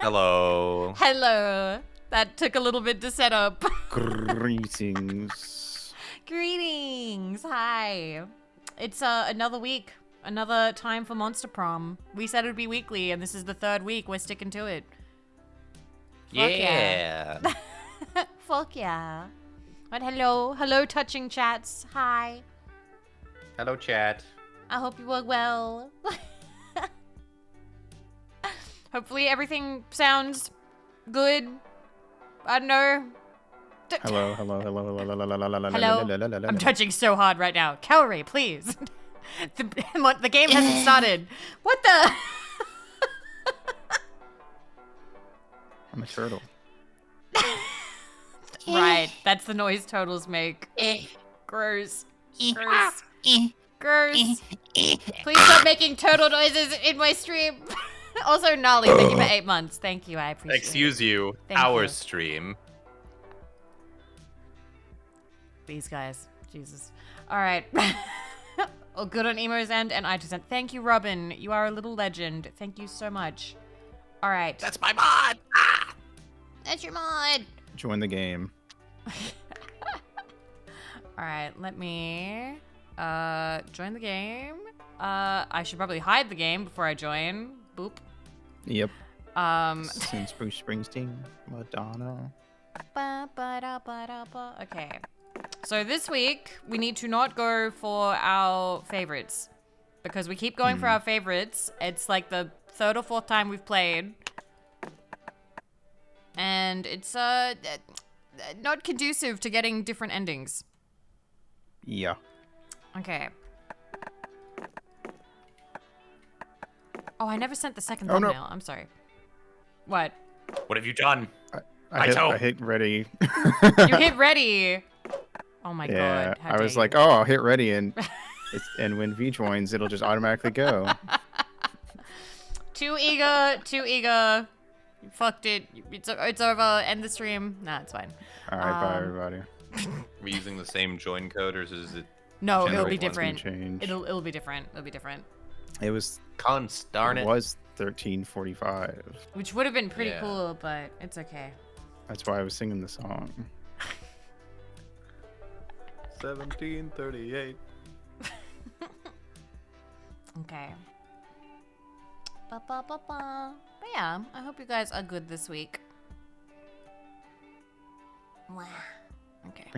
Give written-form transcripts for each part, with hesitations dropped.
Hello. Hello. That took a little bit to set up. Greetings. Greetings. Hi. It's another week. Another time for Monster Prom. We said it would be weekly, and this is the third week. We're sticking to it. Fuck Yeah. Fuck yeah. But hello. Hello, touching chats. Hi. Hello, chat. I hope you are well. Hopefully everything sounds good. I don't know. Hello. I'm touching so hard right now. Calorie, please. The game hasn't started. What the? I'm a turtle. Right, that's the noise turtles make. Gross. Gross. Gross. Please stop making turtle noises in my stream. Also, Nolly, thank you for 8 months. Thank you, I appreciate it. Excuse you, Thank our you. stream. These guys. Jesus. All right. Oh, good on Emo's end, and I just said, thank you, Robin. You are a little legend. Thank you so much. All right. That's my mod. Ah! That's your mod. Join the game. All right, let me join the game. I should probably hide the game before I join. Boop. Yep. Since Bruce Springsteen, Madonna. Okay. So this week, we need to not go for our favorites. Because we keep going for our favorites. It's like the third or fourth time we've played. And it's not conducive to getting different endings. Yeah. Okay. Oh, I never sent the second Oh, no. thumbnail. I'm sorry. What? What have you done? I hit ready. You hit ready. Oh my Yeah. god. How I was dare like, you. oh, I'll hit ready, and and when V joins, it'll just automatically go. Too eager. Too eager. You fucked it. It's over. End the stream. Nah, it's fine. All right, bye everybody. Are we using the same join code, or is it No, it'll Generate be one different. Change. It'll be different. It'll be different. It was. cons? Darn It it. was 13:45. Which would have been pretty Yeah. cool, but it's okay. That's why I was singing the song. 1738. Okay. But yeah, I hope you guys are good this week. Mwah. Okay.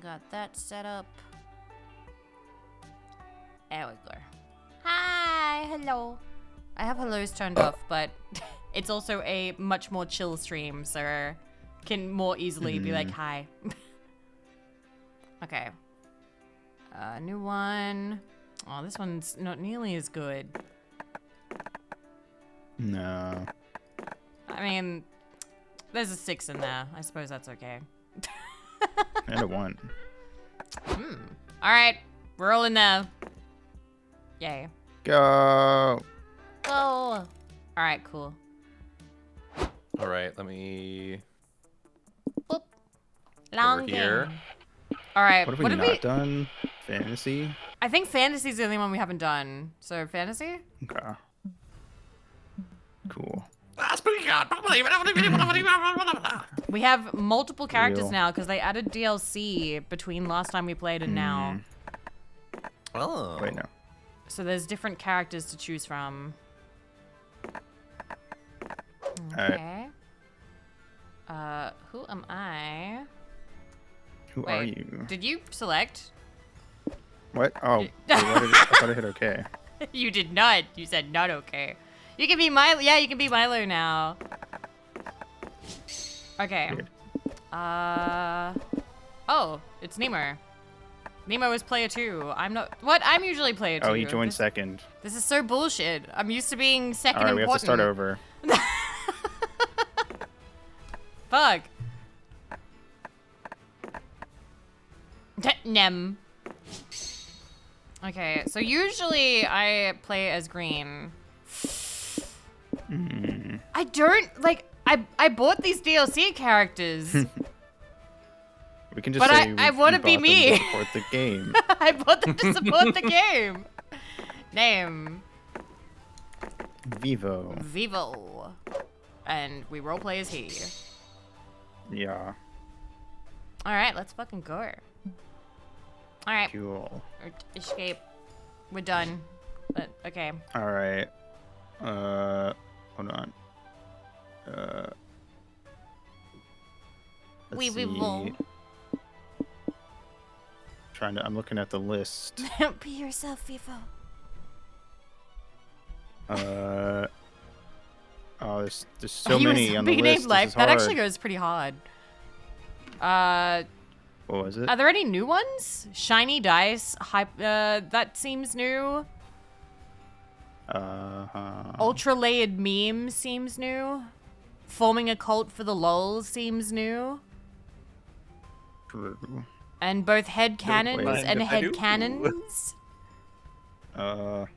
Got that set up. There we go. Hi, hello. I have hellos turned off, but it's also a much more chill stream, so can more easily be like, hi. Okay. New one. Oh, this one's not nearly as good. No. I mean, there's a 6 in there. I suppose that's okay. And a 1. All right, we're all in there. Yay. Go. Go. All right, cool. All right, let me. Boop. Long Over here. game. All right. What have we not done? Fantasy? I think fantasy's the only one we haven't done. So fantasy? Okay. Cool. We have multiple characters Real. now because they added DLC between last time we played and now. Oh. Wait, no. So there's different characters to choose from. Okay. Who am I? Who are you? Did you select? What? Oh, wait, I thought I hit okay. You did not. You said not okay. You can be Milo. Yeah, you can be Milo now. Okay. Weird. Oh, it's Nemo. Nemo is player 2. I'm not. What? I'm usually player 2. Oh, he joined second. This is so bullshit. I'm used to being second All right, we have to important. start over. Fuck. Nem. Okay, so usually I play as green. I don't like. I bought these DLC characters. We can just But say I we wanna bought be them me. to support the game. I bought them to support the game. Name. Vivo. Vivo. And we roleplay as he. Yeah. Alright, let's fucking go. Alright. Cool. Escape. We're done. Okay. All right. Hold on. Let's see. will. I'm looking at the list. Be yourself, Vivo. Oh, there's so Are you many on the being list. named life? This is That hard. actually goes pretty hard. What was it? Are there any new ones? Shiny dice. That seems new. Ultra layered meme seems new. Forming a cult for the lols seems new. True. And both head cannons mind and if I head do? cannons. God,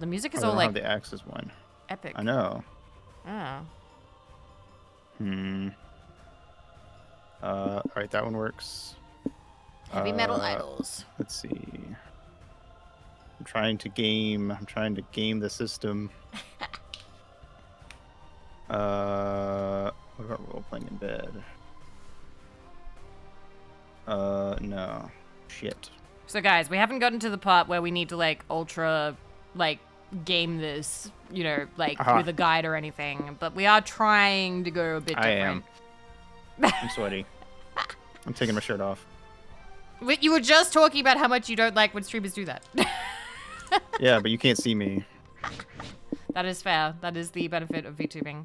the music is I all don't have like the Axis one. epic. I know. Oh. All right, that one works. Heavy metal idols. Let's see. I'm trying to game the system. What about role playing in bed? No. Shit. So guys, we haven't gotten to the part where we need to like ultra like game this, you know, like with a guide or anything, but we are trying to go a bit different. I'm sweaty. I'm taking my shirt off. You were just talking about how much you don't like when streamers do that. Yeah, but you can't see me. That is fair. That is the benefit of VTubing.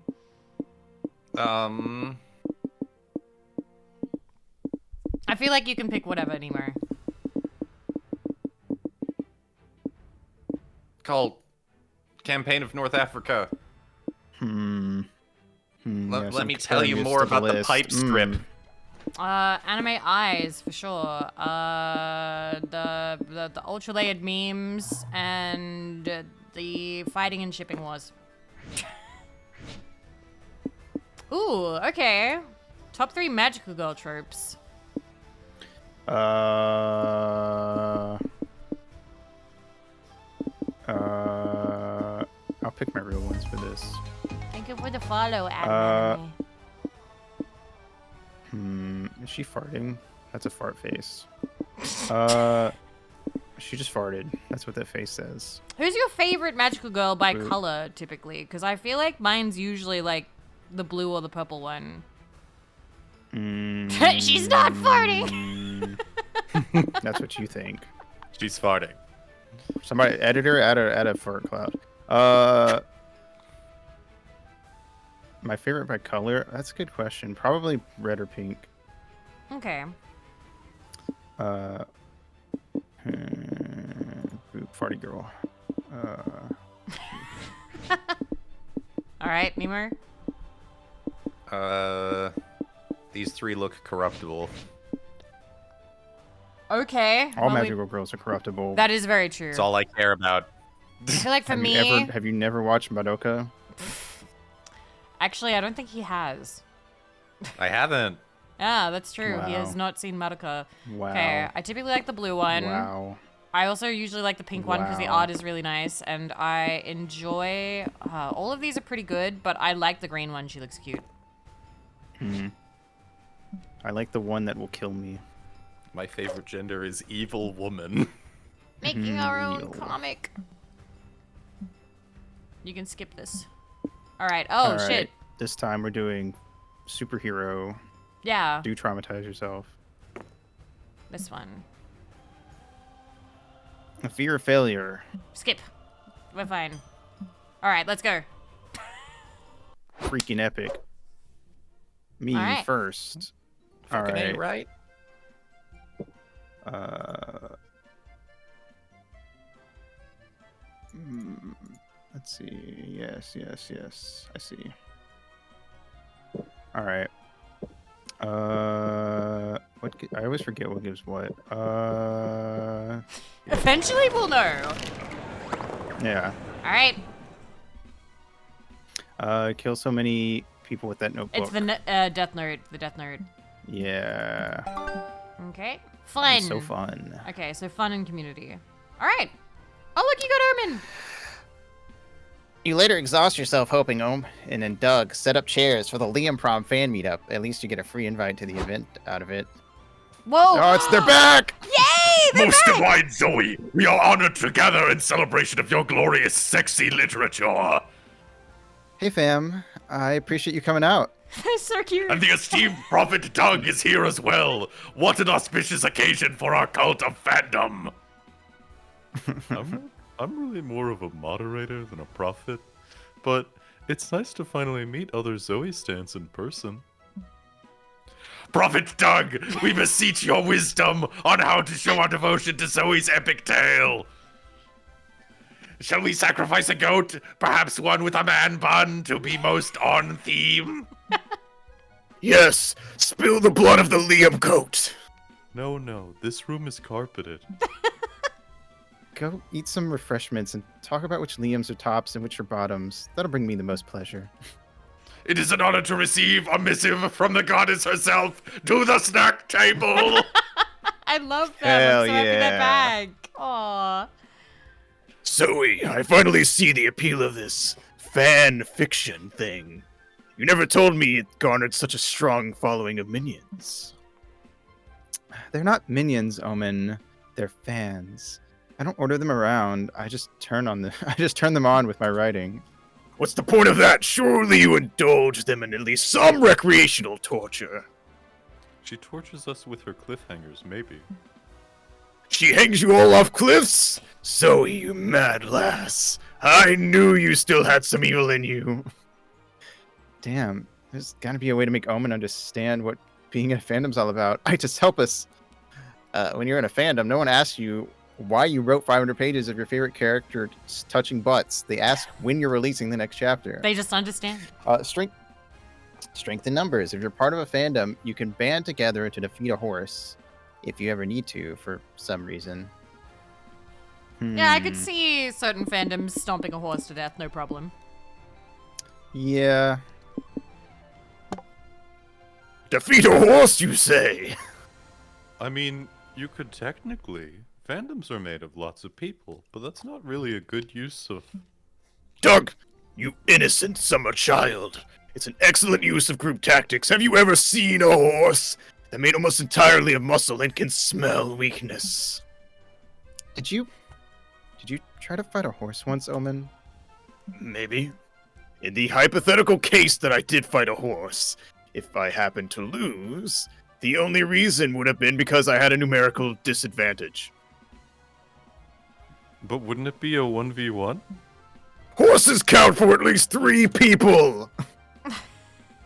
I feel like you can pick whatever, Nemo. Called Campaign of North Africa. Yes, Let I'm me tell comparing you this more to about the list. pipe strip. Anime eyes for sure. The ultra layered memes and the fighting and shipping wars. Ooh, okay. Top 3 magical girl tropes. I'll pick my real ones for this. Thank you for the follow, anime. Is she farting? That's a fart face. She just farted. That's what that face says. Who's your favorite magical girl by Blue. color, typically? Because I feel like mine's usually like the blue or the purple one. She's not farting. That's what you think. She's farting. Somebody, editor, add a fart cloud. My favorite by color? That's a good question. Probably red or pink. Okay. Farty girl. All right, Nemo. These 3 look corruptible. Okay. All well, magical girls are corruptible. That is very true. That's all I care about. I feel like for me, Have you never watched Madoka? actually, I don't think he has. I haven't. Yeah, that's true. He Wow. has not seen Madoka. Wow. Okay, I typically like the blue one. Wow. I also usually like the pink one because the Wow. art is really nice, and I enjoy. All of these are pretty good, but I like the green one. She looks cute. I like the one that will kill me. My favorite gender is evil woman. Making our own Real. comic. You can skip this. All right. Oh All right, shit. This time we're doing superhero. Yeah. Do traumatize yourself. This one. A fear of failure. Skip. We're fine. All right. Let's go. Freaking epic. Me All right. first. All Fucking right. A, right? Let's see. Yes. I see. All right. I always forget what gives what. Eventually, we'll know. Yeah. All right. Kill so many people with that notebook. It's the Death Note. The Death Note. Yeah. Okay. Fun. It's so fun. Okay, so fun and community. All right. Oh, look, you got Omen. You later exhaust yourself hoping and then Doug set up chairs for the Liam Prom fan meetup. At least you get a free invite to the event out of it. Whoa. Oh, they're back! Yay! They're Most back! divine Zoe, we are honored to gather in celebration of your glorious, sexy literature. Hey, fam. I appreciate you coming out. They're so cute. And the esteemed Prophet Doug is here as well. What an auspicious occasion for our cult of fandom. I'm really more of a moderator than a prophet, but it's nice to finally meet other Zoe stans in person. Prophet Doug, we beseech your wisdom on how to show our devotion to Zoe's epic tale. Shall we sacrifice a goat, perhaps one with a man bun, to be most on theme? Yes, spill the blood of the Liam goat. No, this room is carpeted. Go eat some refreshments and talk about which Liams are tops and which are bottoms. That'll bring me the most pleasure. It is an honor to receive a missive from the goddess herself to the snack table. I love them. Hell I'm so happy they're yeah. back. Aw. Zoe, I finally see the appeal of this fan fiction thing. You never told me it garnered such a strong following of minions. They're not minions, Omen. They're fans. I don't order them around. I just turn them on with my writing. What's the point of that? Surely you indulge them in at least some recreational torture. She tortures us with her cliffhangers, maybe. She hangs you all off cliffs? Zoe, you mad lass. I knew you still had some evil in you. Damn, there's gotta be a way to make Omen understand what being in a fandom's all about. Just help us. When you're in a fandom, no one asks you why you wrote 500 pages of your favorite character touching butts. They ask when you're releasing the next chapter. They just understand. Strength in numbers. If you're part of a fandom, you can band together to defeat a horse if you ever need to for some reason. Yeah, I could see certain fandoms stomping a horse to death, no problem. Yeah. Defeat a horse, you say? I mean, you could technically. Fandoms are made of lots of people, but that's not really a good use of... Doug, you innocent summer child. It's an excellent use of group tactics. Have you ever seen a horse? They're made almost entirely of muscle and can smell weakness. Did you try to fight a horse once, Omen? Maybe. In the hypothetical case that I did fight a horse, if I happened to lose, the only reason would have been because I had a numerical disadvantage. But wouldn't it be a 1v1? Horses count for at least 3 people!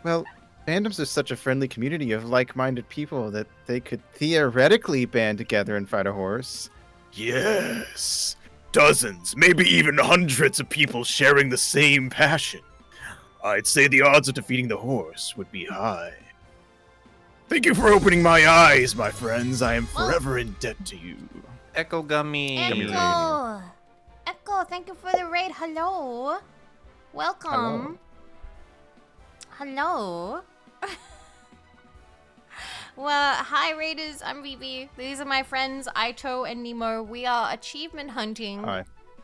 Well, fandoms are such a friendly community of like-minded people that they could theoretically band together and fight a horse. Yes. Dozens, maybe even hundreds of people sharing the same passion. I'd say the odds of defeating the horse would be high. Thank you for opening my eyes, my friends. I am forever in debt to you. Echo Gummy! Echo! Echo, thank you for the raid. Hello. Welcome. Hello. Well, hi Raiders, I'm Vivi. These are my friends Aito and Nemo. We are achievement hunting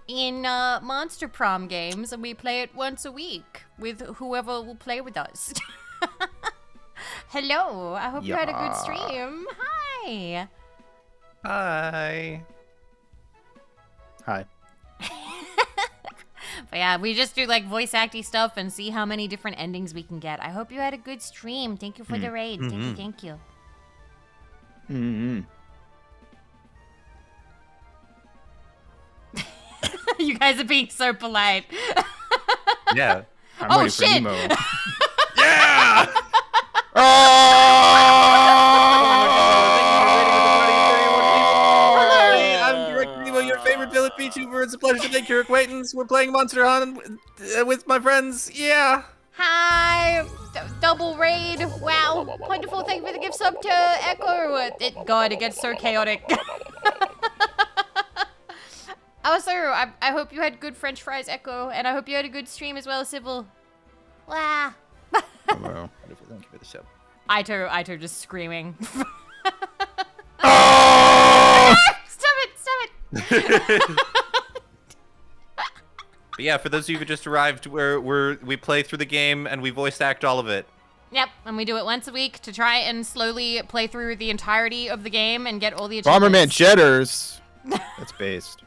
in Monster Prom games, and we play it once a week with whoever will play with us. Hello, I hope you had a good stream. Hi. Hi! Hi. But yeah, we just do like voice acty stuff and see how many different endings we can get. I hope you had a good stream. Thank you for the raid. Thank you. You guys are being so polite. Yeah. I'm Oh, ready for shit. Nemo. Yeah! I'm Direct Nemo, your favorite village VTuber. It's a pleasure to make your acquaintance. We're playing Monster Hunt with my friends. Yeah. Hi, double raid. Wow, wonderful. Thank you for the gift sub to Echo. God, it gets so chaotic. Also, I hope you had good French fries, Echo, and I hope you had a good stream as well, Sybil. Wow. Hello. Thank you for the show. Aito just screaming. Oh! But yeah, for those of you who just arrived, we play through the game and we voice act all of it. Yep, and we do it once a week to try and slowly play through the entirety of the game and get all the achievements. Bomberman Cheddars. That's based.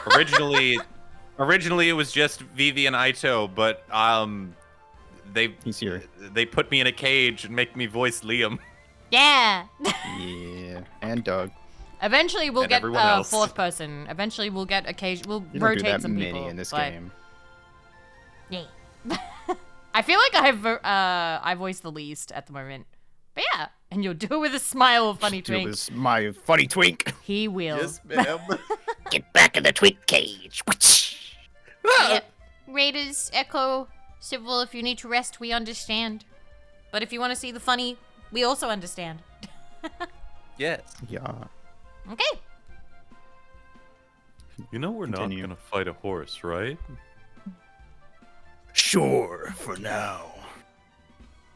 Originally it was just Vivi and Aito, but He's here. they put me in a cage and make me voice Liam. Yeah. Yeah, and Doug. Eventually we'll And get everyone a else. fourth person. Eventually we'll get we'll You don't do rotate that some many people. in this but- game. Yeah. I feel like I voice the least at the moment. But yeah, and you'll do it with a smile of funny It twink. was my funny twink. He will. Yes, ma'am. Get back in the twink cage. Yep. Raiders, Echo, Civil, if you need to rest, we understand. But if you want to see the funny, we also understand. Yes. Yeah. Okay. You know we're Continue. not gonna fight a horse, right? Sure, for now.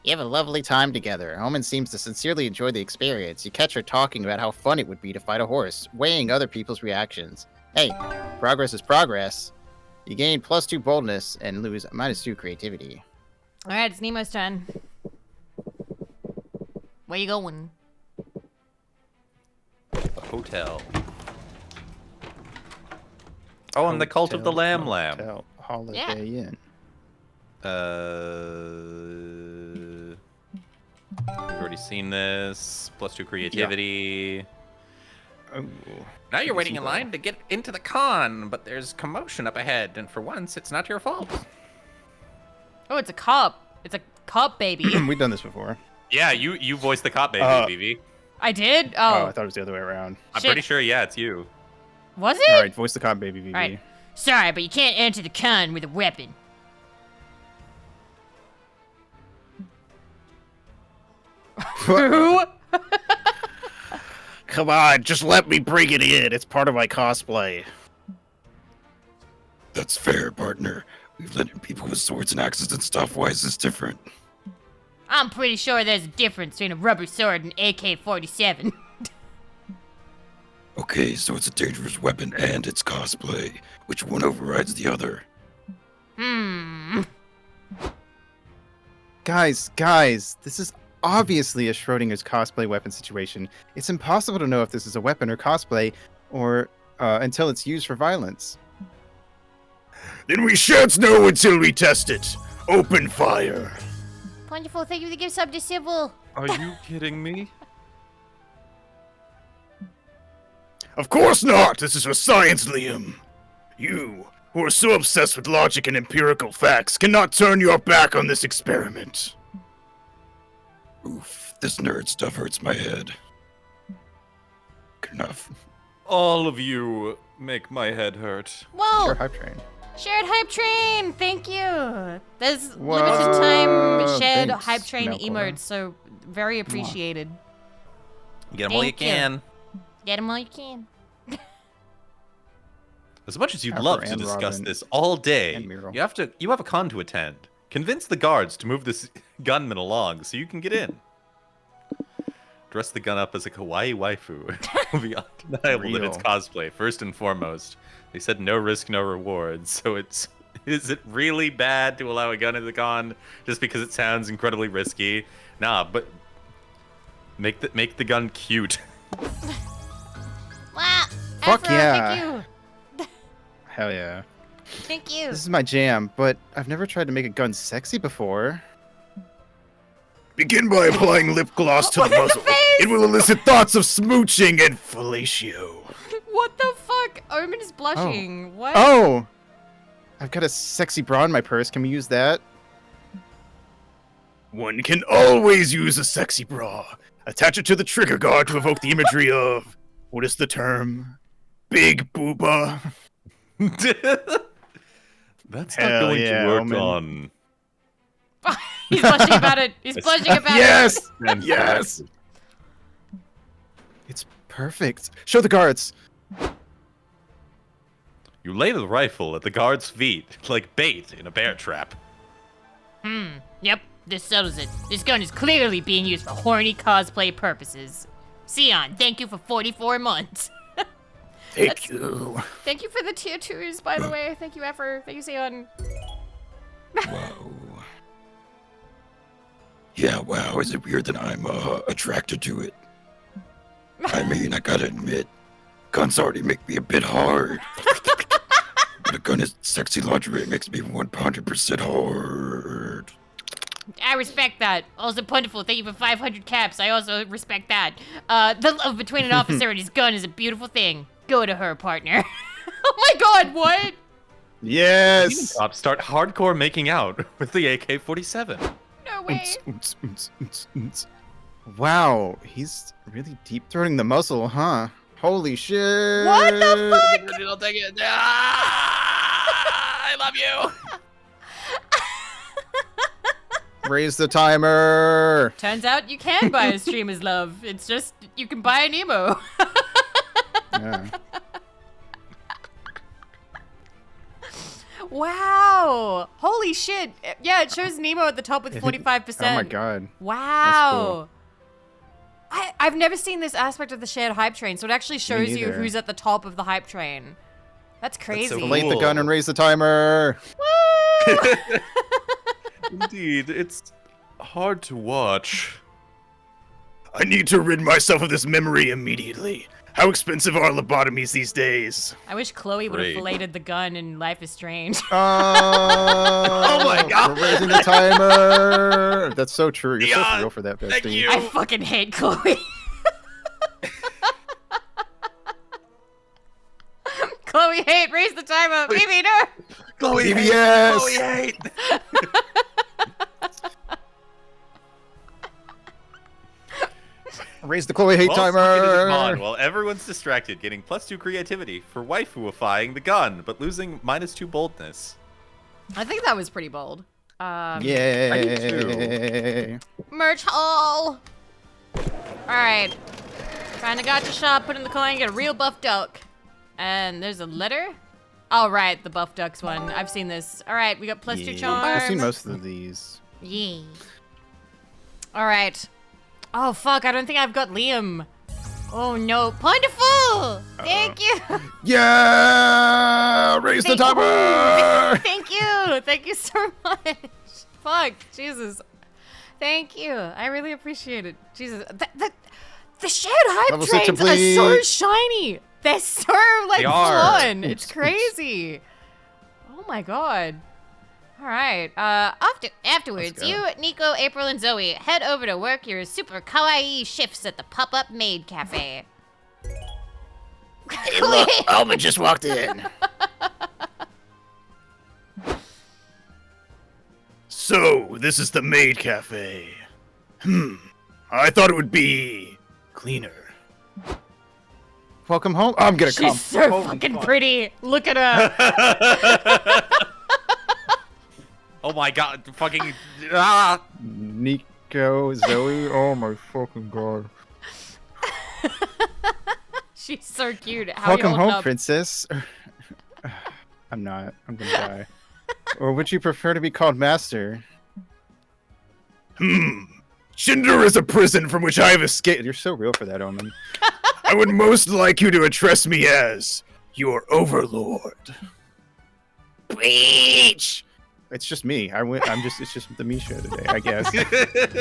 You have a lovely time together. Omen seems to sincerely enjoy the experience. You catch her talking about how fun it would be to fight a horse, weighing other people's reactions. Hey, progress is progress. You gain +2 boldness and lose -2 creativity. All right, it's Nemo's turn. Where you going? A hotel. Oh, and the Cult of the Lamb Lamb. Hotel, Holiday Yeah. Inn. We've already seen this. +2 creativity. Oh. Now you're waiting see in that. line to get into the con, but there's commotion up ahead, and for once, it's not your fault. Oh, it's a cop. It's a cop baby. We've done this before. Yeah, you voiced the cop baby, Vivi. I did? Oh, Oh. I thought it was the other way around. I'm Shit. pretty sure, yeah, it's you. Was it? All right, voice the cop baby, Vivi. All right. Sorry, but you can't enter the con with a weapon. Who? Come on, just let me bring it in. It's part of my cosplay. That's fair, partner. We've let in people with swords and axes and stuff. Why is this different? I'm pretty sure there's a difference between a rubber sword and AK-47. Okay, so it's a dangerous weapon and it's cosplay. Which one overrides the other? Guys, this is obviously a Schrodinger's cosplay weapon situation. It's impossible to know if this is a weapon or cosplay, or until it's used for violence. Then we shan't know until we test it. Open fire. Wonderful, thank you for the gift sub to Civil. Are you kidding me? Of course not! This is for science, Liam. You, who are so obsessed with logic and empirical facts, cannot turn your back on this experiment. Oof, this nerd stuff hurts my head. Good enough. All of you make my head hurt. Whoa! Sure, hype train. Shared hype train, thank you. There's Whoa, limited time shared thanks, hype train Melkor. emotes, so very appreciated. Get them all you Thank you. can. Get them all you can. As much as you'd Harper love to and discuss Robin this all day, and Miro. you have a con to attend. Convince the guards to move this gunman along so you can get in. Dress the gun up as a kawaii waifu. It will be undeniable that it's Real. cosplay, first and foremost. They said no risk, no reward, so is it really bad to allow a gun in the con just because it sounds incredibly risky? Nah, but make the gun cute. Wow! Fuck Afro, yeah. Thank you. Hell yeah. Thank you. This is my jam, but I've never tried to make a gun sexy before. Begin by applying lip gloss to the muzzle. It will elicit thoughts of smooching and fellatio. What the fuck? Omen is blushing. What? Oh! I've got a sexy bra in my purse. Can we use that? One can always use a sexy bra. Attach it to the trigger guard to evoke the imagery of, what is the term? Big booba. That's Hell not going yeah, to work Omen. on. He's blushing about it. He's blushing about it. Yes! And Yes! It's perfect. Show the guards. You lay the rifle at the guard's feet like bait in a bear trap. Yep, this settles it. This gun is clearly being used for horny cosplay purposes. Sion, thank you for 44 months. Thank you. Thank you for the tier 2s, by the way. Thank you, Effer. Thank you, Sion. Wow. Yeah, wow. Is it weird that I'm attracted to it? I mean, I gotta admit, guns already make me a bit hard. But a gun is sexy lingerie makes me 100% hard. I respect that. Also, Plentiful, thank you for 500 caps. I also respect that. The love between an officer and his gun is a beautiful thing. Go to her, partner. Oh my god, what? Yes. Cops start hardcore making out with the AK-47. No way. Wow, he's really deep throating the muzzle, huh? Holy shit! What the fuck? I'll take it. I love you. Raise the timer. Turns out you can buy a streamer's love. It's just, you can buy an emo. Yeah. Wow. Holy shit. Yeah, it shows Nemo at the top with 45%. Oh my god. Wow. I've never seen this aspect of the shared hype train, so it actually shows you neither. who's at the top of the hype train. That's crazy. so Light the Cool. gun and raise the timer. Woo! Indeed, it's hard to watch. I need to rid myself of this memory immediately. How expensive are lobotomies these days? I wish Chloe would have Great. filleted the gun in Life is Strange. Oh my God. We're raising the timer. That's so true. You're so Leon, real for that, bestie. thank you. I fucking hate Chloe. Chloe hate, raise the timer. Vivi, no. Chloe, Vivi, hate. yes. Chloe, hate. Raise the Chloe hate While speaking to the mod, timer. while everyone's distracted, getting +2 creativity for waifuifying the gun, but losing -2 boldness. I think that was pretty bold. Yay. Merch haul. Alright. Find a gacha shop, put in the coin, get a real buff duck. And there's a letter? Oh, right, the buff ducks one. I've seen this. Alright, we got +2 charm. I've seen most of these. Yeah. Alright. Oh, fuck, I don't think I've got Liam. Oh, no. Plentiful! Thank you! Yeah! Raise the Thank- timer! Thank you! Thank you so much. Fuck, Jesus. Thank you. I really appreciate it. Jesus. The shared hype Level 6 trains are so complete. shiny. They're so, like, They are. fun. It's crazy. Oh my god. All right. Afterwards, go. you, Nico, April, and Zoe head over to work your super kawaii shifts at the pop-up maid cafe. Hey, look, Alma just walked in. So, this is the maid cafe. I thought it would be cleaner. Welcome home. I'm gonna come. She's so Holy fucking fuck. pretty. Look at her. Oh my god, fucking ah! Nico, Zoe. Oh my fucking god. She's so cute. How are you Welcome holding home, up? princess. I'm not. I'm gonna die. Or would you prefer to be called master? Shinder is a prison from which I have escaped. You're so real for that, Omen. I would most like you to address me as your overlord. Preach! It's just me. It's just the me show today, I guess.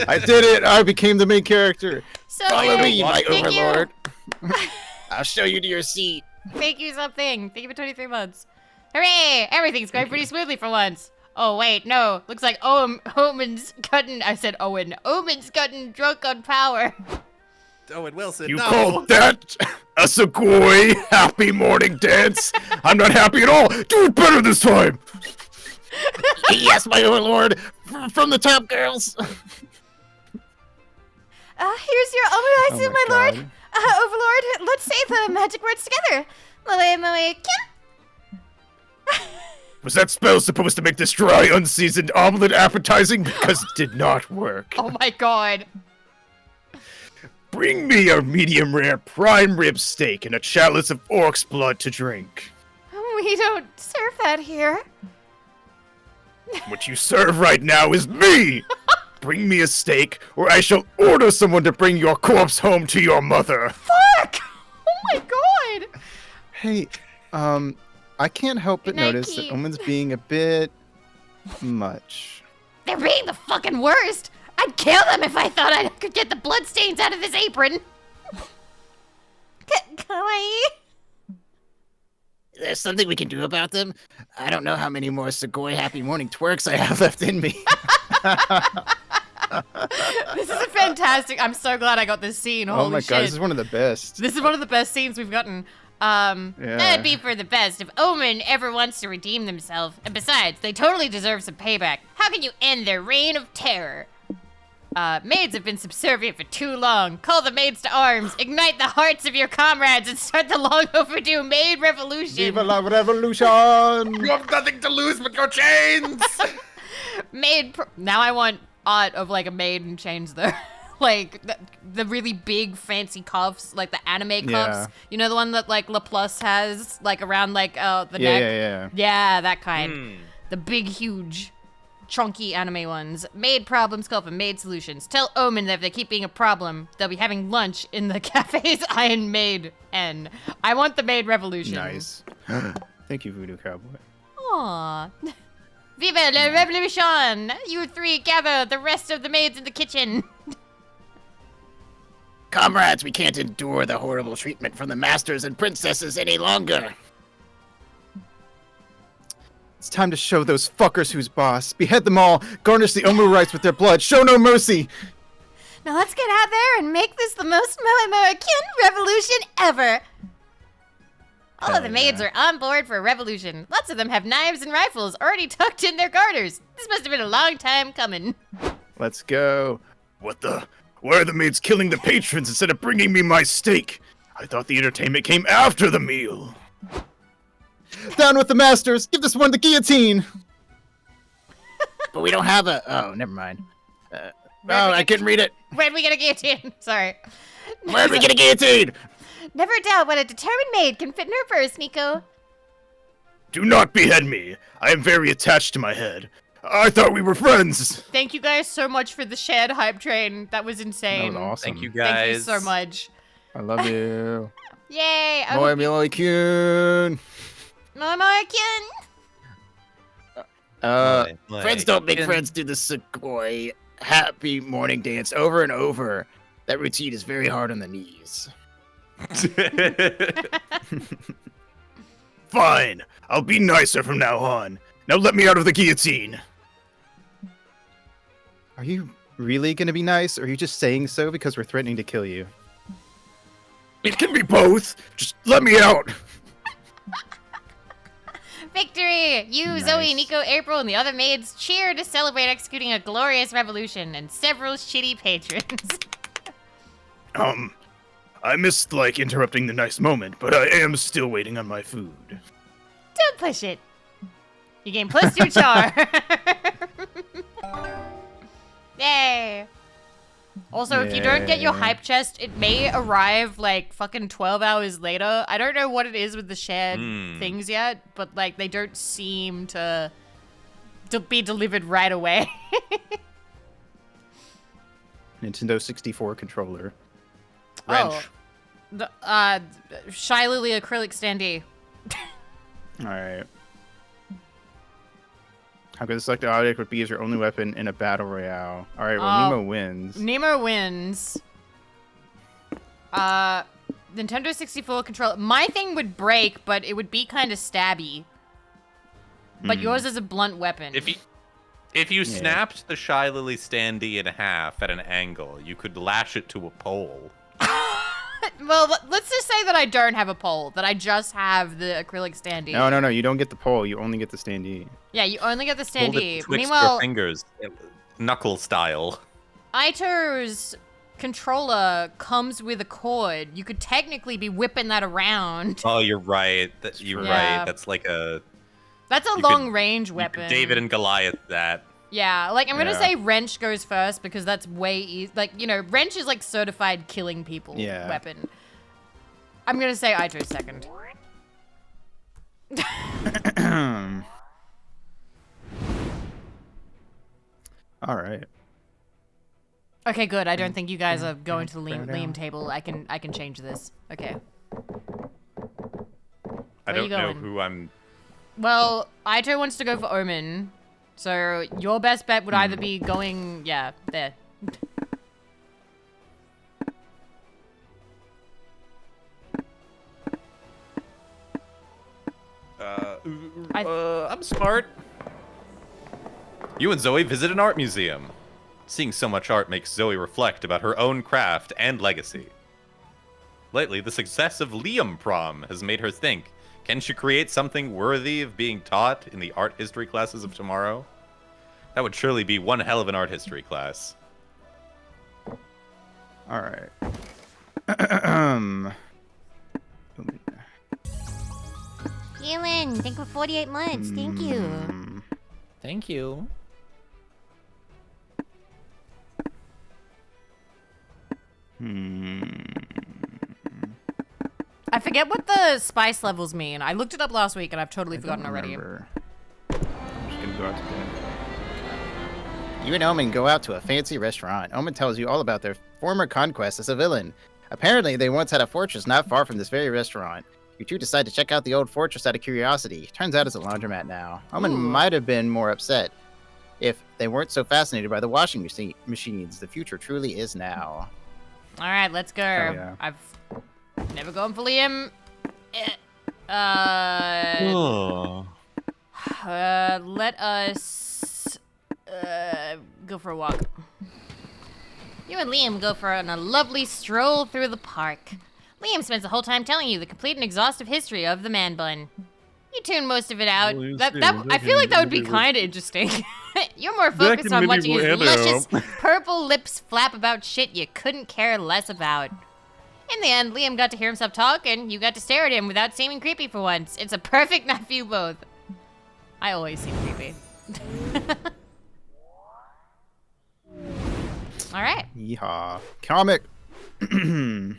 I did it. I became the main character. So Follow cute. me, my Thank you. overlord. I'll show you to your seat. Thank you something. Thank you for 23 months. Hooray! Everything's going pretty smoothly for once. Oh, wait, no. Looks like Omen's gotten... I said Owen. Omen's gotten drunk on power. Owen Wilson, You no! call that a Segoi happy morning dance? I'm not happy at all. Do it better this time. Yes, my overlord. From the top, girls. Here's your omelet, Oh my my lord. God. Overlord, let's say the magic words together. Lily, Kim. Was that spell supposed to make this dry, unseasoned omelet appetizing? Because it did not work. Oh my god. Bring me a medium rare prime rib steak and a chalice of orc's blood to drink. We don't serve that here. What you serve right now is me! Bring me a steak, or I shall order someone to bring your corpse home to your mother. Fuck! Oh my god! Hey, I can't help but Good night, notice that Keith. Omen's being a bit much. They're being the fucking worst. I'd kill them if I thought I could get the bloodstains out of this apron. Kawaii. There's something we can do about them. I don't know how many more Sugoi Happy Morning twerks I have left in me. This is a fantastic. I'm so glad I got this scene. Holy Oh my shit. god, this is one of the best. This is one of the best scenes we've gotten. Yeah. That'd be for the best if Omen ever wants to redeem themselves. And besides, they totally deserve some payback. How can you end their reign of terror? Maids have been subservient for too long. Call the maids to arms. Ignite the hearts of your comrades and start the long overdue maid revolution. Viva la revolution! You have nothing to lose but your chains! Now I want art of like a maid in chains though. Like the really big fancy cuffs, like the anime cuffs. Yeah. You know the one that like Laplace has, like around like the neck. Yeah. Yeah, that kind. The big, huge, chunky anime ones. Maid problems call for maid solutions. Tell Omen that if they keep being a problem, they'll be having lunch in the cafe's Iron Maid N. I want the maid revolution. Nice. Thank you, Voodoo Cowboy. Aww. Viva la revolution! You three gather the rest of the maids in the kitchen. Comrades, we can't endure the horrible treatment from the masters and princesses any longer. It's time to show those fuckers who's boss. Behead them all, garnish the Omu rights with their blood, show no mercy! Now let's get out there and make this the most American revolution ever! All of the maids are on board for a revolution. Lots of them have knives and rifles already tucked in their garters. This must have been a long time coming. Let's go. What the? Why are the maids killing the patrons instead of bringing me my steak? I thought the entertainment came after the meal. Down with the masters! Give this one the guillotine! But we don't have a... Oh, never mind. I couldn't read it. Where'd we get a guillotine? Sorry. Where'd we get a guillotine? Never doubt what a determined maid can fit in her purse, Nico. Do not behead me. I am very attached to my head. I thought we were friends. Thank you guys so much for the shared hype train. That was insane. That was awesome. Thank you guys. Thank you so much. I love you. Yay! I Moi hope you- Millie-kun. Mama-kun. Friends don't make friends do the Sugoi Happy Morning dance over and over. That routine is very hard on the knees. Fine. I'll be nicer from now on. Now let me out of the guillotine. Are you really gonna be nice, or are you just saying so because we're threatening to kill you? It can be both. Just let me out. Victory! You, Nice. Zoe, Nico, April, and the other maids cheer to celebrate executing a glorious revolution and several shitty patrons. I missed, interrupting the nice moment, but I am still waiting on my food. Don't push it. You gain +2 char. Yay. Also, if you don't get your Yay. hype chest, it may arrive fucking 12 hours later. I don't know what it is with the shared things yet, but they don't seem to be delivered right away. Nintendo 64 controller. Wrench. Oh. The, Shy Lily acrylic standee. Alright. How could the selected object would be as your only weapon in a battle royale? Alright, well, Nemo wins. Nemo wins. Nintendo 64 controller. My thing would break, but it would be kind of stabby. But yours is a blunt weapon. If you snapped the Shy Lily standee in half at an angle, you could lash it to a pole. Well, let's just say that I don't have a pole, that I just have the acrylic standee. No, you don't get the pole, you only get the standee. Yeah, you only get the Hold standee. it twixt Meanwhile, your fingers, knuckle style. Aito's controller comes with a cord. You could technically be whipping that around. Oh, you're right. You're Yeah. right. That's like a That's a you long-range could weapon. David and Goliath that. Yeah, I'm gonna Yeah. say wrench goes first because that's way easy. Wrench is certified killing people weapon. I'm gonna say Aito's second. Alright. Okay, good. I don't think you guys are going to the Liam table. I can change this. Okay. I Where you don't know going? who I'm. Well, Aito wants to go for Omen. So your best bet would either be going, yeah, there. I'm smart. You and Zoe visit an art museum. Seeing so much art makes Zoe reflect about her own craft and legacy. Lately, the success of Liam Prom has made her think, can she create something worthy of being taught in the art history classes of tomorrow? That would surely be one hell of an art history class. All right. Keelan, thank you for 48 months. Thank you. Thank you. I forget what the spice levels mean. I looked it up last week and I've totally forgotten already. I'm just gonna go out to dinner. You and Omen go out to a fancy restaurant. Omen tells you all about their former conquest as a villain. Apparently, they once had a fortress not far from this very restaurant. You two decide to check out the old fortress out of curiosity. Turns out it's a laundromat now. Omen might have been more upset if they weren't so fascinated by the washing machines. The future truly is now. All right, let's go. Oh, yeah. I've never gone for Liam. Let us go for a walk. You and Liam go for a lovely stroll through the park. Liam spends the whole time telling you the complete and exhaustive history of the man bun. You tune most of it out. I feel like that would be kind of interesting. You're more focused on watching his luscious purple lips flap about shit you couldn't care less about. In the end, Liam got to hear himself talk, and you got to stare at him without seeming creepy for once. It's a perfect night for you both. I always seem creepy. All right. Yeehaw. Comic. And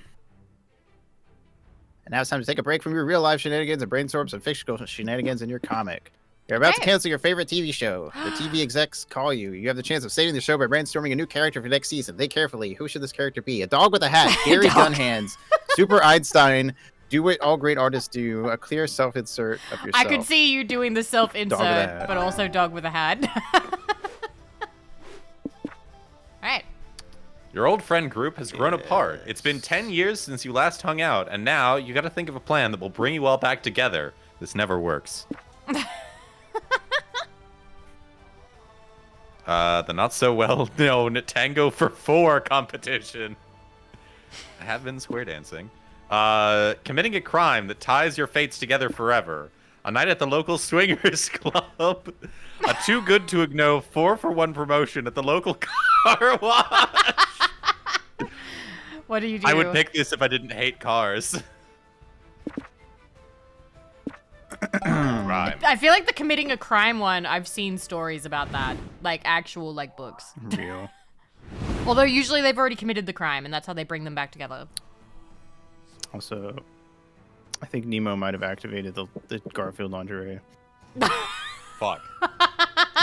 now it's time to take a break from your real life shenanigans and brainstorm some fictional shenanigans in your comic. You're about to cancel your favorite TV show. The TV execs call you. You have the chance of saving the show by brainstorming a new character for next season. Think carefully. Who should this character be? A dog with a hat. Gary Gunhands. Super Einstein. Do what all great artists do. A clear self-insert of yourself. I could see you doing the self-insert, but also dog with a hat. All right. Your old friend group has grown apart. It's been 10 years since you last hung out, and now you gotta think of a plan that will bring you all back together. This never works. The not so well known Tango for 4 competition. I have been square dancing. Committing a crime that ties your fates together forever. A night at the local swingers club. A too good to ignore 4-for-1 promotion at the local car wash. What do you do? I would pick this if I didn't hate cars. Crime. I feel like the committing a crime one, I've seen stories about that. Like actual like books. Real. Although usually they've already committed the crime and that's how they bring them back together. Also, I think Nemo might have activated the Garfield lingerie Fuck.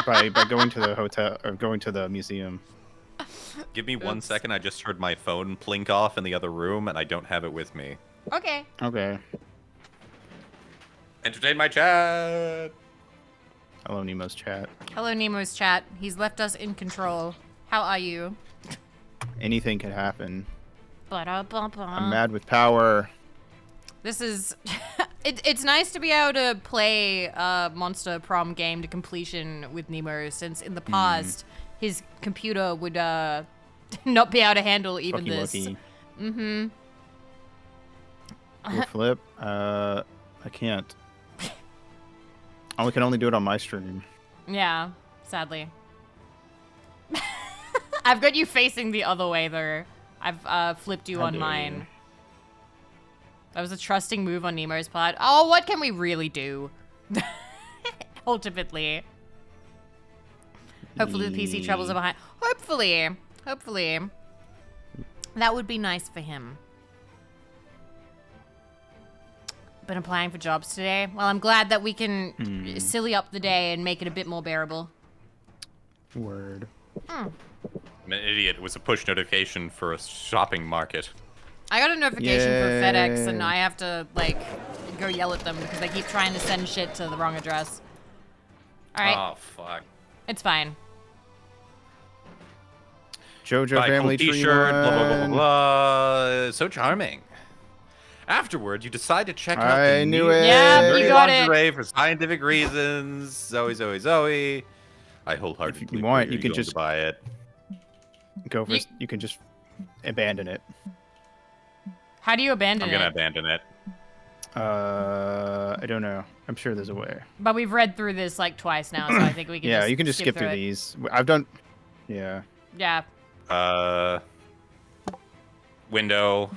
by going to the hotel or going to the museum. Give me 1 second. I just heard my phone plink off in the other room, and I don't have it with me. Okay. Okay. Entertain my chat. Hello, Nemo's chat. Hello, Nemo's chat. He's left us in control. How are you? Anything could happen. Ba-da-ba-ba. I'm mad with power. This is... it's nice to be able to play a Monster Prom game to completion with Nemo, since in the past, his computer would not be able to handle even Lucky, this. lucky. Mm-hmm. Your flip? I can't. I can only do it on my stream. Yeah, sadly. I've got you facing the other way, though. I've flipped you How on dare mine. you. That was a trusting move on Nemo's part. Oh, what can we really do? Ultimately. Hopefully the PC troubles are behind. Hopefully. Hopefully. That would be nice for him. Been applying for jobs today. Well, I'm glad that we can silly up the day and make it a bit more bearable. Word. I'm an idiot. It was a push notification for a shopping market. I got a notification for FedEx, and Yay. I have to, like, go yell at them because they keep trying to send shit to the wrong address. All right. Oh, fuck. It's fine. JoJo Buy family cool tree t-shirt, blah, blah, blah, blah, one. blah. So charming. Afterward, you decide to check out I the knew new it. Yeah, dirty you got it. lingerie for scientific reasons. Zoe. I wholeheartedly If you want, agree. you can You're going just- to buy it. Go for You- you can just abandon it. How do you abandon I'm going to it? abandon it. I don't know. I'm sure there's a way. But we've read through this like twice now, so I think we can. Yeah, just you can just skip through it. these. I've done. Yeah. Yeah. Window.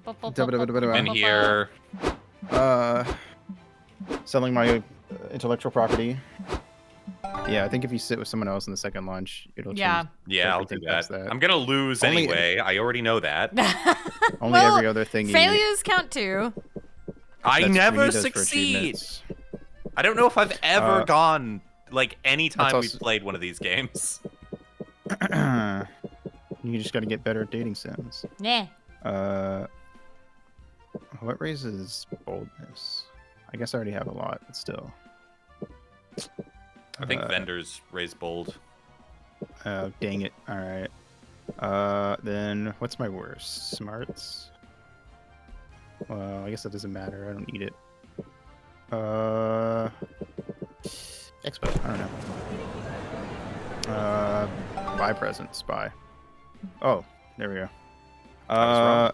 In here. Selling my intellectual property. Yeah, I think if you sit with someone else in the second lunch, it'll Yeah. change. Yeah, I'll do everything that. past that. I'm going to lose Only- anyway. I already know that. Only Well, every other thing. Failures count too. I that's never Rita's for succeed. achievements. I don't know if I've ever gone, like, any time also- we've played one of these games. You just got to get better at dating sims. Yeah. What raises boldness? I guess I already have a lot, but still. I think vendors raise bold. Oh, dang it. All right. Then what's my worst? Smarts? Well, I guess that doesn't matter. I don't need it. Expo. I don't know. Buy presents. Buy. Oh, there we go. wrong.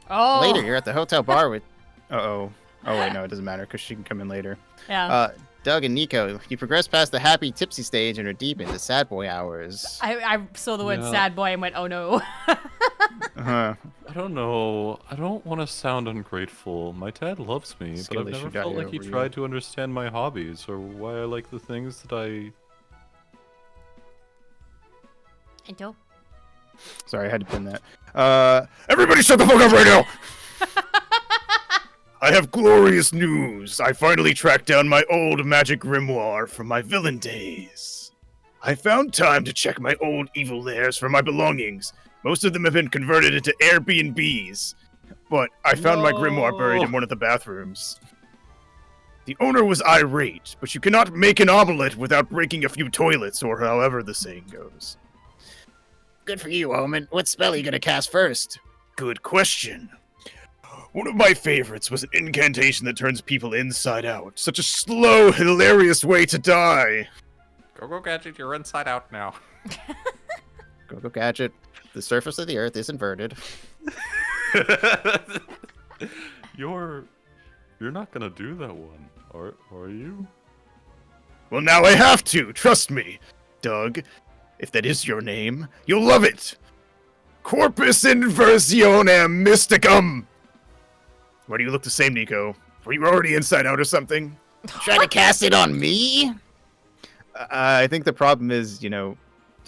Oh. Later, you're at the hotel bar with. Oh wait, no, it doesn't matter because she can come in later. Yeah. Doug and Nico, you progress past the happy tipsy stage and are deep into sad boy hours. I saw the word Yeah. sad boy and went, oh no. Uh-huh. I don't know. I don't want to sound ungrateful. My dad loves me, Skill but I've issue never got felt you like he over you. tried to understand my hobbies or why I like the things that I... Sorry, I had to pin that. Everybody shut the fuck up right now! I have glorious news. I finally tracked down my old magic grimoire from my villain days. I found time to check my old evil lairs for my belongings. Most of them have been converted into Airbnbs. But I found my grimoire buried in one of the bathrooms. The owner was irate, but you cannot make an omelet without breaking a few toilets, or however the saying goes. Good for you, Omen. What spell are you gonna cast first? Good question. One of my favorites was an incantation that turns people inside out. Such a slow, hilarious way to die. Go, Gadget, you're inside out now. Go, Gadget. The surface of the earth is inverted. You're not gonna do that one, are you? Well, now I have to. Trust me. Doug, if that is your name, you'll love it. Corpus inversionem mysticum. Why do you look the same, Nico? Were you already inside out or something? Trying to cast it on me? I think the problem is, the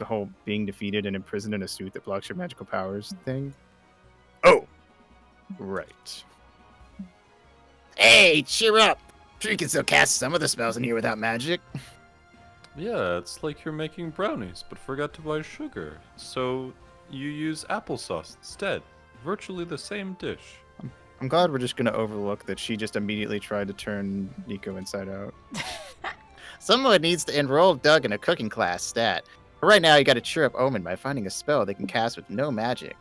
whole being defeated and imprisoned in a suit that blocks your magical powers thing. Oh, right. Hey, cheer up. Sure, you can still cast some of the spells in here without magic. Yeah, it's like you're making brownies, but forgot to buy sugar. So you use applesauce instead. Virtually the same dish. I'm glad we're just going to overlook that she just immediately tried to turn Nico inside out. Someone needs to enroll Doug in a cooking class stat. But right now, you got to cheer up Omen by finding a spell they can cast with no magic.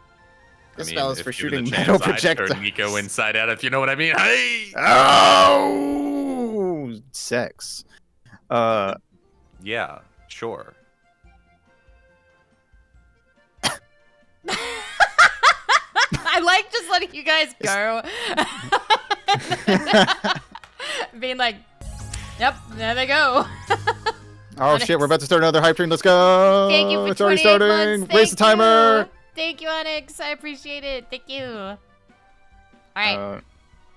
This spell is for shooting metal projectiles. Turn Nico inside out, if you know what I mean. Hey! Oh, sex. Yeah, sure. I like just letting you guys go. Being like, yep, there they go. Oh shit, we're about to start another hype train. Let's go. Thank you for It's already 28 starting. months. Raise the Thank timer. you. Thank you, Onyx. I appreciate it. Thank you. All right.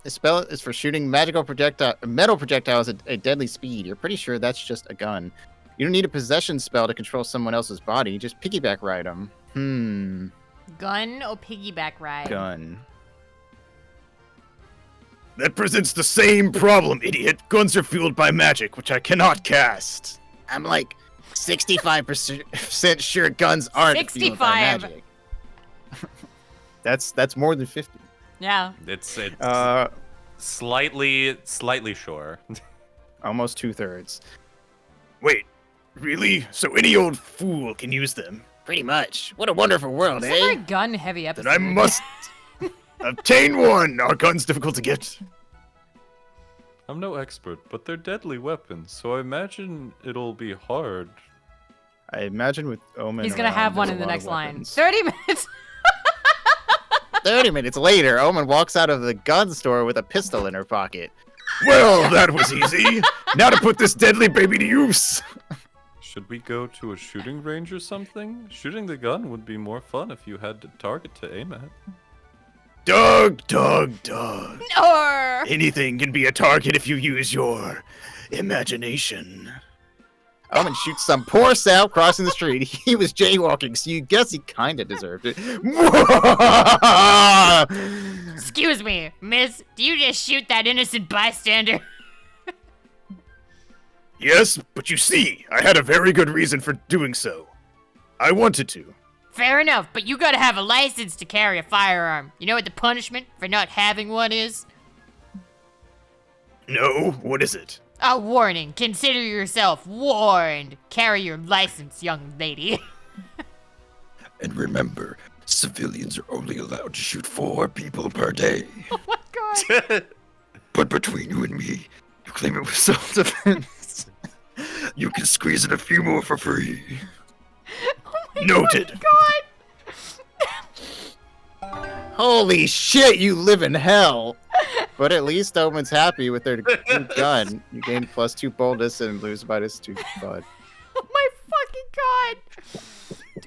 This spell is for shooting metal projectiles at a deadly speed. You're pretty sure that's just a gun. You don't need a possession spell to control someone else's body. Just piggyback ride them. Gun or piggyback ride? Gun. That presents the same problem, idiot. Guns are fueled by magic, which I cannot cast. I'm like 65% sure guns aren't fueled by 65. magic. That's more than 50. Yeah. It's Uh, slightly sure. almost 2/3. Wait, really? So any old fool can use them? Pretty much. What a wonderful world, It's a very gun-heavy episode. Then I must obtain one. Are guns difficult to get? I'm no expert, but they're deadly weapons, so I imagine it'll be hard. I imagine with Omen. He's gonna around, have one there's in a the lot next of line. weapons. 30 minutes. 30 minutes later, Omen walks out of the gun store with a pistol in her pocket. Well, that was easy. Now to put this deadly baby to use. Should we go to a shooting range or something? Shooting the gun would be more fun if you had a target to aim at. Doug. Or Anything can be a target if you use your imagination. Omen shoots some poor sap crossing the street. He was jaywalking, so you guess he kinda deserved it. excuse me, miss, do you just shoot that innocent bystander? Yes, but you see, I had a very good reason for doing so. I wanted to. Fair enough, but you gotta have a license to carry a firearm. You know what the punishment for not having one is? No, what is it? A warning. Consider yourself warned. Carry your license, young lady. And remember, civilians are only allowed to shoot 4 people per day. Oh my god. But between you and me, you claim it was self-defense. You can squeeze in a few more for free. Oh my Noted. god. Holy shit, you live in hell! But at least Omen's happy with their new gun. You gain +2 boldness and lose -2 bud. Oh my fucking god.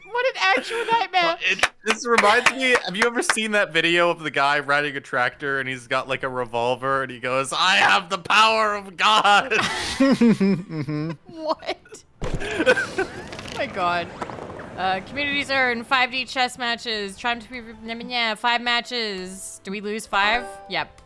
What an actual nightmare. This reminds me, have you ever seen that video of the guy riding a tractor and he's got like a revolver and he goes, I have the power of God! What? Oh my god. Communities earn 5D chess matches. Trying to be, yeah, 5 matches. Do we lose 5? Yep.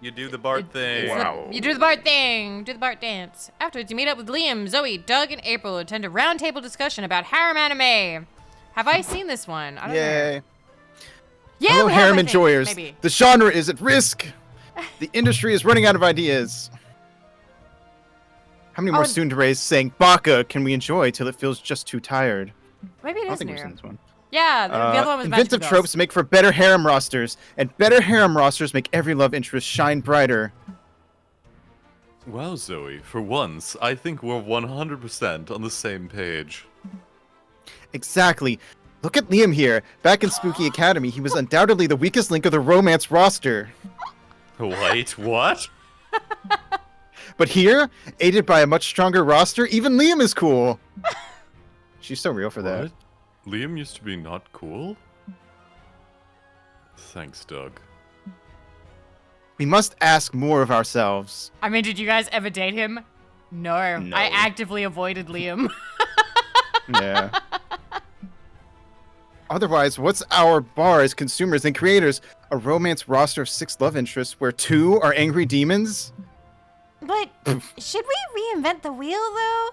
You do the Bart thing. You do the Bart thing. Do the Bart dance. Afterwards, you meet up with Liam, Zoe, Doug, and April. Attend a roundtable discussion about harem anime. Have I seen this one? I don't know. Yay. Yeah, Hello, we have, harem I think. enjoyers. Maybe. The genre is at risk. The industry is running out of ideas. How many more Oh, tsundere saying Baka can we enjoy till it feels just too tired? Maybe I it don't is think we've new. seen this one. Yeah, the other one was inventive Magic tropes make for better harem rosters, and better harem rosters make every love interest shine brighter. Wow, Zoe, for once, I think we're 100% on the same page. Exactly. Look at Liam here. Back in Spooky Academy, he was undoubtedly the weakest link of the romance roster. Wait, what? But here, aided by a much stronger roster, even Liam is cool. She's so real for that. What? Liam used to be not cool? Thanks, Doug. We must ask more of ourselves. I mean, did you guys ever date him? No. No. I actively avoided Liam. Yeah. Otherwise, what's our bar as consumers and creators? A romance roster of 6 love interests where 2 are angry demons? But should we reinvent the wheel, though?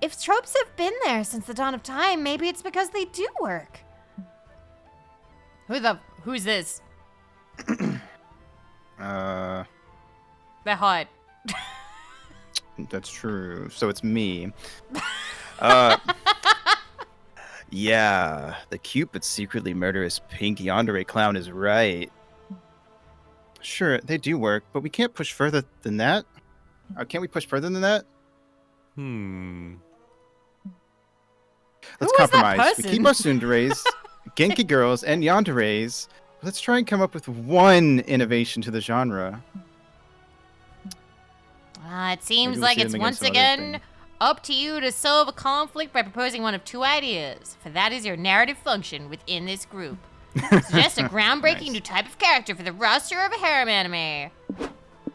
If tropes have been there since the dawn of time, maybe it's because they do work. Who's this? Uh, They're hot. that's true. So it's me. Yeah, the cute but secretly murderous pink yandere clown is right. Sure, they do work, but we can't push further than that. Can't we push further than that? Let's Who is that compromise. We person? keep our tsunderes, Genki girls, and yanderes. Let's try and come up with one innovation to the genre. It seems Maybe we'll like see it's them once against some other again thing. up to you to solve a conflict by proposing one of 2 ideas, for that is your narrative function within this group. Suggest a groundbreaking new type of character for the roster of a harem anime.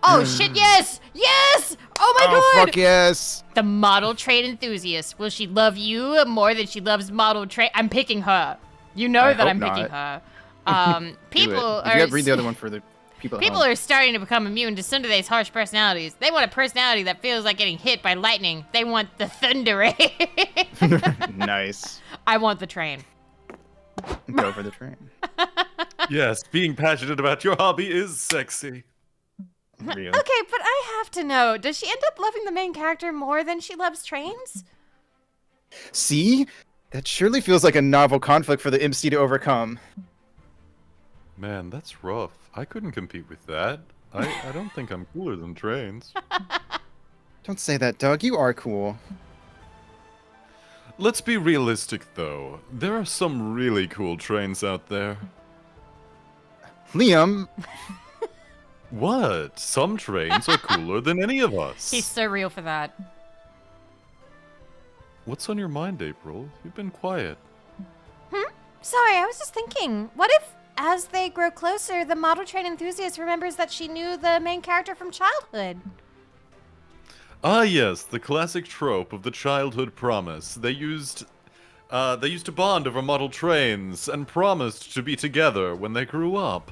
Oh shit, yes! Yes! Oh my Oh, god! fuck yes! The model train enthusiast. Will she love you more than she loves model train? I'm picking her. You know I that hope I'm not. picking her. Do People it. are You gotta read the other one for the people at people home. are starting to become immune to Sundare's harsh personalities. They want a personality that feels like getting hit by lightning. They want the thunder. Nice. I want the train. Go for the train. Yes, being passionate about your hobby is sexy. Real. Okay, but I have to know, does she end up loving the main character more than she loves trains? See? That surely feels like a novel conflict for the MC to overcome. Man, that's rough. I couldn't compete with that. I don't think I'm cooler than trains. Don't say that, Doug. You are cool. Let's be realistic, though. There are some really cool trains out there. Liam, What? Some trains are cooler than any of us. He's so real for that. What's on your mind, April? You've been quiet. Sorry, I was just thinking, what if, as they grow closer, the model train enthusiast remembers that she knew the main character from childhood? Ah, yes, the classic trope of the childhood promise. They used to bond over model trains and promised to be together when they grew up.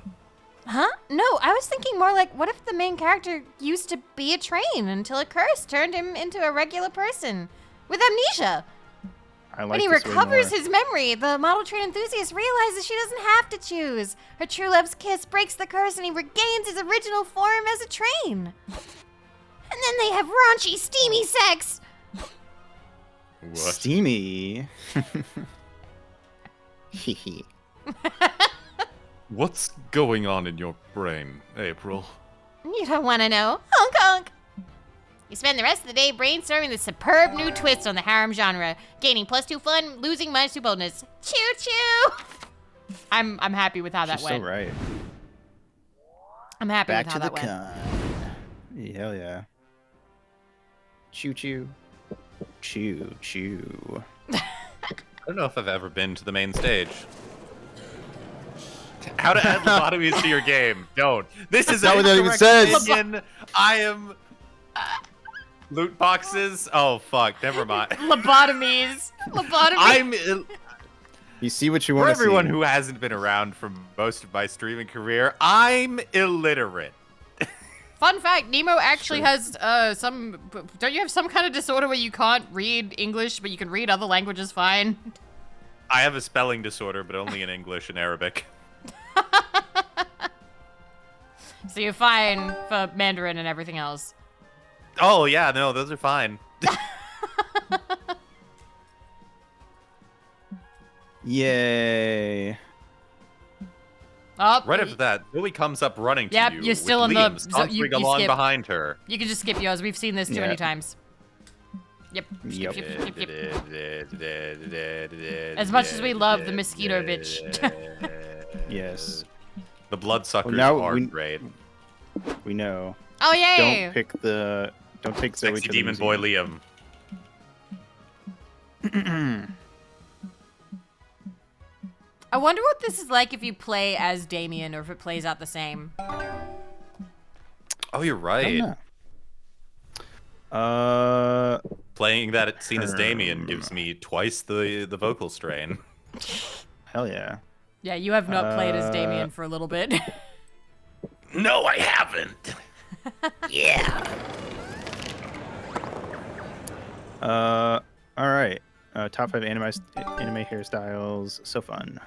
Huh? No, I was thinking more like, what if the main character used to be a train until a curse turned him into a regular person with amnesia? I like When he this way recovers more. his memory, the model train enthusiast realizes she doesn't have to choose. Her true love's kiss breaks the curse and he regains his original form as a train. And then they have raunchy, steamy sex. What? Steamy. Hehe. What's going on in your brain, April? You don't want to know. Honk honk. You spend the rest of the day brainstorming the superb new twist on the harem genre, gaining +2 fun, losing -2 boldness. Choo choo. I'm happy with how that She's went. so right. I'm happy Back with to how the that went. con. Hell yeah. Choo choo. Choo choo. I don't know if I've ever been to the main stage. How to add lobotomies to your game? Don't. This is not an what that even incorrect says. opinion. I am. Loot boxes? Oh fuck! Never mind. Lobotomies. Lobotomies. You see what you For want to see. everyone who hasn't been around for most of my streaming career, I'm illiterate. Fun fact, Nemo actually has some... Don't you have some kind of disorder where you can't read English, but you can read other languages fine? I have a spelling disorder, but only in English and Arabic. So you're fine for Mandarin and everything else. Oh yeah, no, those are fine. Yay. Oh, Right after that, Zoe comes up running to Yep, you. you're still with in Liam the- so sauntering you along skip. behind her. You can just skip yours. We've seen this too many Yeah. times. Yep. Yep. Skip. As much as we love the mosquito bitch. Yes. The bloodsuckers now are we- great. We know. Oh, yay! Don't pick Zoe Sexy to the demon boy museum. Liam. I wonder what this is like if you play as Damien or if it plays out the same. Oh, you're I right. don't know. Playing that scene as Damien gives me twice the vocal strain. Hell yeah. Yeah, you have not played as Damien for a little bit. No, I haven't. All right. Top 5 anime hairstyles. So fun.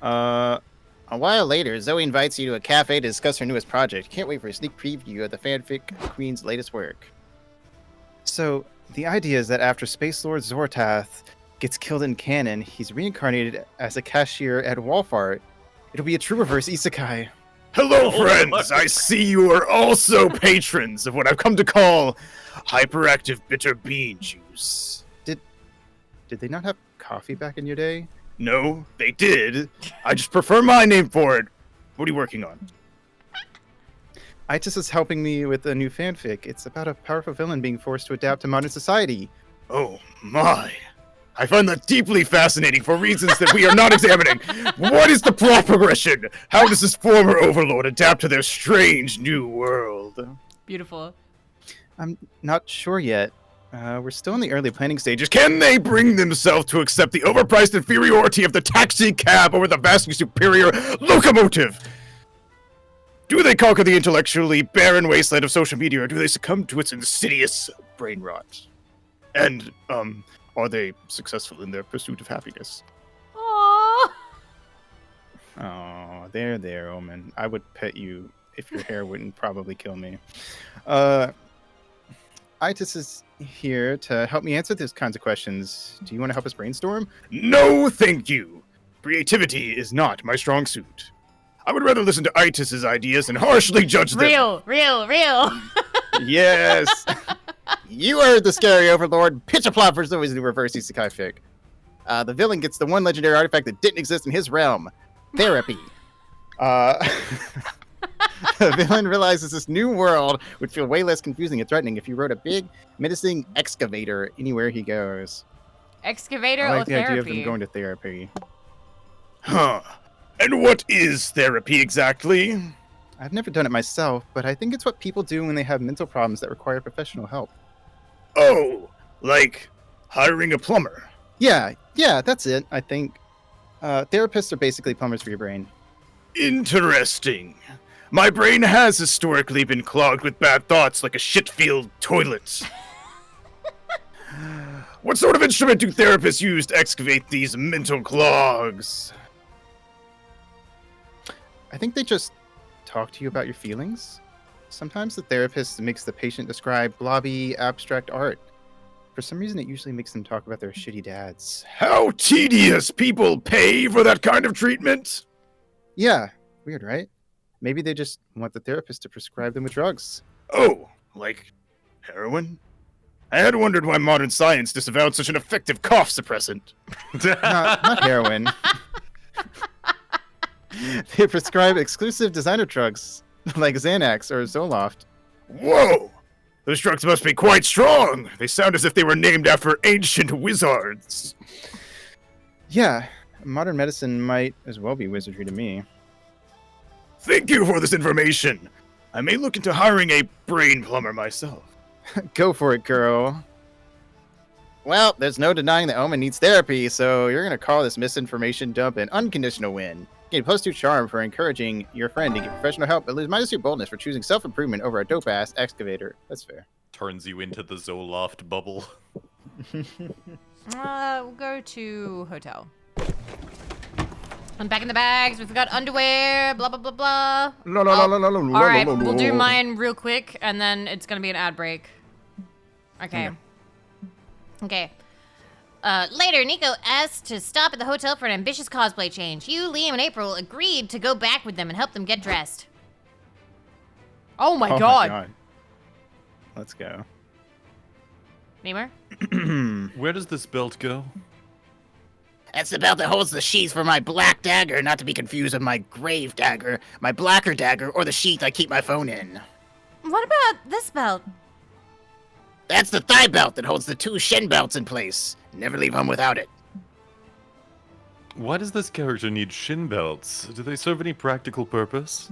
A while later, Zoe invites you to a cafe to discuss her newest project. Can't wait for a sneak preview of the fanfic queen's latest work. So, the idea is that after Space Lord Zortath gets killed in canon, he's reincarnated as a cashier at Walfart. It'll be a true reverse isekai. Hello, friends! I see you are also patrons of what I've come to call hyperactive bitter bean juice. Did they not have coffee back in your day? No, they did. I just prefer my name for it. What are you working on? Itis is helping me with a new fanfic. It's about a powerful villain being forced to adapt to modern society. Oh my. I find that deeply fascinating for reasons that we are not examining. What is the plot progression? How does this former overlord adapt to their strange new world? Beautiful. I'm not sure yet. We're still in the early planning stages. Can they bring themselves to accept the overpriced inferiority of the taxi cab over the vastly superior locomotive? Do they conquer the intellectually barren wasteland of social media, or do they succumb to its insidious brain rot? And, are they successful in their pursuit of happiness? Aww. Oh, there, Omen. I would pet you if your hair wouldn't probably kill me. Itis is here to help me answer these kinds of questions. Do you want to help us brainstorm? No, thank you. Creativity is not my strong suit. I would rather listen to Itis's ideas and harshly judge them. Real. Yes. You heard the scary overlord. Pitch a plot for Zoe's new reverse isekai fic. The villain gets the one legendary artifact that didn't exist in his realm. Therapy. The villain realizes this new world would feel way less confusing and threatening if he rode a big, menacing excavator anywhere he goes. Excavator I or like the idea of therapy? them going to therapy. Huh. And what is therapy exactly? I've never done it myself, but I think it's what people do when they have mental problems that require professional help. Oh, like hiring a plumber. Yeah, that's it, I think. Therapists are basically plumbers for your brain. Interesting. My brain has historically been clogged with bad thoughts like a shit-filled toilet. What sort of instrument do therapists use to excavate these mental clogs? I think they just talk to you about your feelings. Sometimes the therapist makes the patient describe blobby, abstract art. For some reason, it usually makes them talk about their shitty dads. How tedious! People pay for that kind of treatment? Yeah, weird, right? Maybe they just want the therapist to prescribe them with drugs. Oh, like heroin? I had wondered why modern science disavowed such an effective cough suppressant. Not heroin. They prescribe exclusive designer drugs, like Xanax or Zoloft. Whoa! Those drugs must be quite strong! They sound as if they were named after ancient wizards. Yeah, modern medicine might as well be wizardry to me. Thank you for this information. I may look into hiring a brain plumber myself. Go for it, girl. Well, there's no denying that Omen needs therapy, so you're gonna call this misinformation dump an unconditional win. Gain +2 charm for encouraging your friend to get professional help, but lose -2 boldness for choosing self-improvement over a dope-ass excavator. That's fair. Turns you into the Zoloft bubble. We'll go to hotel. And back in the bags, we've got underwear, blah, blah, blah, blah. All right, we'll do mine real quick, and then it's going to be an ad break. Okay. Later, Nico asked to stop at the hotel for an ambitious cosplay change. You, Liam, and April agreed to go back with them and help them get dressed. Oh my god. Let's go. Neemer? Where does this belt go? That's the belt that holds the sheath for my black dagger, not to be confused with my grave dagger, my blacker dagger, or the sheath I keep my phone in. What about this belt? That's the thigh belt that holds the 2 shin belts in place. Never leave home without it. Why does this character need shin belts? Do they serve any practical purpose?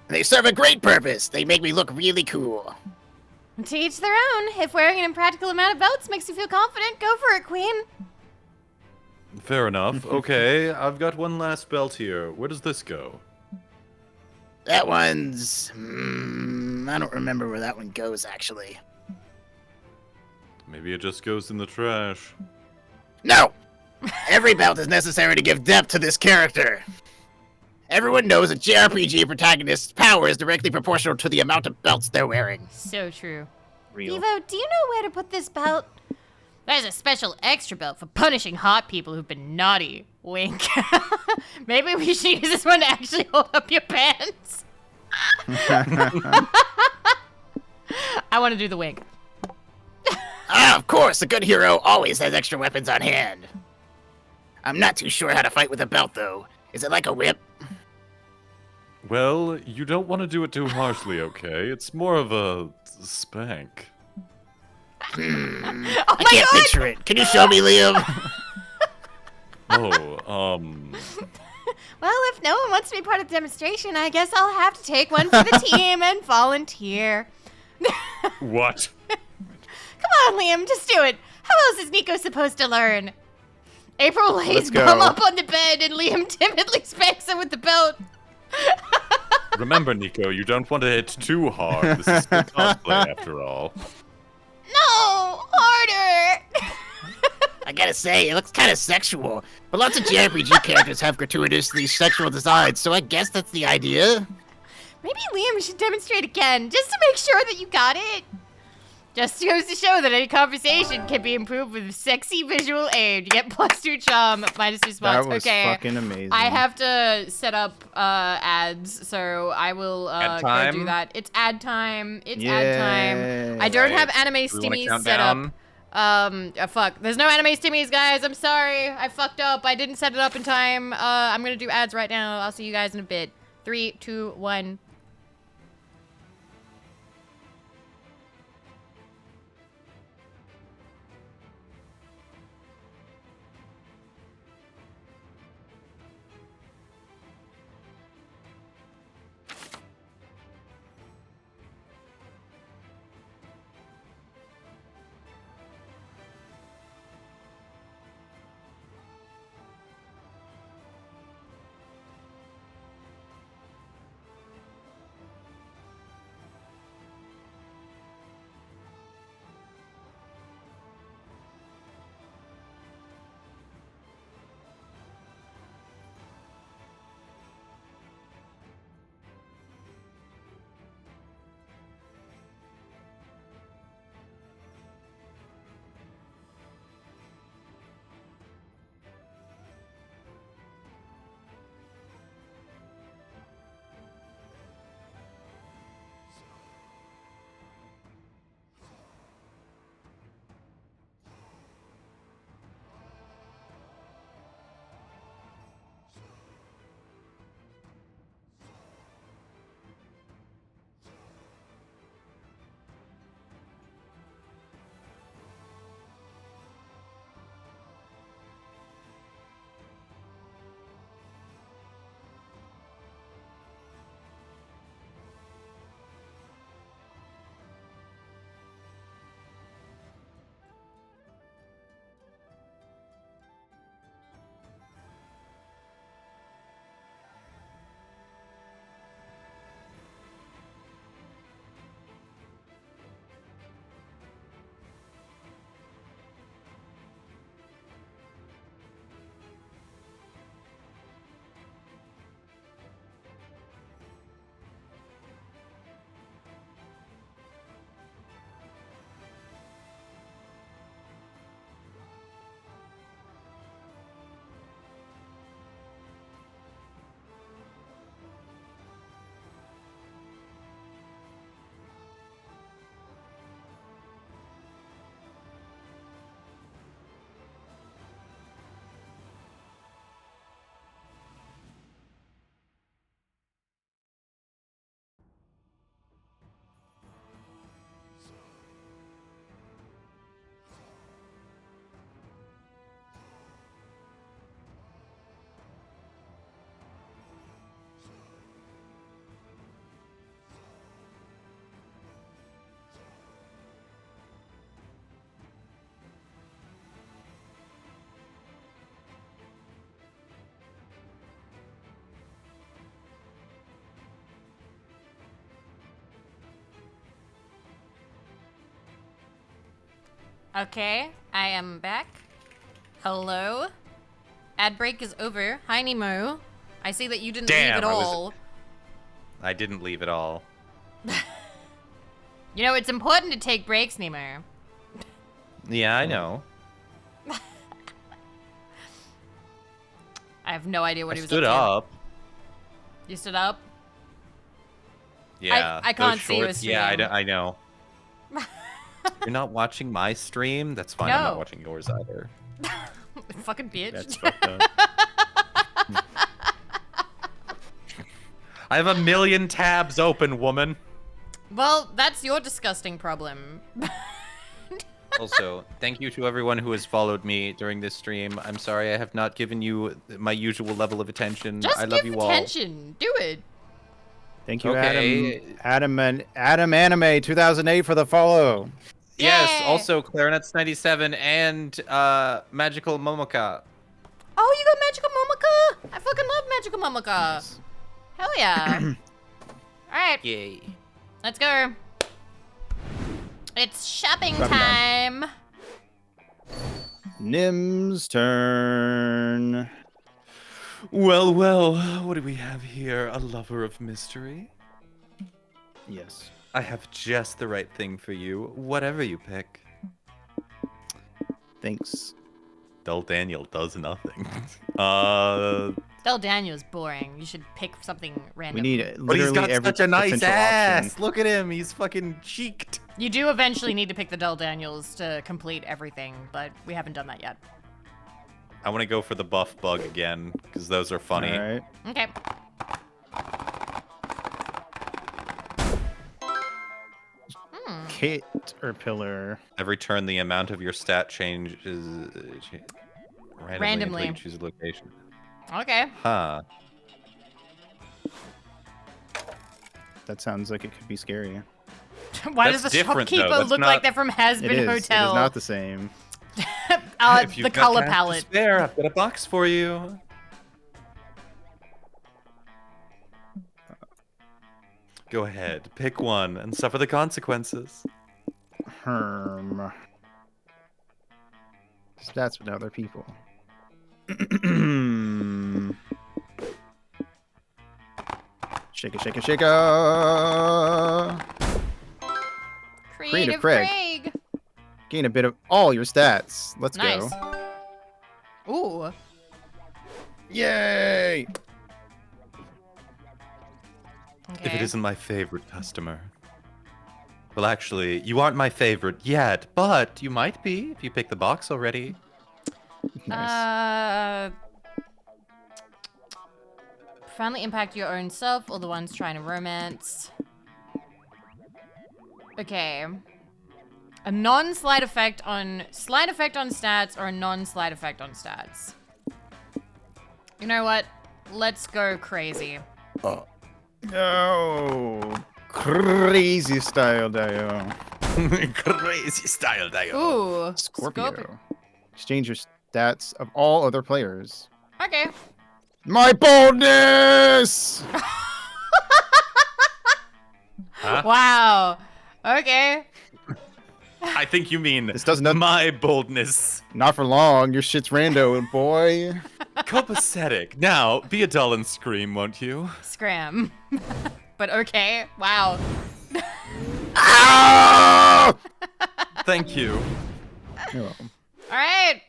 They serve a great purpose. They make me look really cool. To each their own. If wearing an impractical amount of belts makes you feel confident, go for it, queen. Fair enough. Okay, I've got one last belt here. Where does this go? That one's... I don't remember where that one goes, actually. Maybe it just goes in the trash. No! Every belt is necessary to give depth to this character. Everyone knows a JRPG protagonist's power is directly proportional to the amount of belts they're wearing. So true. Real. Evo, do you know where to put this belt? There's a special extra belt for punishing hot people who've been naughty. Wink. Maybe we should use this one to actually hold up your pants. I want to do the wink. Ah, of course, a good hero always has extra weapons on hand. I'm not too sure how to fight with a belt, though. Is it like a whip? Well, you don't want to do it too harshly, okay? It's more of a spank. I can't picture it. Can you show me, Liam? Well, if no one wants to be part of the demonstration, I guess I'll have to take one for the team and volunteer. What? Come on, Liam, just do it. How else is Nico supposed to learn? April lays Let's go. Bum up on the bed and Liam timidly spanks him with the belt. Remember, Nico, you don't want to hit too hard. This is good cosplay, after all. No, harder. I I gotta say, it looks kind of sexual. But lots of JRPG characters have gratuitously sexual designs, so I guess that's the idea. Maybe Liam should demonstrate again, just to make sure that you got it. Just goes to show that any conversation can be improved with sexy visual aid. You get +2 charm, -2 spots. That was Okay. fucking amazing. I have to set up ads, so I will Ad go time? do that. It's ad time. It's ad time. I don't have anime Do we wanna stimmies count set down? up. Fuck. There's no anime stimmies, guys. I'm sorry. I fucked up. I didn't set it up in time. I'm gonna do ads right now. I'll see you guys in a bit. 3, 2, 1. Okay, I am back. Hello. Ad break is over. Hi, Nemo. I see that you didn't leave Damn, at all. I didn't leave at all. You know, it's important to take breaks, Nemo. Yeah, I know. I have no idea what I he was stood up to. up. You stood up? Yeah. I those can't see you shorts, Yeah, stream. I know. You're not watching my stream? That's fine. I'm No. not watching yours either. Fucking bitch. That's fucked up. I have a million tabs open, woman. Well, that's your disgusting problem. Also, thank you to everyone who has followed me during this stream. I'm sorry I have not given you my usual level of attention. Just I love give you all. attention. Do it. Thank you, Okay. Adam Anime 2008 for the follow. Yes, Yay! also Clarinets 97 and Magical Momoka. Oh, you got Magical Momoka? I fucking love Magical Momoka. Hell yeah. Alright, Yay. let's go. It's shopping Shopping time. Nim's turn. Well, well, what do we have here? A lover of mystery? Yes. I have just the right thing for you, whatever you pick. Thanks. Dull Daniel does nothing. Del Daniel's boring. You should pick something random. We need But he's literally got every such a nice potential ass. option. Look at him, he's fucking cheeked. You do eventually need to pick the Del Daniels to complete everything, but we haven't done that yet. I want to go for the buff bug again, because those are funny. All right. Okay. Kit or pillar? Every turn, the amount of your stat changes randomly until you choose a location. Okay. Huh. That sounds like it could be scary. Why That's does the different, though. shopkeeper That's look not- like they're from Has It Been is. Hotel? It is not the same. If you've The got color cash to palette. spare, I've got a box for you. Go ahead, pick one and suffer the consequences. Stats with other people. Shake it, shake it, shake it. Creative Craig. Craig. Gain a bit of all your stats. Let's Nice. go. Ooh. Yay! Okay. If it isn't my favorite customer. Well, actually, you aren't my favorite yet, but you might be if you pick the box already. Nice. Profoundly impact your own self or the ones trying to romance. Okay. A non-slide effect on stats or a non-slide effect on stats. You know what? Let's go crazy. No. Crazy style, Dio. Crazy style, Dio. Ooh. Scorpio. Exchange your stats of all other players. Okay. My boldness! Huh? Wow. Okay. I think you mean This does not- my boldness. Not for long. Your shit's rando, boy. Copacetic. Now, be a doll and scream, won't you? Scram. But okay. Wow. Ah! Thank you. You're welcome. All right.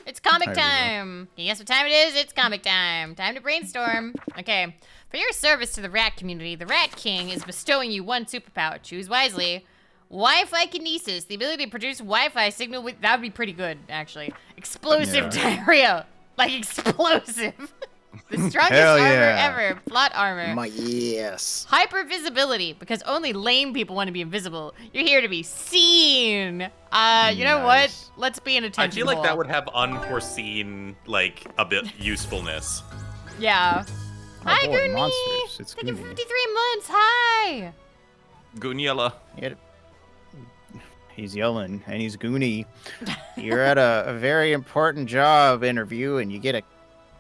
It's comic Hi, Vivi. time. Can you guess what time it is? It's comic time. Time to brainstorm. Okay. For your service to the rat community, the Rat King is bestowing you one superpower. Choose wisely. Wi-Fi kinesis, the ability to produce Wi-Fi signal with, that would be pretty good, actually. Explosive diarrhea. Like explosive. The strongest Hell armor yeah. ever. Plot armor. My yes. Hypervisibility, because only lame people want to be invisible. You're here to be seen. You know what? Nice. Let's be an I attention feel like that whore. would have unforeseen, like, a bit usefulness. Yeah. Oh, Hi, boy, Goonie. monsters. It's Thank you for Goonie. 53 months. Hi. Guniella. He's yelling, and he's goony. You're at a very important job interview, and you get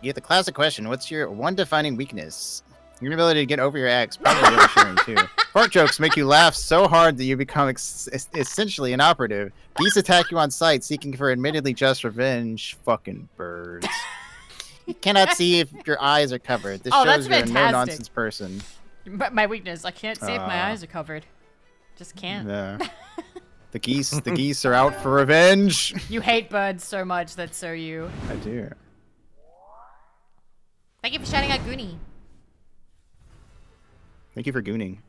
the classic question: what's your one defining weakness? Your inability to get over your ex, probably reassuring too. Fart jokes make you laugh so hard that you become essentially an operative. Geese attack you on sight, seeking for admittedly just revenge. Fucking birds. You cannot see if your eyes are covered. This Oh, that's shows you're a fantastic. no-nonsense person. But my weakness, I can't see if my Ah. eyes are covered. Just can't. Yeah. The geese are out for revenge. You hate birds so much, that's so you. I do. Thank you for shouting out Goonie. Thank you for gooning.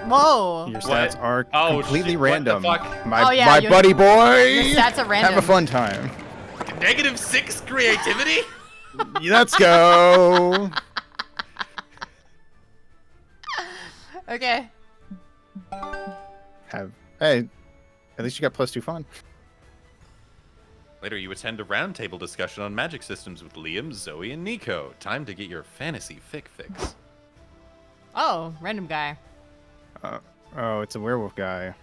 Whoa. Your stats are Oh, completely shit, what the random. fuck? My, Oh, yeah, my your- buddy boy. Your stats are random. Have a fun time. -6 creativity? Let's go. Okay. Hey, at least you got +2 fun. Later, you attend a roundtable discussion on magic systems with Liam, Zoe, and Nico. Time to get your fantasy fix. Oh, random guy. Oh, it's a werewolf guy.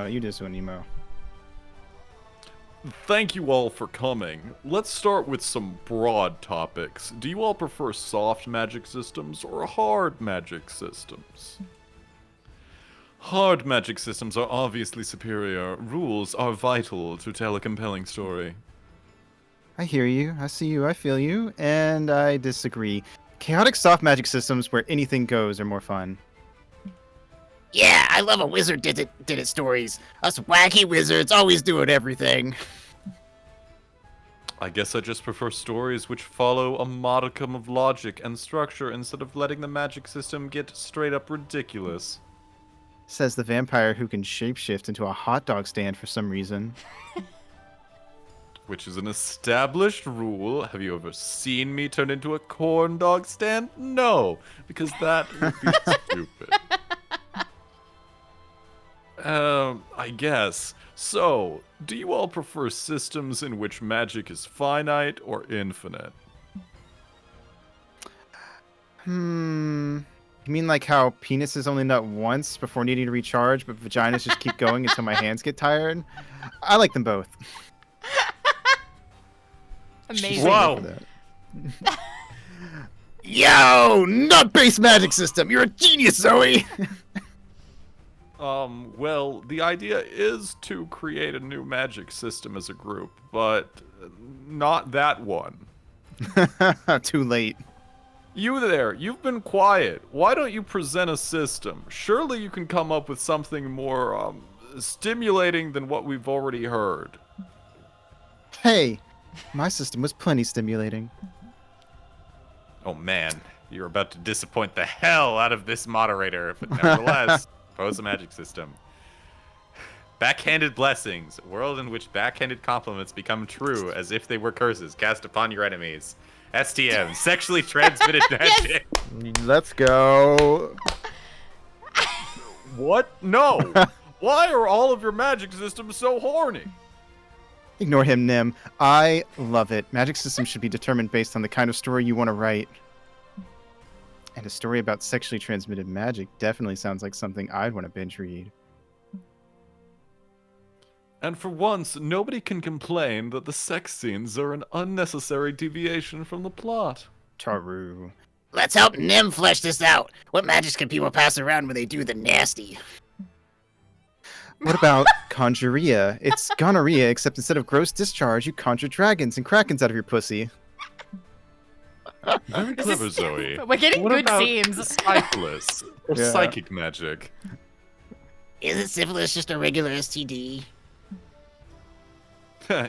You just went emo. Thank you all for coming. Let's start with some broad topics. Do you all prefer soft magic systems or hard magic systems? Hard magic systems are obviously superior. Rules are vital to tell a compelling story. I hear you. I see you. I feel you. And I disagree. Chaotic soft magic systems where anything goes are more fun. Yeah, I love a wizard did it stories. Us wacky wizards always doing everything. I guess I just prefer stories which follow a modicum of logic and structure instead of letting the magic system get straight up ridiculous. Says the vampire who can shapeshift into a hot dog stand for some reason. Which is an established rule. Have you ever seen me turn into a corn dog stand? No, because that would be stupid. I guess. So, do you all prefer systems in which magic is finite or infinite? You mean like how penises only nut once before needing to recharge, but vaginas just keep going until my hands get tired? I like them both. Amazing. Wow. Yo, nut-based magic system. You're a genius, Zoe. Well, the idea is to create a new magic system as a group, but not that one. Too late. You there, you've been quiet. Why don't you present a system? Surely you can come up with something more, stimulating than what we've already heard. Hey, my system was plenty stimulating. Oh man, you're about to disappoint the hell out of this moderator, but nevertheless, pose a magic system. Backhanded blessings, a world in which backhanded compliments become true as if they were curses cast upon your enemies. STM, sexually transmitted magic. Let's go. What? No. Why are all of your magic systems so horny? Ignore him, Nim. I love it. Magic systems should be determined based on the kind of story you want to write. And a story about sexually transmitted magic definitely sounds like something I'd want to binge read. And for once, nobody can complain that the sex scenes are an unnecessary deviation from the plot. Taru. Let's help Nim flesh this out. What magics can people pass around when they do the nasty? What about conjuria? It's gonorrhea, except instead of gross discharge, you conjure dragons and krakens out of your pussy. Very clever, Zoe. We're getting What good about scenes. syphilis or Yeah. psychic magic? Isn't syphilis just a regular STD?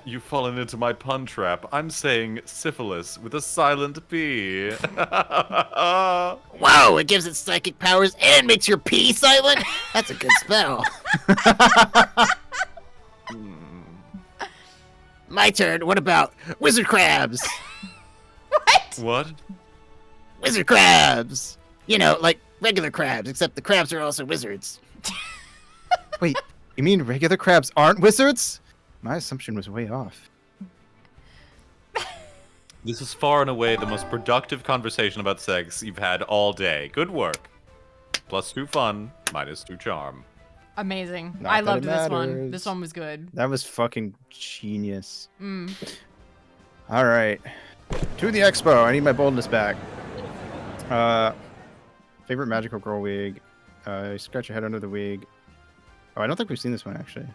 You've fallen into my pun trap. I'm saying syphilis with a silent P. Whoa, it gives it psychic powers and makes your pee silent? That's a good spell. My turn. What about wizard crabs? What? Wizard crabs! You know, like regular crabs, except the crabs are also wizards. Wait, you mean regular crabs aren't wizards? My assumption was way off. This is far and away the most productive conversation about sex you've had all day. Good work. +2 fun, -2 charm. Amazing. Not I that loved it this one. matters. This one was good. That was fucking genius. Mm. All right. To the expo. I need my boldness back. Favorite magical girl wig. Scratch your head under the wig. Oh, I don't think we've seen this one, actually.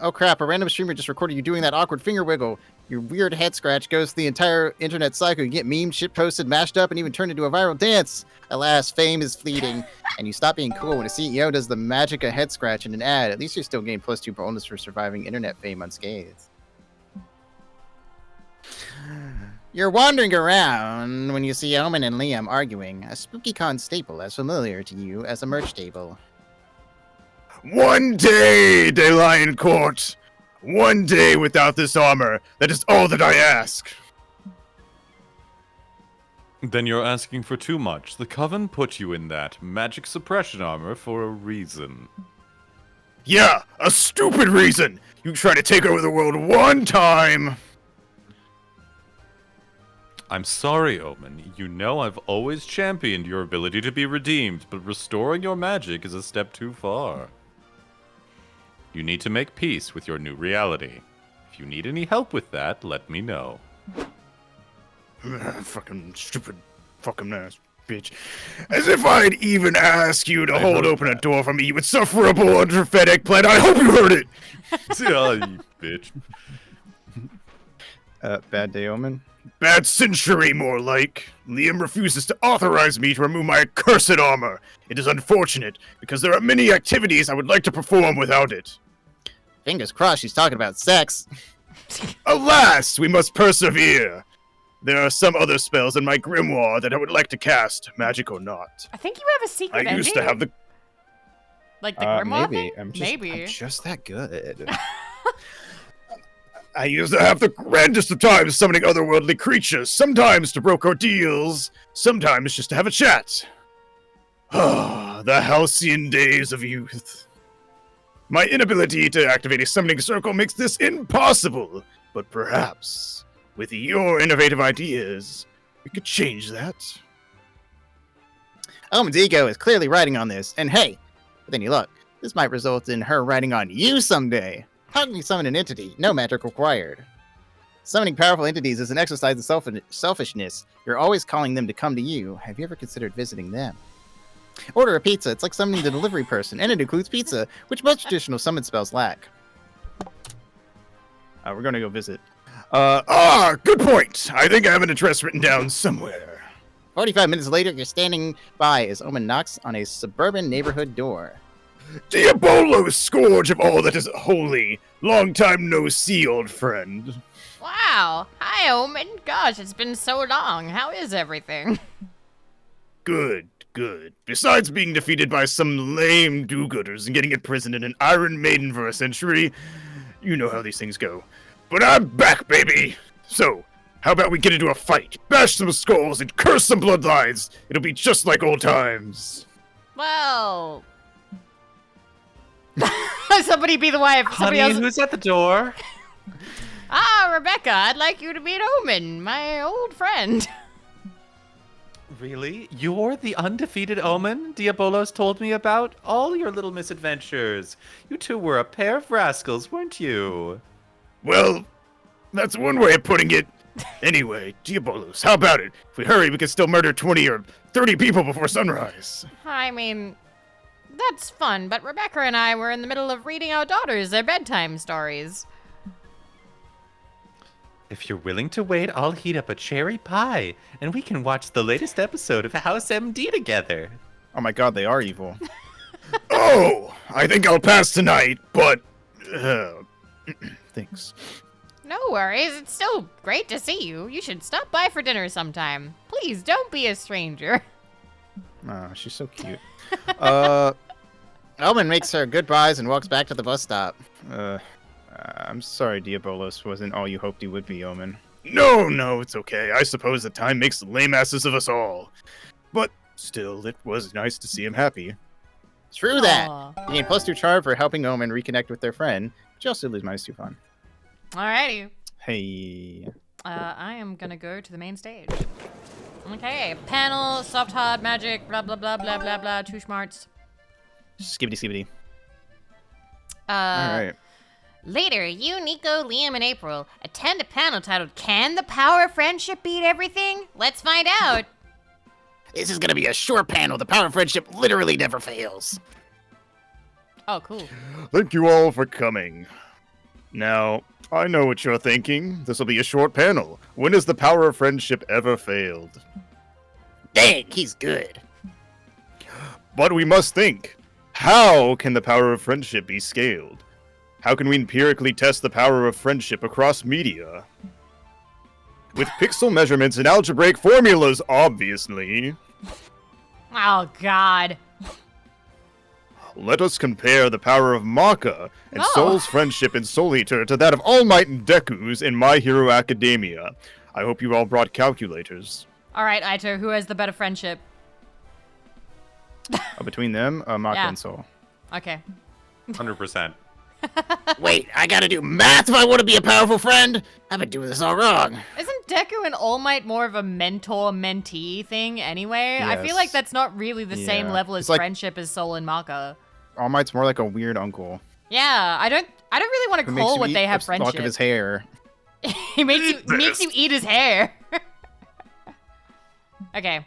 Oh crap, a random streamer just recorded you doing that awkward finger wiggle. Your weird head scratch goes to the entire internet cycle. You get memed, shit posted, mashed up, and even turned into a viral dance. Alas, fame is fleeting, and you stop being cool when a CEO does the magic of head scratch in an ad. At least you still gain +2 bonus for surviving internet fame unscathed. You're wandering around when you see Omen and Liam arguing. A spooky con staple as familiar to you as a merch table. One day, De Lion Court. One day without this armor. That is all that I ask. Then you're asking for too much. The Coven put you in that magic suppression armor for a reason. Yeah, a stupid reason. You try to take over the world one time. I'm sorry, Omen. You know I've always championed your ability to be redeemed, but restoring your magic is a step too far. You need to make peace with your new reality. If you need any help with that, let me know. Fucking stupid fucking ass. bitch. As if I'd even ask you to hold open a door for me, you insufferable underfed eggplant. I hope you heard it! Oh, you bitch. Bad day, Omen. Bad century, more like. Liam refuses to authorize me to remove my accursed armor. It is unfortunate, because there are many activities I would like to perform without it. Fingers crossed she's talking about sex. Alas, we must persevere. There are some other spells in my grimoire that I would like to cast, magic or not. I think you have a secret I used to ending. have the... Like the grimoire Maybe. thing? I'm Maybe. just that good. I used to have the grandest of times summoning otherworldly creatures, sometimes to broker deals, sometimes just to have a chat. Ah, the halcyon days of youth. My inability to activate a summoning circle makes this impossible, but perhaps, with your innovative ideas, we could change that. Omen's ego is clearly riding on this, and hey, with any luck, this might result in her riding on you someday. How can you summon an entity? No magic required. Summoning powerful entities is an exercise of selfishness. You're always calling them to come to you. Have you ever considered visiting them? Order a pizza. It's like summoning the delivery person, and it includes pizza, which most traditional summon spells lack. We're gonna go visit. Good point. I think I have an address written down somewhere. 45 minutes later, you're standing by as Omen knocks on a suburban neighborhood door. Diabolo, scourge of all that is holy. Long time no see, old friend. Wow. Hi, Omen. Gosh, it's been so long. How is everything? Good, good. Besides being defeated by some lame do-gooders and getting imprisoned in an Iron Maiden for a century, you know how these things go. But I'm back, baby! So, how about we get into a fight, bash some skulls, and curse some bloodlines? It'll be just like old times. Well... Somebody be the wife. Somebody Honey, else. who's at the door? Ah, Rebecca, I'd like you to meet Omen, my old friend. Really? You're the undefeated Omen Diabolos told me about? All your little misadventures. You two were a pair of rascals, weren't you? Well, that's one way of putting it. Anyway, Diabolos, how about it? If we hurry, we can still murder 20 or 30 people before sunrise. I mean, that's fun, but Rebecca and I were in the middle of reading our daughters their bedtime stories. If you're willing to wait, I'll heat up a cherry pie, and we can watch the latest episode of House MD together. Oh my god, they are evil. Oh, I think I'll pass tonight, but... thanks. No worries, it's still great to see you. You should stop by for dinner sometime. Please don't be a stranger. Oh, she's so cute. Omen makes her goodbyes and walks back to the bus stop. I'm sorry Diabolos wasn't all you hoped he would be, Omen. No, it's okay. I suppose the time makes lame asses of us all. But still, it was nice to see him happy. True that. Aw. You gain +2 charm for helping Omen reconnect with their friend, but you also lose -2 fun. Alrighty. Hey. I am gonna go to the main stage. Okay, panel, soft hard, magic, blah blah blah blah blah blah, two smarts. Skibbity skibbity. Uh, Alright. Later, you, Nico, Liam, and April attend a panel titled Can the Power of Friendship Beat Everything? Let's find out. This is gonna be a short panel. The power of friendship literally never fails. Oh, cool. Thank you all for coming. Now, I know what you're thinking. This will be a short panel. When has the power of friendship ever failed? Dang, he's good. But we must think. How can the power of friendship be scaled? How can we empirically test the power of friendship across media? With pixel measurements and algebraic formulas, obviously. Oh, God. Let us compare the power of Maka and Oh. Soul's friendship in Soul Eater to that of All Might and Deku's in My Hero Academia. I hope you all brought calculators. All right, Aito, who has the better friendship? Between them, Maka Yeah. and Soul. Okay. 100%. Wait, I gotta do math if I want to be a powerful friend? I've been doing this all wrong. Isn't Deku and All Might more of a mentor-mentee thing anyway? I feel Yes. like that's not really the same Yeah. level as It's like- friendship as Soul and Maka. All Might's more like a weird uncle Yeah, I don't really want to who makes call you what eat they have a stalk friendship. of his hair. He makes you eat his hair. Okay.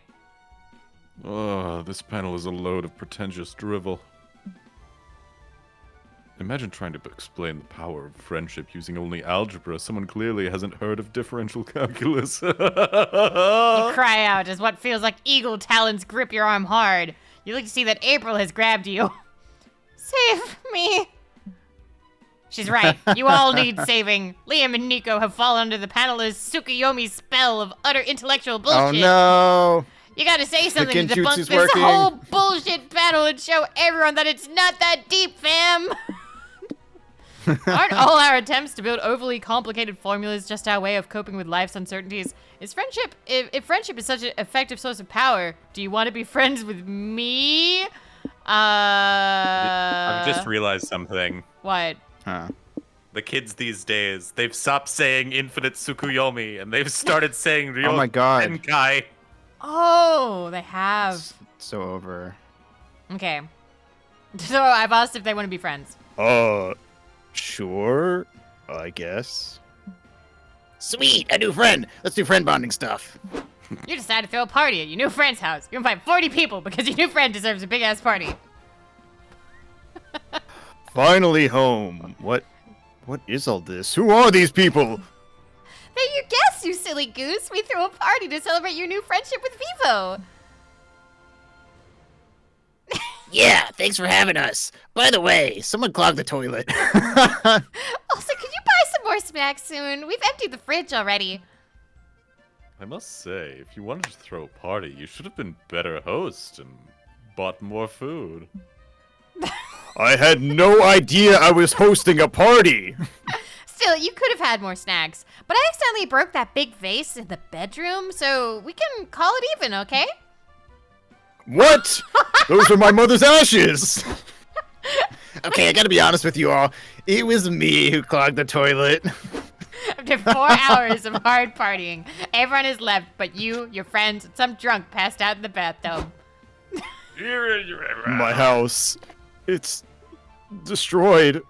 Oh, this panel is a load of pretentious drivel. Imagine trying to explain the power of friendship using only algebra. Someone clearly hasn't heard of differential calculus. You cry out as what feels like eagle talons grip your arm hard. You look to see that April has grabbed you. Save me. She's right. You all need saving. Liam and Nico have fallen under the panelist Tsukuyomi's spell of utter intellectual bullshit. Oh no! You gotta say something to debunk Genjutsu's this working. whole bullshit panel and show everyone that it's not that deep, fam. Aren't all our attempts to build overly complicated formulas just our way of coping with life's uncertainties? Is friendship, if friendship is such an effective source of power, do you want to be friends with me? I've just realized something. What? Huh. The kids these days, they've stopped saying infinite Tsukuyomi, and they've started saying Ryo Oh my God. Senkai. Oh, they have. So over. Okay. So I've asked if they want to be friends. Sure, I guess. Sweet, a new friend. Let's do friend bonding stuff. You decided to throw a party at your new friend's house. You invite 40 people because your new friend deserves a big-ass party. Finally home. What is all this? Who are these people? They're your guests, you silly goose. We threw a party to celebrate your new friendship with Vivo. Yeah, thanks for having us. By the way, someone clogged the toilet. Also, could you buy some more snacks soon? We've emptied the fridge already. I must say, if you wanted to throw a party, you should have been better host and bought more food. I had no idea I was hosting a party. Still, you could have had more snacks. But I accidentally broke that big vase in the bedroom, so we can call it even, okay? What? Those are my mother's ashes. Okay, I gotta be honest with you all. It was me who clogged the toilet. After 4 hours of hard partying, everyone is left but you, your friends, and some drunk passed out in the bathtub. My house. It's destroyed.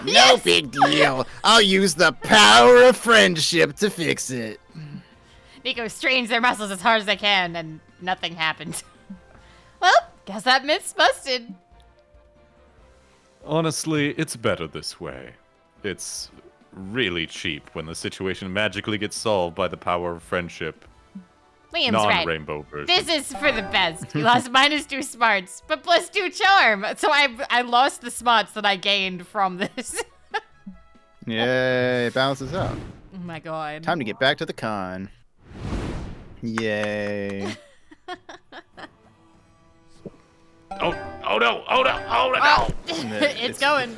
No big deal. I'll use the power of friendship to fix it. Nico strains their muscles as hard as they can, and nothing happens. Well, guess that myth's busted. Honestly, it's better this way. It's really cheap when the situation magically gets solved by the power of friendship. Liam's right. Non-rainbow version. This is for the best. You lost -2 smarts, but +2 charm. So I lost the smarts that I gained from this. Yay, balances out. Oh my god. Time to get back to the con. Yay. Oh no! Oh no! Oh no! It's going.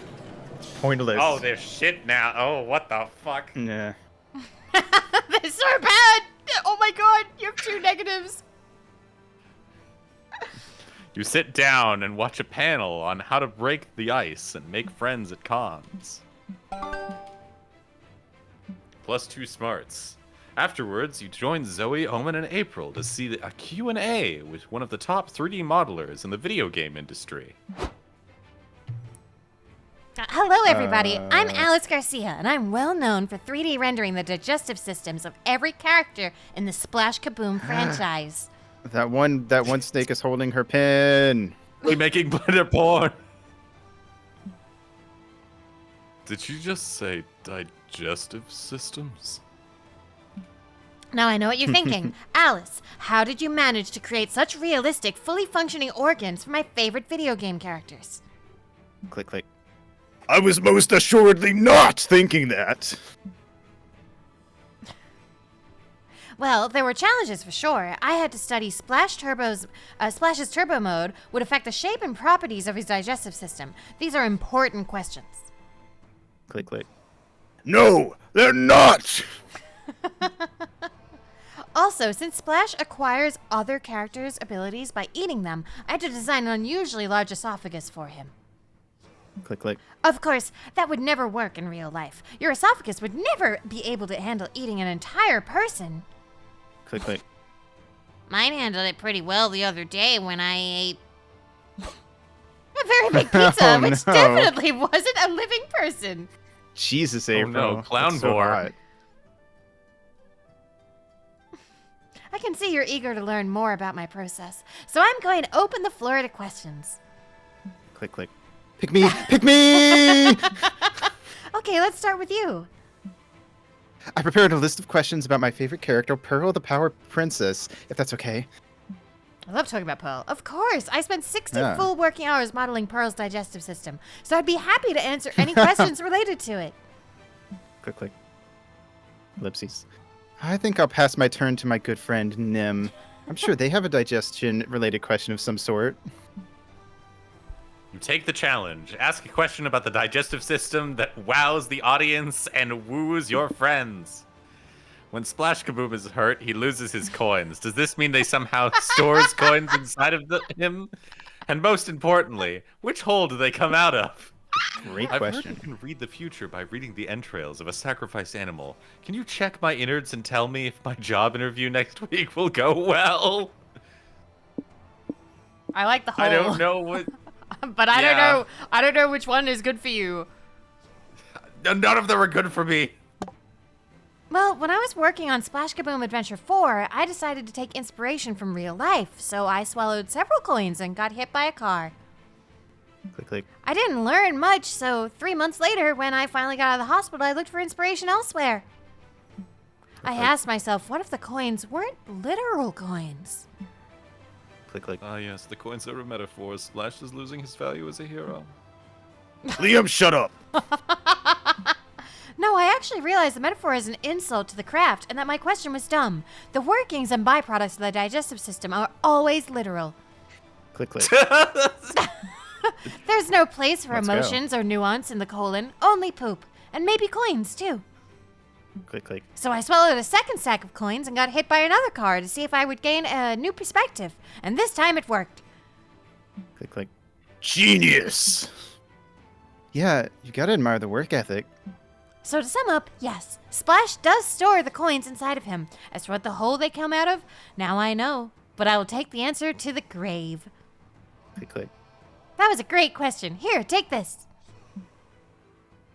Pointless. Oh, there's shit now. Oh, what the fuck? Yeah. They're so bad. Oh my god, you have 2 negatives. You sit down and watch a panel on how to break the ice and make friends at cons. +2 smarts. Afterwards, you join Zoe, Omen, and April to see a Q&A with one of the top 3D modelers in the video game industry. Hello, everybody. I'm Alice Garcia, and I'm well known for 3D rendering the digestive systems of every character in the Splash Kaboom franchise. That one snake is holding her pin. We making blender porn. Did you just say digestive systems? Now I know what you're thinking. Alice, how did you manage to create such realistic, fully functioning organs for my favorite video game characters? Click, click. I was most assuredly not thinking that. Well, there were challenges for sure. I had to study Splash's turbo mode would affect the shape and properties of his digestive system. These are important questions. Click, click. No, they're not. Also, since Splash acquires other characters' abilities by eating them, I had to design an unusually large esophagus for him. Click, click. Of course, that would never work in real life. Your esophagus would never be able to handle eating an entire person. Click, click. Mine handled it pretty well the other day when I ate a very big pizza, Oh, which no. definitely wasn't a living person. Jesus, Oh April. no, clown That's so gore. hot. I can see you're eager to learn more about my process, so I'm going to open the floor to questions. Click, click. Pick me! Pick me! Okay, let's start with you. I prepared a list of questions about my favorite character, Pearl the Power Princess, if that's okay. I love talking about Pearl. Of course, I spent 60 Yeah. full working hours modeling Pearl's digestive system, so I'd be happy to answer any questions related to it. Click, click. Ellipses. I think I'll pass my turn to my good friend, Nim. I'm sure they have a digestion-related question of some sort. You take the challenge. Ask a question about the digestive system that wows the audience and woos your friends. When Splash Kaboom is hurt, he loses his coins. Does this mean they somehow stores coins inside of him? And most importantly, which hole do they come out of? Great I've heard question. you can read the future by reading the entrails of a sacrificed animal. Can you check my innards and tell me if my job interview next week will go well? I like the whole. I don't know what... But I don't Yeah. know. I don't know which one is good for you. None of them are good for me. Well, when I was working on Splash Kaboom Adventure 4, I decided to take inspiration from real life, so I swallowed several coins and got hit by a car. Click, click. I didn't learn much, so 3 months later, when I finally got out of the hospital, I looked for inspiration elsewhere. I asked myself, what if the coins weren't literal coins? Click, click. Ah, yes, the coins are a metaphor. Splash is losing his value as a hero. Liam, shut up. No, I actually realized the metaphor is an insult to the craft and that my question was dumb. The workings and byproducts of the digestive system are always literal. Click, click. There's no place for Let's go. emotions or nuance in the colon, only poop. And maybe coins, too. Click, click. So I swallowed a second stack of coins and got hit by another car to see if I would gain a new perspective. And this time it worked. Click, click. Genius. Yeah, you gotta admire the work ethic. So to sum up, yes, Splash does store the coins inside of him. As for what the hole they come out of, now I know. But I will take the answer to the grave. Click, click. That was a great question. Here, take this.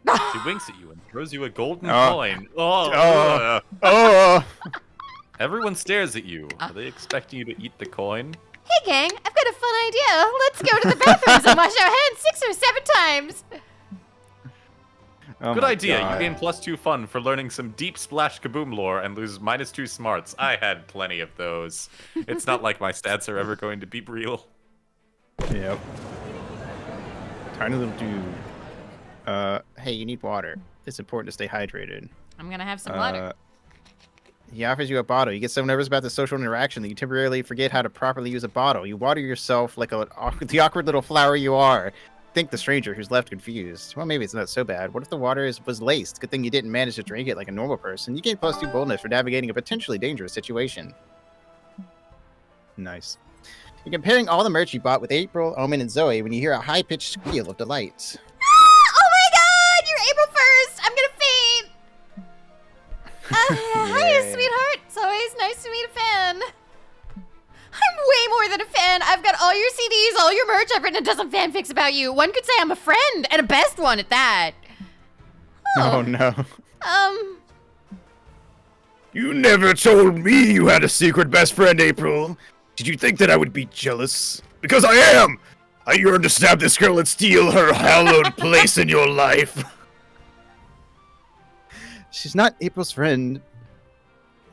She winks at you and throws you a golden Oh. coin. Oh, Oh. ugh. Oh! Everyone stares at you. Are they expecting you to eat the coin? Hey gang, I've got a fun idea. Let's go to the bathrooms and wash our hands 6 or 7 times. Oh Good my idea. God. You gain +2 fun for learning some deep Splash Kaboom lore and lose -2 smarts. I had plenty of those. It's not like my stats are ever going to be real. Yep. Tiny little dude. Hey, you need water. It's important to stay hydrated. I'm gonna have some water. He offers you a bottle. You get so nervous about the social interaction that you temporarily forget how to properly use a bottle. You water yourself like the awkward little flower you are. Think the stranger who's left confused. Well, maybe it's not so bad. What if the water was laced? Good thing you didn't manage to drink it like a normal person. You gain +2 boldness for navigating a potentially dangerous situation. Nice. You're comparing all the merch you bought with April, Omen, and Zoe when you hear a high-pitched squeal of delight. Oh my god, you're April 1st. I'm gonna faint. Hiya, Yeah. sweetheart. It's always nice to meet a fan. I'm way more than a fan. I've got all your CDs, all your merch. I've written a dozen fanfics about you. One could say I'm a friend, and a best one at that. Oh no. You never told me you had a secret best friend, April. Did you think that I would be jealous? Because I am! I yearn to stab this girl and steal her hallowed place in your life. She's not April's friend.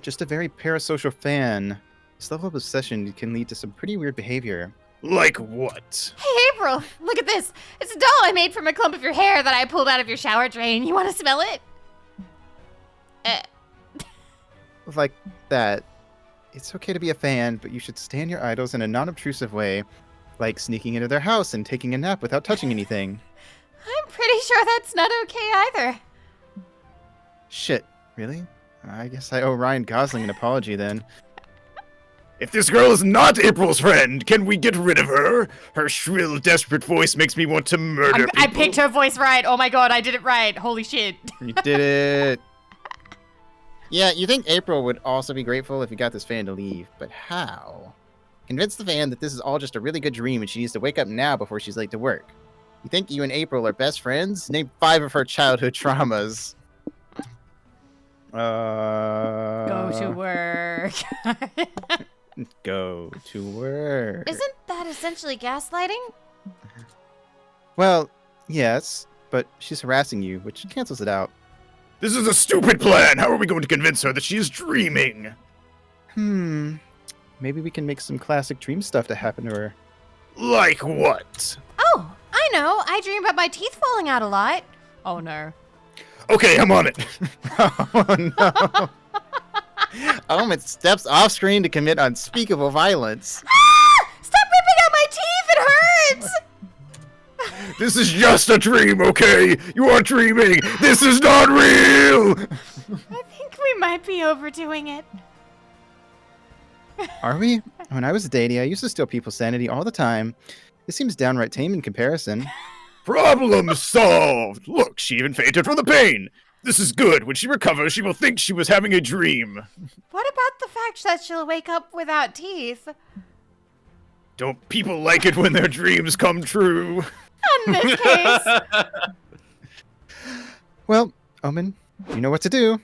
Just a very parasocial fan. This level of obsession can lead to some pretty weird behavior. Like what? Hey, April, look at this. It's a doll I made from a clump of your hair that I pulled out of your shower drain. You want to smell it? Like that. It's okay to be a fan, but you should stand your idols in a non-obtrusive way, like sneaking into their house and taking a nap without touching anything. I'm pretty sure that's not okay either. Shit, really? I guess I owe Ryan Gosling an apology then. If this girl is not April's friend, can we get rid of her? Her shrill, desperate voice makes me want to murder I people. picked her voice right. Oh my god, I did it right. Holy shit. You did it! Yeah, you think April would also be grateful if you got this fan to leave, but how? Convince the fan that this is all just a really good dream and she needs to wake up now before she's late to work. You think you and April are best friends? Name 5 of her childhood traumas. Go to work. Go to work. Isn't that essentially gaslighting? Well, yes, but she's harassing you, which cancels it out. This is a stupid plan. How are we going to convince her that she is dreaming? Maybe we can make some classic dream stuff to happen to her. Like what? Oh, I know. I dream about my teeth falling out a lot. Oh no. Okay, I'm on it. Oh no. Omen steps off screen to commit unspeakable violence. Ah! Stop ripping out my teeth! It hurts! This is just a dream, okay? You are dreaming. This is not real. I think we might be overdoing it. Are we? When I was dating, I used to steal people's sanity all the time. This seems downright tame in comparison. Problem solved. Look, she even fainted from the pain. This is good. When she recovers, she will think she was having a dream. What about the fact that she'll wake up without teeth? Don't people like it when their dreams come true? Not in this case. Well, Omen, you know what to do.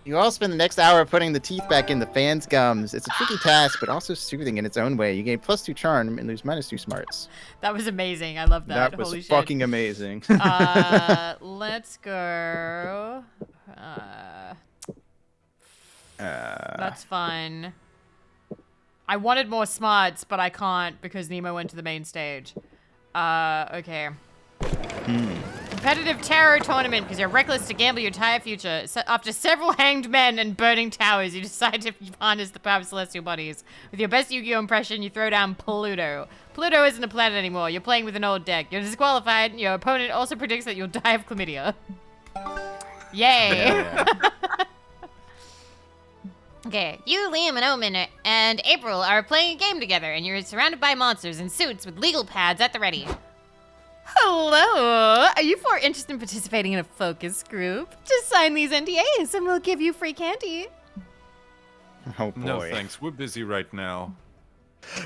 You all spend the next hour putting the teeth back in the fan's gums. It's a tricky task, but also soothing in its own way. You gain +2 charm and lose -2 smarts. That was amazing. I love that. That was Holy shit. fucking amazing. Let's go. That's fun. I wanted more smarts, but I can't because Nemo went to the main stage. Okay. Competitive tarot tournament because you're reckless to gamble your entire future. So after several hanged men and burning towers, you decide to harness the power of celestial bodies. With your best Yu-Gi-Oh impression, you throw down Pluto. Pluto isn't a planet anymore. You're playing with an old deck. You're disqualified. Your opponent also predicts that you'll die of chlamydia. Yay! Okay, you, Liam, and Omen, and April are playing a game together, and you're surrounded by monsters in suits with legal pads at the ready. Hello! Are you four interested in participating in a focus group? Just sign these NDAs and we'll give you free candy. Oh boy. No thanks, we're busy right now.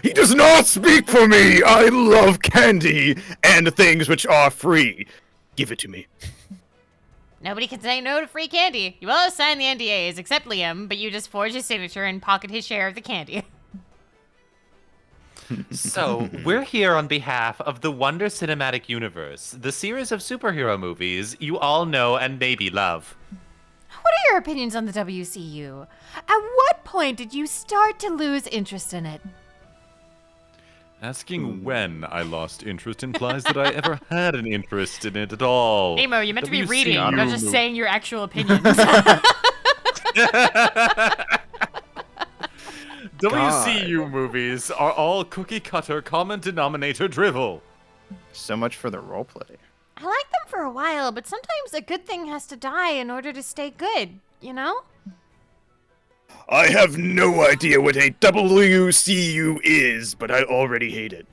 He does not speak for me. I love candy and things which are free. Give it to me. Nobody can say no to free candy. You all sign the NDAs except Liam, but you just forge his signature and pocket his share of the candy. So, we're here on behalf of the Wonder Cinematic Universe, the series of superhero movies you all know and maybe love. What are your opinions on the WCU? At what point did you start to lose interest in it? Asking when I lost interest implies that I ever had an interest in it at all. Nemo, you meant to be WCU reading, not just saying your actual opinions. WCU movies are all cookie-cutter common denominator drivel. So much for the roleplay. I liked them for a while, but sometimes a good thing has to die in order to stay good, you know? I have no idea what a WCU is, but I already hate it.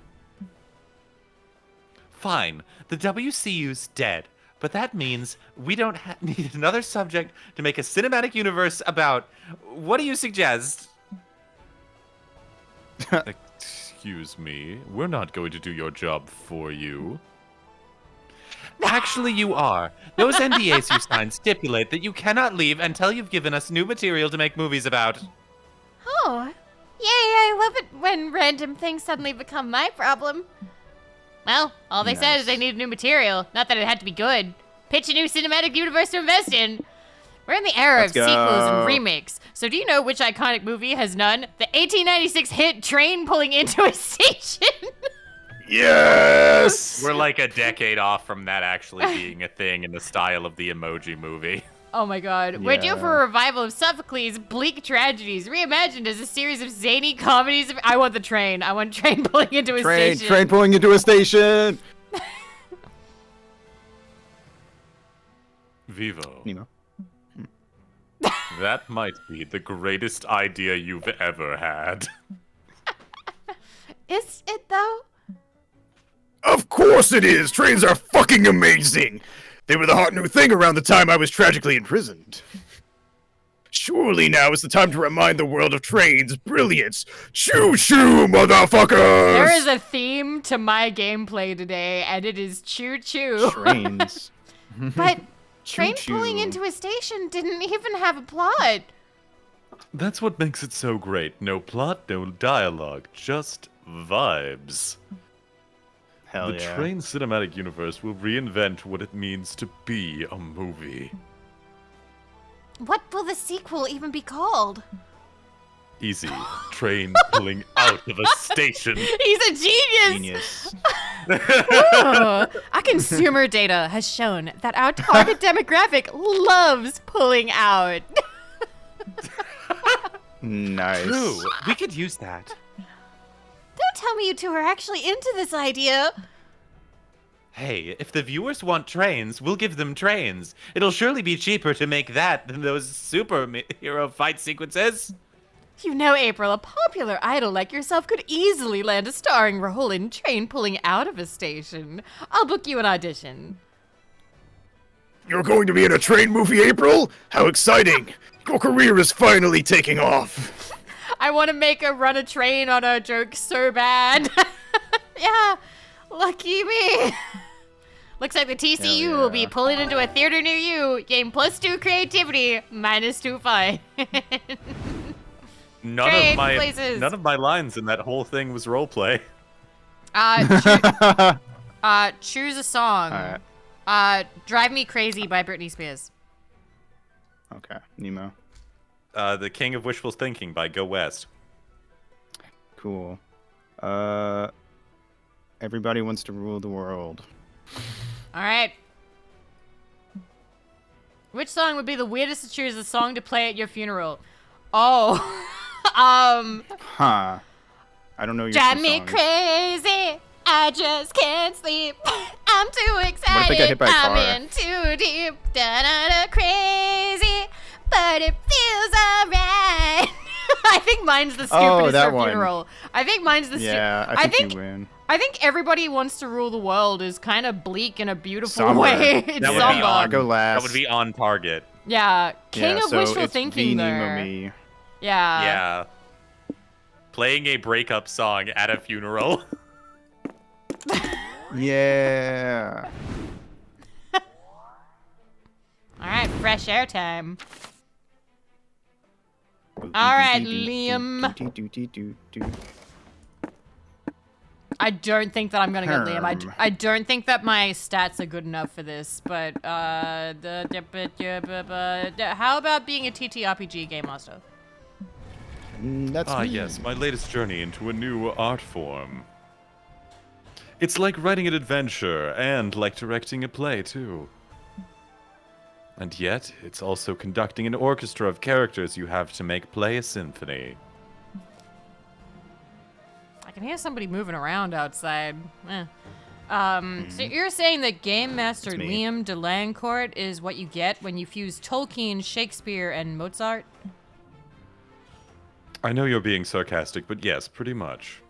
Fine, the WCU's dead, but that means we don't need another subject to make a cinematic universe about. What do you suggest? Excuse me, we're not going to do your job for you. Actually, you are. Those NDAs you signed stipulate that you cannot leave until you've given us new material to make movies about. Oh, yay, I love it when random things suddenly become my problem. Well, all they said is they needed new material, not that it had to be good. Pitch a new cinematic universe to invest in. We're in the era of Let's sequels go. and remakes, so do you know which iconic movie has none? The 1896 hit Train Pulling Into a Station! Yes! We're like a decade off from that actually being a thing in the style of the Emoji Movie. Oh my god. We're due Yeah. for a revival of Sophocles' Bleak Tragedies, reimagined as a series of zany comedies. I want the train. I want Train Pulling Into a Station. Train pulling into a station. Vivo, Nemo. that might be the greatest idea you've ever had. Is it though? Of course it is! Trains are fucking amazing! They were the hot new thing around the time I was tragically imprisoned. Surely now is the time to remind the world of trains' brilliance. Choo-choo, motherfuckers! There is a theme to my gameplay today, and it is choo choo. Trains. But Train Choo-choo. pulling into a station didn't even have a plot. That's what makes it so great. No plot, no dialogue, just vibes. Hell The yeah. Train cinematic universe will reinvent what it means to be a movie. What will the sequel even be called? Easy. Train pulling out of a station. He's a genius. Genius. Ooh. Our consumer data has shown that our target demographic loves pulling out. Nice. True. We could use that. Don't tell me you two are actually into this idea. Hey, if the viewers want trains, we'll give them trains. It'll surely be cheaper to make that than those superhero fight sequences. You know, April, a popular idol like yourself could easily land a starring role in Train pulling out of a station. I'll book you an audition. You're going to be in a train movie, April? How exciting! Your career is finally taking off. I want to run a train on a joke so bad. Yeah, lucky me. Looks like the TCU Hell will be yeah. pulling into a theater near you. Gain +2 creativity, -2 fun. Train places. None of my lines in that whole thing was roleplay. Choose a song. Alright. Drive Me Crazy by Britney Spears. Okay, Nemo. The King of Wishful Thinking by Go West. Cool. Everybody wants to rule the world. All right. Which song would be the weirdest to choose a song to play at your funeral? Oh, Huh. I don't know your drive two me songs. crazy. I just can't sleep. I'm too What excited. if I got hit by a car? I'm in too deep. Da da da crazy, but it feels alright. I think mine's the stupidest that for one. funeral. I think mine's the Yeah, I think you win. I think Everybody Wants to Rule the World is kind of bleak in a beautiful Somber. way. It's That would be somber. I'll go That last. would be on target. Yeah, King yeah, of so Wishful it's Thinking V, there. Nemo, me. Yeah. Yeah. Playing a breakup song at a funeral. Yeah. All right, fresh air time. All right, Liam. I don't think that I'm gonna get Liam. Herm. I don't think that my stats are good enough for this. But how about being a TTRPG game master? That's Ah, me. yes, my latest journey into a new art form. It's like writing an adventure and like directing a play, too. And yet, it's also conducting an orchestra of characters you have to make play a symphony. I can hear somebody moving around outside. So you're saying that Game Master It's me. Liam Delancourt is what you get when you fuse Tolkien, Shakespeare, and Mozart? I know you're being sarcastic, but yes, pretty much.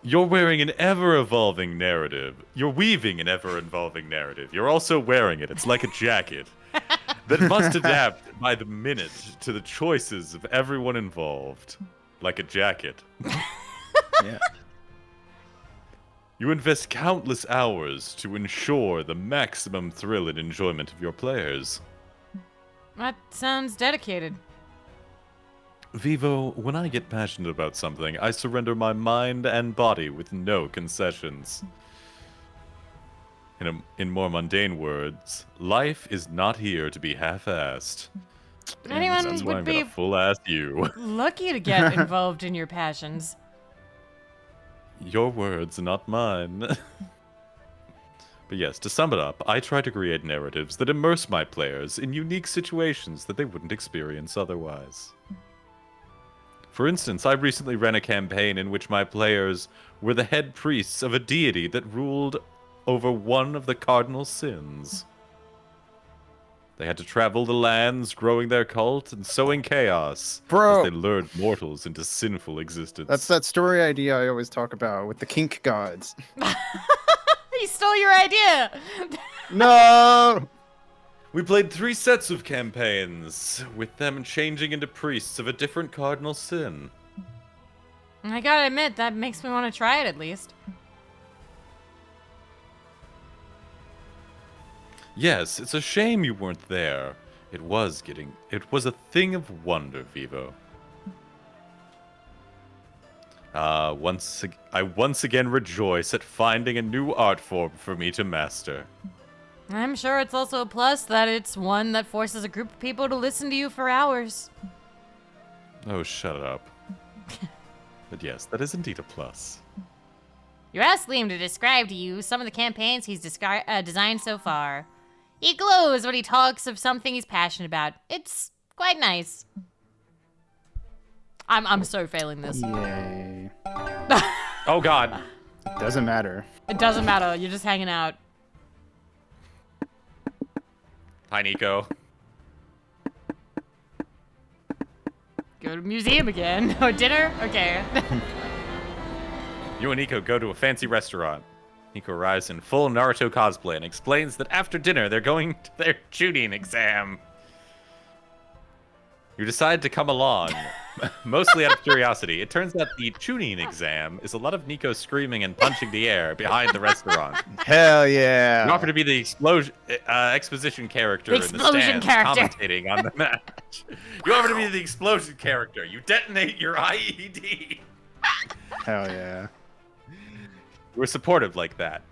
You're wearing an ever-evolving narrative. You're weaving an ever-evolving narrative. You're also wearing it. It's like a jacket that must adapt by the minute to the choices of everyone involved. Like a jacket. Yeah. You invest countless hours to ensure the maximum thrill and enjoyment of your players. That sounds dedicated. Vivo, when I get passionate about something, I surrender my mind and body with no concessions. In more mundane words, life is not here to be half-assed. Anyone That's why would I'm be gonna full-ass you. lucky to get involved in your passions. Your words, not mine. But yes, to sum it up, I try to create narratives that immerse my players in unique situations that they wouldn't experience otherwise. For instance, I recently ran a campaign in which my players were the head priests of a deity that ruled over one of the cardinal sins. They had to travel the lands, growing their cult and sowing chaos Bro. as they lured mortals into sinful existence. That's that story idea I always talk about with the kink gods. He stole your idea! No! We played 3 sets of campaigns, with them changing into priests of a different cardinal sin. I gotta admit, that makes me want to try it at least. Yes, it's a shame you weren't there. It was a thing of wonder, Vivo. I once again rejoice at finding a new art form for me to master. I'm sure it's also a plus that it's one that forces a group of people to listen to you for hours. Oh, shut up. But yes, that is indeed a plus. You asked Liam to describe to you some of the campaigns he's designed so far. He glows when he talks of something he's passionate about. It's quite nice. I'm so failing this. Yay. Oh god. Doesn't matter. It doesn't matter. You're just hanging out. Hi, Nico. Go to museum again. Or dinner? Okay. You and Nico go to a fancy restaurant. Nico arrives in full Naruto cosplay and explains that after dinner they're going to their tuning exam. You decide to come along, mostly out of curiosity. It turns out the tuning exam is a lot of Nico screaming and punching the air behind the restaurant. Hell yeah. You offer to be the exposition character in the Explosion stands, character. commentating on the match. You offer to be the explosion character. You detonate your IED. Hell yeah. We're supportive like that.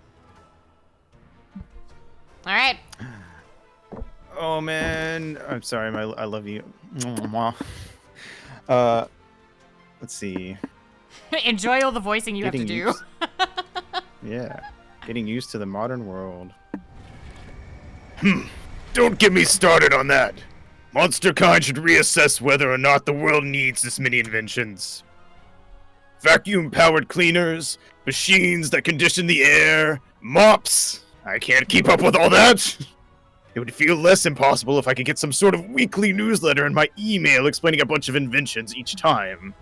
All right. Oh man, I'm sorry, I love you. Let's see. Enjoy all the voicing you have to do. Used... yeah, getting used to the modern world. Don't get me started on that. Monster kind should reassess whether or not the world needs this many inventions. Vacuum-powered cleaners, machines that condition the air, mops. I can't keep up with all that. It would feel less impossible if I could get some sort of weekly newsletter in my email explaining a bunch of inventions each time.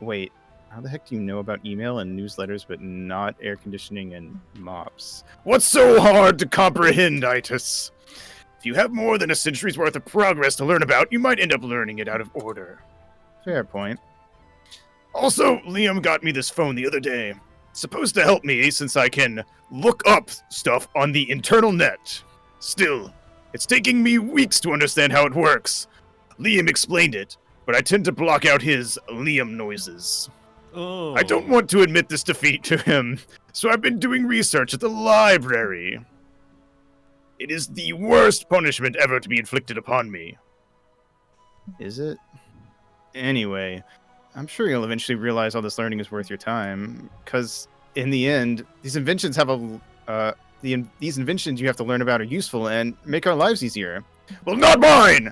Wait, how the heck do you know about email and newsletters but not air conditioning and mops? What's so hard to comprehend, Itis? If you have more than a century's worth of progress to learn about, you might end up learning it out of order. Fair point. Also, Liam got me this phone the other day. It's supposed to help me since I can look up stuff on the internal net. Still, it's taking me weeks to understand how it works. Liam explained it, but I tend to block out his Liam noises. Oh. I don't want to admit this defeat to him, so I've been doing research at the library. It is the worst punishment ever to be inflicted upon me. Is it? Anyway, I'm sure you'll eventually realize all this learning is worth your time, because in the end, these inventions have these inventions you have to learn about are useful and make our lives easier. Well, not mine!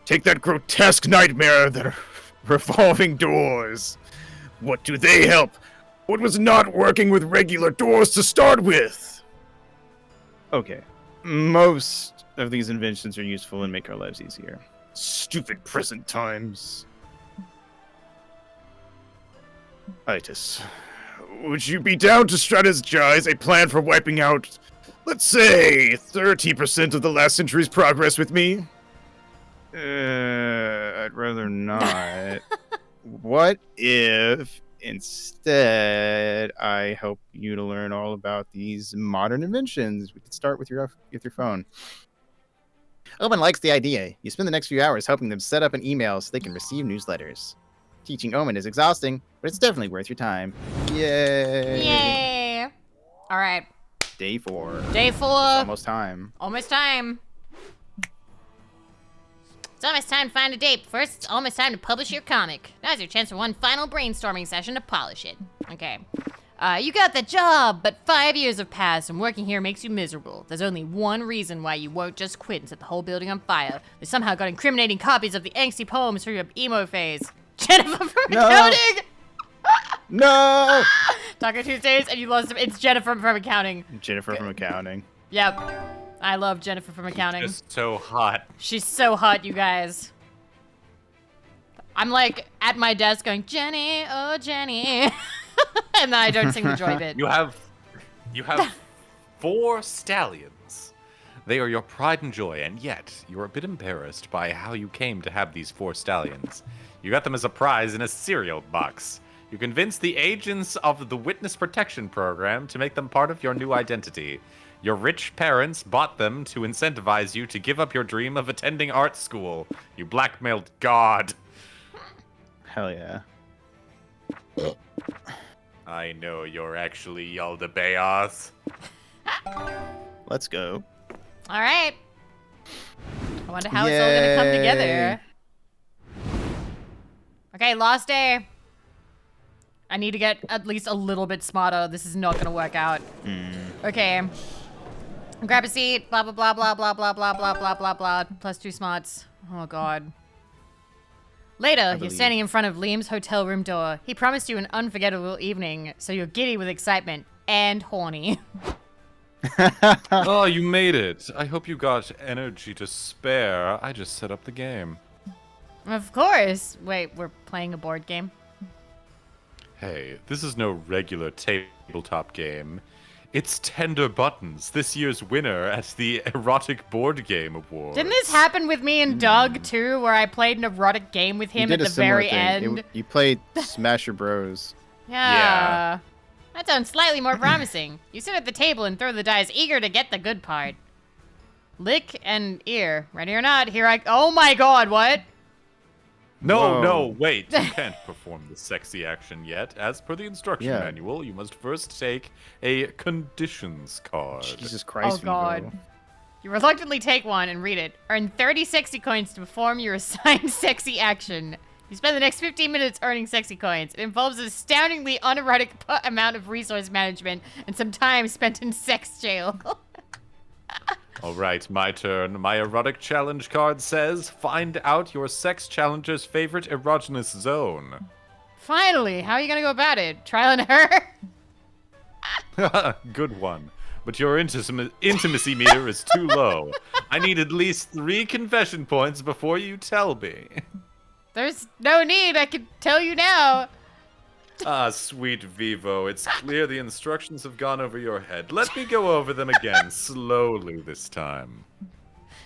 Take that grotesque nightmare that are revolving doors. What do they help? What was not working with regular doors to start with? Okay, most of these inventions are useful and make our lives easier. Stupid present times. Itis, would you be down to strategize a plan for wiping out, let's say, 30% of the last century's progress with me? I'd rather not. What if instead I help you to learn all about these modern inventions? We could start with your phone. Owen likes the idea. You spend the next few hours helping them set up an email so they can receive newsletters. Teaching Omen is exhausting, but it's definitely worth your time. Yay! Yay! All right. Day 4. Day 4. Almost time. Almost time. It's almost time to find a date. First, it's almost time to publish your comic. Now's your chance for one final brainstorming session to polish it. Okay. You got the job, but 5 years have passed and working here makes you miserable. There's only one reason why you won't just quit and set the whole building on fire. They somehow got incriminating copies of the angsty poems for your emo phase. Jennifer from accounting! No! Taco Tuesdays, and you lost him. It's Jennifer from accounting. Jennifer from accounting. Yep. I love Jennifer from accounting. Just so hot. She's so hot, you guys. I'm like at my desk going, Jenny, oh Jenny. And then I don't sing the joy bit. You have 4 stallions. They are your pride and joy, and yet you're a bit embarrassed by how you came to have these 4 stallions. You got them as a prize in a cereal box. You convinced the agents of the Witness Protection Program to make them part of your new identity. Your rich parents bought them to incentivize you to give up your dream of attending art school. You blackmailed God. Hell yeah. I know you're actually Yaldabaoth. Let's go. All right. I wonder how it's all gonna come together. Okay, last day. I need to get at least a little bit smarter. This is not gonna work out. Okay. Grab a seat. Blah blah blah blah blah blah blah blah blah blah blah. Plus 2 smarts. Oh god. Later, you're standing in front of Liam's hotel room door. He promised you an unforgettable evening, so you're giddy with excitement and horny. Oh, you made it. I hope you got energy to spare. I just set up the game. Of course. Wait, we're playing a board game? Hey, this is no regular tabletop game. It's Tender Buttons, this year's winner at the Erotic Board Game Awards. Didn't this happen with me and Doug, too, where I played an erotic game with him at the very end? You played Smasher Bros. Yeah. That sounds slightly more promising. You sit at the table and throw the dice, eager to get the good part. Lick and ear. Ready or not, here I... Oh my god, what? No, wait. You can't perform the sexy action yet. As per the instruction Yeah. manual, you must first take a conditions card. Jesus Christ, Oh god. Vivo. You reluctantly take one and read it. Earn 30 sexy coins to perform your assigned sexy action. You spend the next 15 minutes earning sexy coins. It involves an astoundingly unerotic amount of resource management and some time spent in sex jail. All right, my turn. My erotic challenge card says, find out your sex challenger's favorite erogenous zone. Finally, how are you gonna go about it? Trial and error? Good one. But your intimacy meter is too low. I need at least 3 confession points before you tell me. There's no need, I can tell you now. Ah, sweet Vivo, it's clear the instructions have gone over your head. Let me go over them again, slowly this time.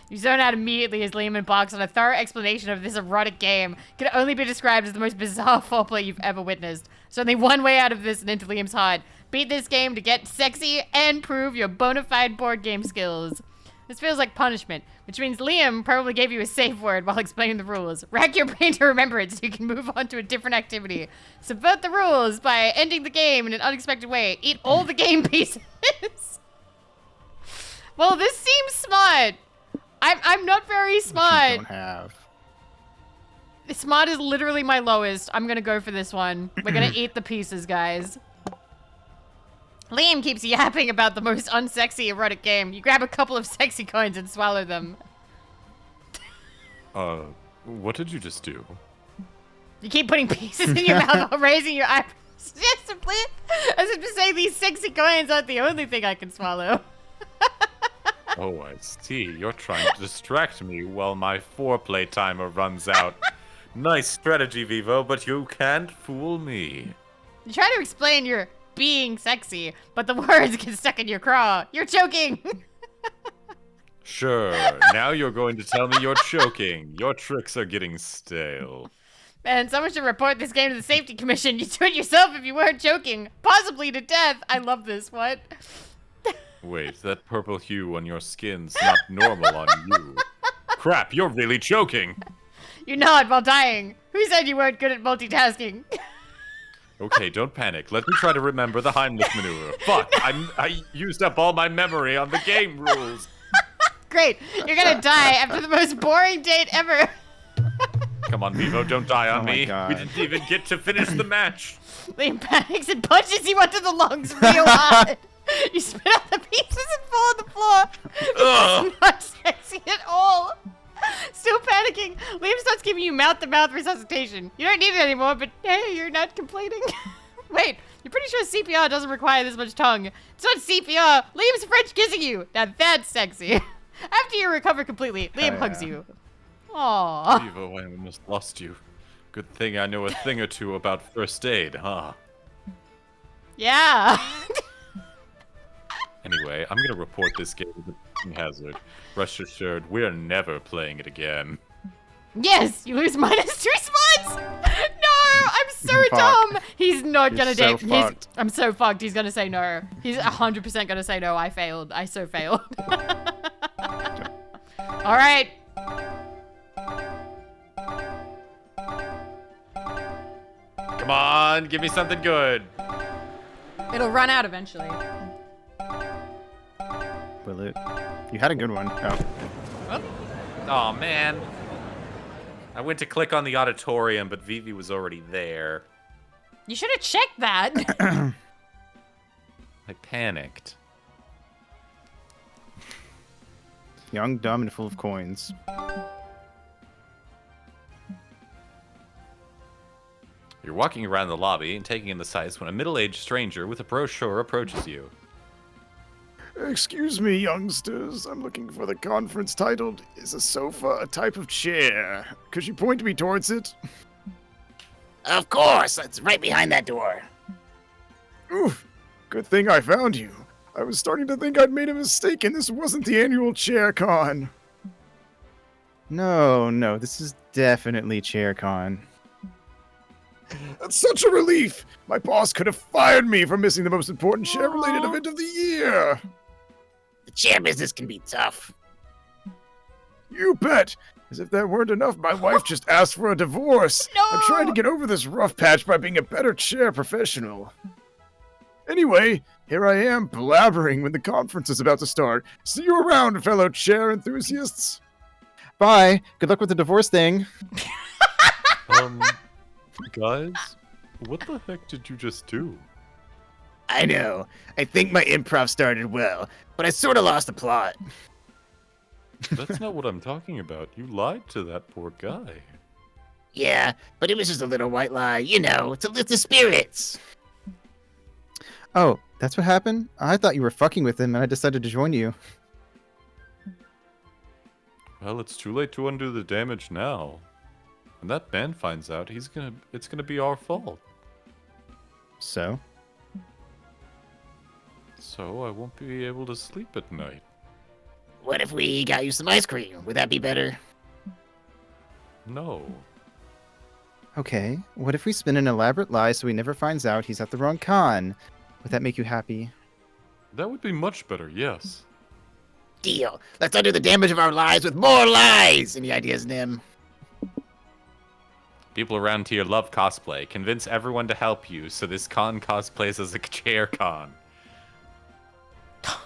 You zone out immediately as Liam embarks on a thorough explanation of this erotic game. Can only be described as the most bizarre foreplay you've ever witnessed. There's only one way out of this and into Liam's heart. Beat this game to get sexy and prove your bona fide board game skills. This feels like punishment, which means Liam probably gave you a safe word while explaining the rules. Rack your brain to remember it so you can move on to a different activity. Subvert the rules by ending the game in an unexpected way. Eat all the game pieces. Well, this seems smart. I'm not very smart. You don't have. Smart is literally my lowest. I'm gonna go for this one. We're gonna eat the pieces, guys. Liam keeps yapping about the most unsexy erotic game. You grab a couple of sexy coins and swallow them. What did you just do? You keep putting pieces in your mouth while raising your eyebrows. Just simply, as if to say these sexy coins aren't the only thing I can swallow. Oh, I see. You're trying to distract me while my foreplay timer runs out. Nice strategy, Vivo, but you can't fool me. You try to explain your being sexy, but the words get stuck in your craw. You're choking. Sure, now you're going to tell me you're choking. Your tricks are getting stale. Man, someone should report this game to the safety commission. You'd do it yourself if you weren't choking. Possibly to death. I love this. What? Wait, that purple hue on your skin's not normal on you. Crap, you're really choking. You nod while dying. Who said you weren't good at multitasking? Okay, don't panic. Let me try to remember the Heimlich maneuver. Fuck, I used up all my memory on the game rules. Great, you're gonna die after the most boring date ever. Come on, Vivo, don't die on Oh my me. God. We didn't even get to finish the match. Liam panics and punches you onto the lungs real hard. You spit out the pieces and fall on the floor. Ugh. It's not sexy at all. Still panicking, Liam starts giving you mouth-to-mouth resuscitation. You don't need it anymore, but hey, you're not complaining. Wait, you're pretty sure CPR doesn't require this much tongue. It's not CPR. Liam's French kissing you. Now that's sexy. After you recover completely, Liam hugs you. Aww. Vivo, I almost lost you. Good thing I know a thing or two about first aid, huh? Yeah. Anyway, I'm gonna report this game as a hazard. Rest assured, we're never playing it again. Yes, you lose -2 spots. No, I'm so Fuck. dumb. He's not You're gonna so date. fucked. I'm so fucked. He's gonna say no. He's 100% gonna say no. I failed. I so failed. All right. Come on, give me something good. It'll run out eventually. Will it? You had a good one. Oh. Oh man. I went to click on the auditorium, but Vivi was already there. You should have checked that. I panicked. Young, dumb, and full of coins. You're walking around the lobby and taking in the sights when a middle-aged stranger with a brochure approaches you. Excuse me, youngsters. I'm looking for the conference titled, Is a Sofa a Type of Chair? Could you point me towards it? Of course, it's right behind that door. Oof. Good thing I found you. I was starting to think I'd made a mistake and this wasn't the annual ChairCon. No, this is definitely ChairCon. That's such a relief! My boss could have fired me for missing the most important chair-related event of the year! The chair business can be tough. You bet! As if that weren't enough, my wife just asked for a divorce. No! I'm trying to get over this rough patch by being a better chair professional. Anyway, here I am blabbering when the conference is about to start. See you around, fellow chair enthusiasts. Bye. Good luck with the divorce thing. Guys, what the heck did you just do? I know. I think my improv started well, but I sort of lost the plot. That's not what I'm talking about. You lied to that poor guy. Yeah, but it was just a little white lie, you know, to lift the spirits. Oh, that's what happened? I thought you were fucking with him and I decided to join you. Well, it's too late to undo the damage now. When that man finds out, it's gonna be our fault. So? So I won't be able to sleep at night. What if we got you some ice cream? Would that be better? No. Okay, what if we spin an elaborate lie so he never finds out he's at the wrong con? Would that make you happy? That would be much better, yes. Deal. Let's undo the damage of our lies with more lies! Any ideas, Nim? People around here love cosplay. Convince everyone to help you so this con cosplays as a chair con.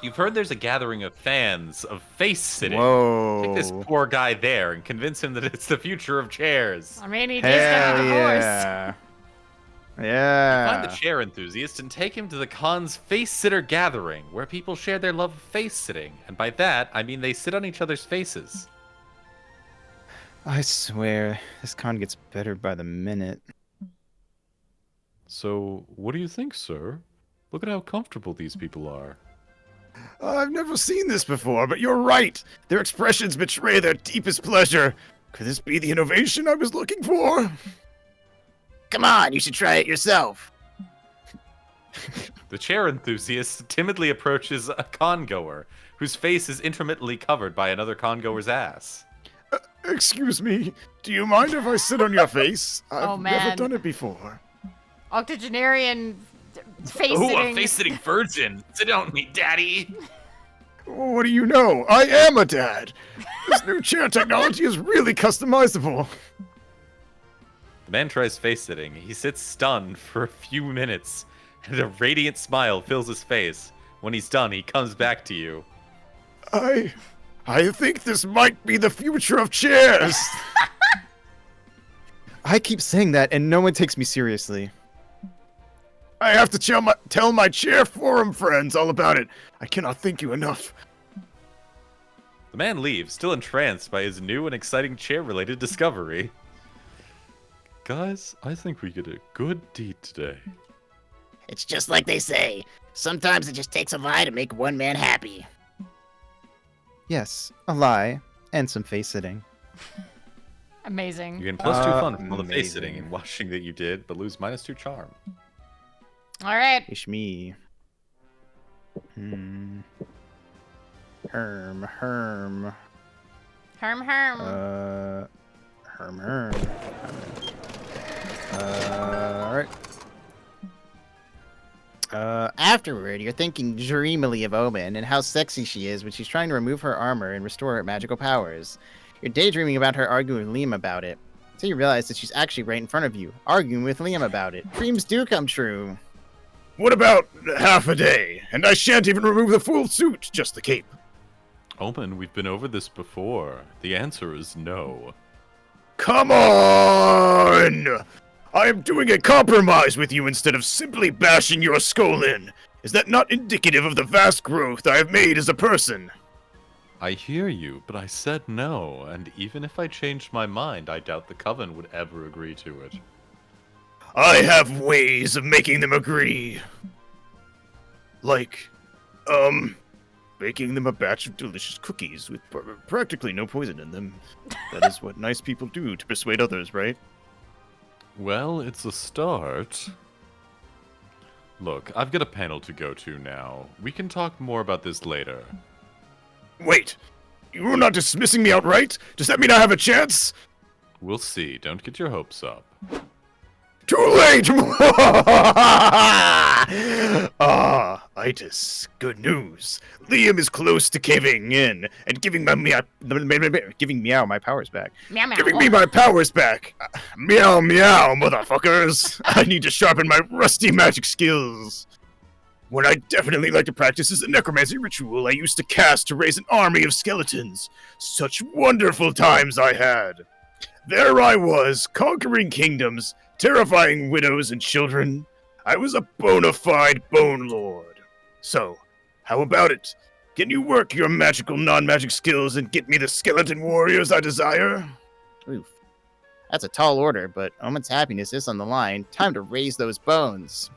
You've heard there's a gathering of fans of face sitting. Whoa. Take this poor guy there and convince him that it's the future of chairs. I mean, he did get a divorce. yeah. Yeah. Find the chair enthusiast and take him to the con's face sitter gathering, where people share their love of face sitting. And by that, I mean they sit on each other's faces. I swear, this con gets better by the minute. So, what do you think, sir? Look at how comfortable these people are. I've never seen this before, but you're right. Their expressions betray their deepest pleasure. Could this be the innovation I was looking for? Come on, you should try it yourself. The chair enthusiast timidly approaches a con-goer, whose face is intermittently covered by another con-goer's ass. Excuse me, do you mind if I sit on your face? I've Oh, never man. done it before. Octogenarian face Ooh, a sitting. face-sitting virgin! Sit on me, daddy! What do you know? I am a dad. This new chair technology is really customizable. The man tries face-sitting. He sits stunned for a few minutes, and a radiant smile fills his face. When he's done, he comes back to you. I think this might be the future of chairs. I keep saying that and no one takes me seriously. I have to tell my chair forum friends all about it. I cannot thank you enough. The man leaves, still entranced by his new and exciting chair-related discovery. Guys, I think we did a good deed today. It's just like they say. Sometimes it just takes a lie to make one man happy. Yes, a lie and some face sitting. Amazing. You gain +2 fun from all the Amazing. face-sitting and washing that you did, but lose -2 charm. All right. Ish me. Herm. Herm. Herm. Alright. Afterward, you're thinking dreamily of Omen and how sexy she is when she's trying to remove her armor and restore her magical powers. You're daydreaming about her arguing with Liam about it. Until you realize that she's actually right in front of you, arguing with Liam about it. Dreams do come true. What about half a day? And I shan't even remove the full suit, just the cape. Omen, we've been over this before. The answer is no. Come on! I am doing a compromise with you instead of simply bashing your skull in. Is that not indicative of the vast growth I have made as a person? I hear you, but I said no, and even if I changed my mind, I doubt the Coven would ever agree to it. I have ways of making them agree. Like, baking them a batch of delicious cookies with practically no poison in them. That is what nice people do to persuade others, right? Well, it's a start. Look, I've got a panel to go to now. We can talk more about this later. Wait, you're not dismissing me outright? Does that mean I have a chance? We'll see. Don't get your hopes up. Too late! Itis, good news. Liam is close to caving in and giving Meow my powers back. Meow meow. Giving me my powers back. Meow meow, motherfuckers. I need to sharpen my rusty magic skills. What I'd definitely like to practice is the necromancy ritual I used to cast to raise an army of skeletons. Such wonderful times I had. There I was, conquering kingdoms, terrifying widows and children. I was a bona fide bone lord. So, how about it? Can you work your magical non-magic skills and get me the skeleton warriors I desire? Oof. That's a tall order, but Omen's happiness is on the line. Time to raise those bones.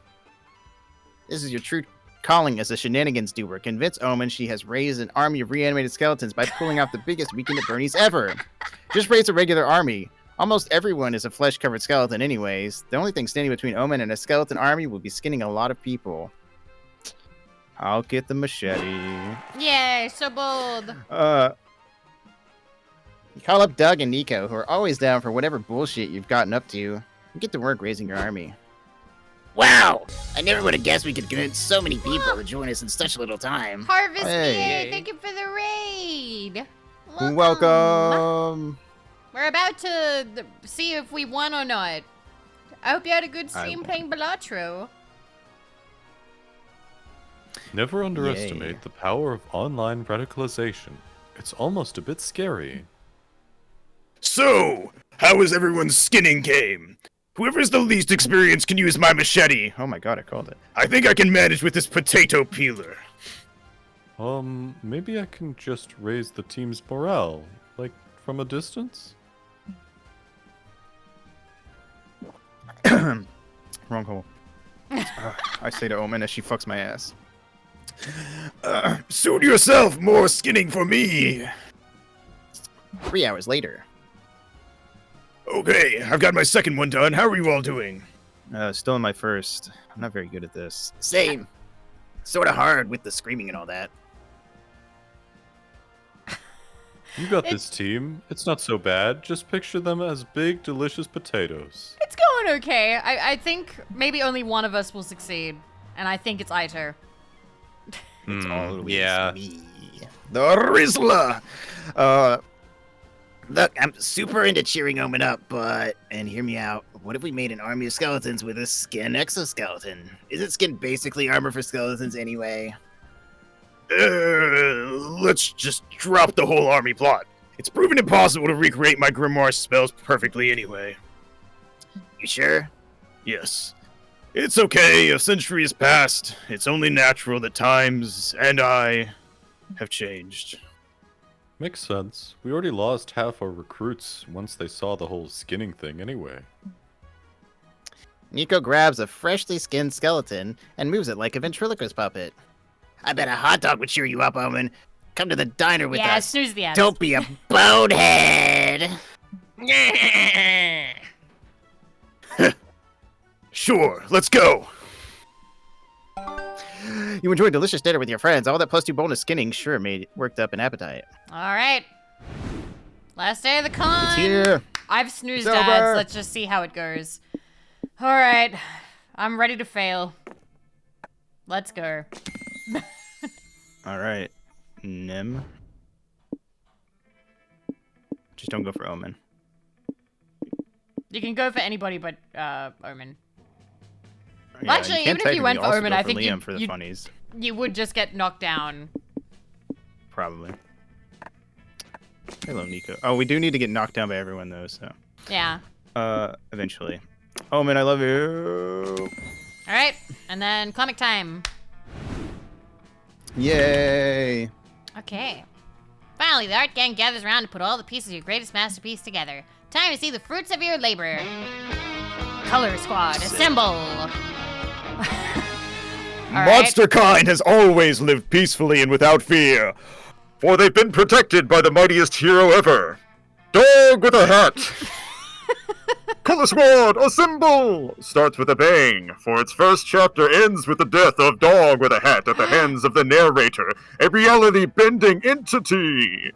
This is your true calling as a shenanigans doer. Convince Omen she has raised an army of reanimated skeletons by pulling out the biggest weekend at Bernie's ever. Just raise a regular army. Almost everyone is a flesh-covered skeleton anyways. The only thing standing between Omen and a skeleton army will be skinning a lot of people. I'll get the machete. Yay, so bold. You call up Doug and Nico, who are always down for whatever bullshit you've gotten up to, and get to work raising your army. Wow! I never would have guessed we could convince so many people to join us in such little time. Harvest Hey. Yay, thank you for the raid. Welcome. We're about to see if we won or not. I hope you had a good stream won. playing Balatro. Never underestimate Yay. the power of online radicalization. It's almost a bit scary. So, how is everyone's skinning game? Whoever's the least experienced can use my machete. Oh my god, I called it. I think I can manage with this potato peeler. Maybe I can just raise the team's morale, like, from a distance? Wrong hole. I say to Omen as she fucks my ass. Suit yourself, more skinning for me. 3 hours later. Okay, I've got my second one done. How are you all doing? Still in my first. I'm not very good at this. Same. Sorta hard with the screaming and all that. You got this, team. It's not so bad. Just picture them as big, delicious potatoes. It's going okay. I think maybe only one of us will succeed. And I think it's Ito. It's always yeah. me. The Rizzler! Look, I'm super into cheering Omen up, but, and hear me out, what if we made an army of skeletons with a skin exoskeleton? Isn't skin basically armor for skeletons anyway? Let's just drop the whole army plot. It's proven impossible to recreate my grimoire spells perfectly anyway. You sure? Yes. It's okay, a century has passed. It's only natural that times and I have changed. Makes sense. We already lost half our recruits once they saw the whole skinning thing anyway. Nico grabs a freshly skinned skeleton and moves it like a ventriloquist puppet. I bet a hot dog would cheer you up, Omen. Come to the diner with Yeah, us. snooze the ass. Don't be a bonehead! Sure, let's go. You enjoyed delicious dinner with your friends. All that +2 bonus skinning sure worked up an appetite. All right. Last day of the con. It's here. I've snoozed It's ads. over. Let's just see how it goes. All right. I'm ready to fail. Let's go. All right, Nim. Just don't go for Omen. You can go for anybody but Omen. Yeah, Actually, you can even if you went technically for also Omen, go I for think Liam for the you funnies. you would just get knocked down. Probably. Hello, Nico. Oh, we do need to get knocked down by everyone though, so. Yeah. Eventually. Omen, I love you. All right, and then comic time. Yay. Okay. Finally, the art gang gathers around to put all the pieces of your greatest masterpiece together. Time to see the fruits of your labor. Color Squad, assemble. All right. Monster kind has always lived peacefully and without fear, for they've been protected by the mightiest hero ever. Dog with a hat! Color Squad, assemble! Starts with a bang, for its first chapter ends with the death of Dog with a Hat at the hands of the narrator, a reality-bending entity.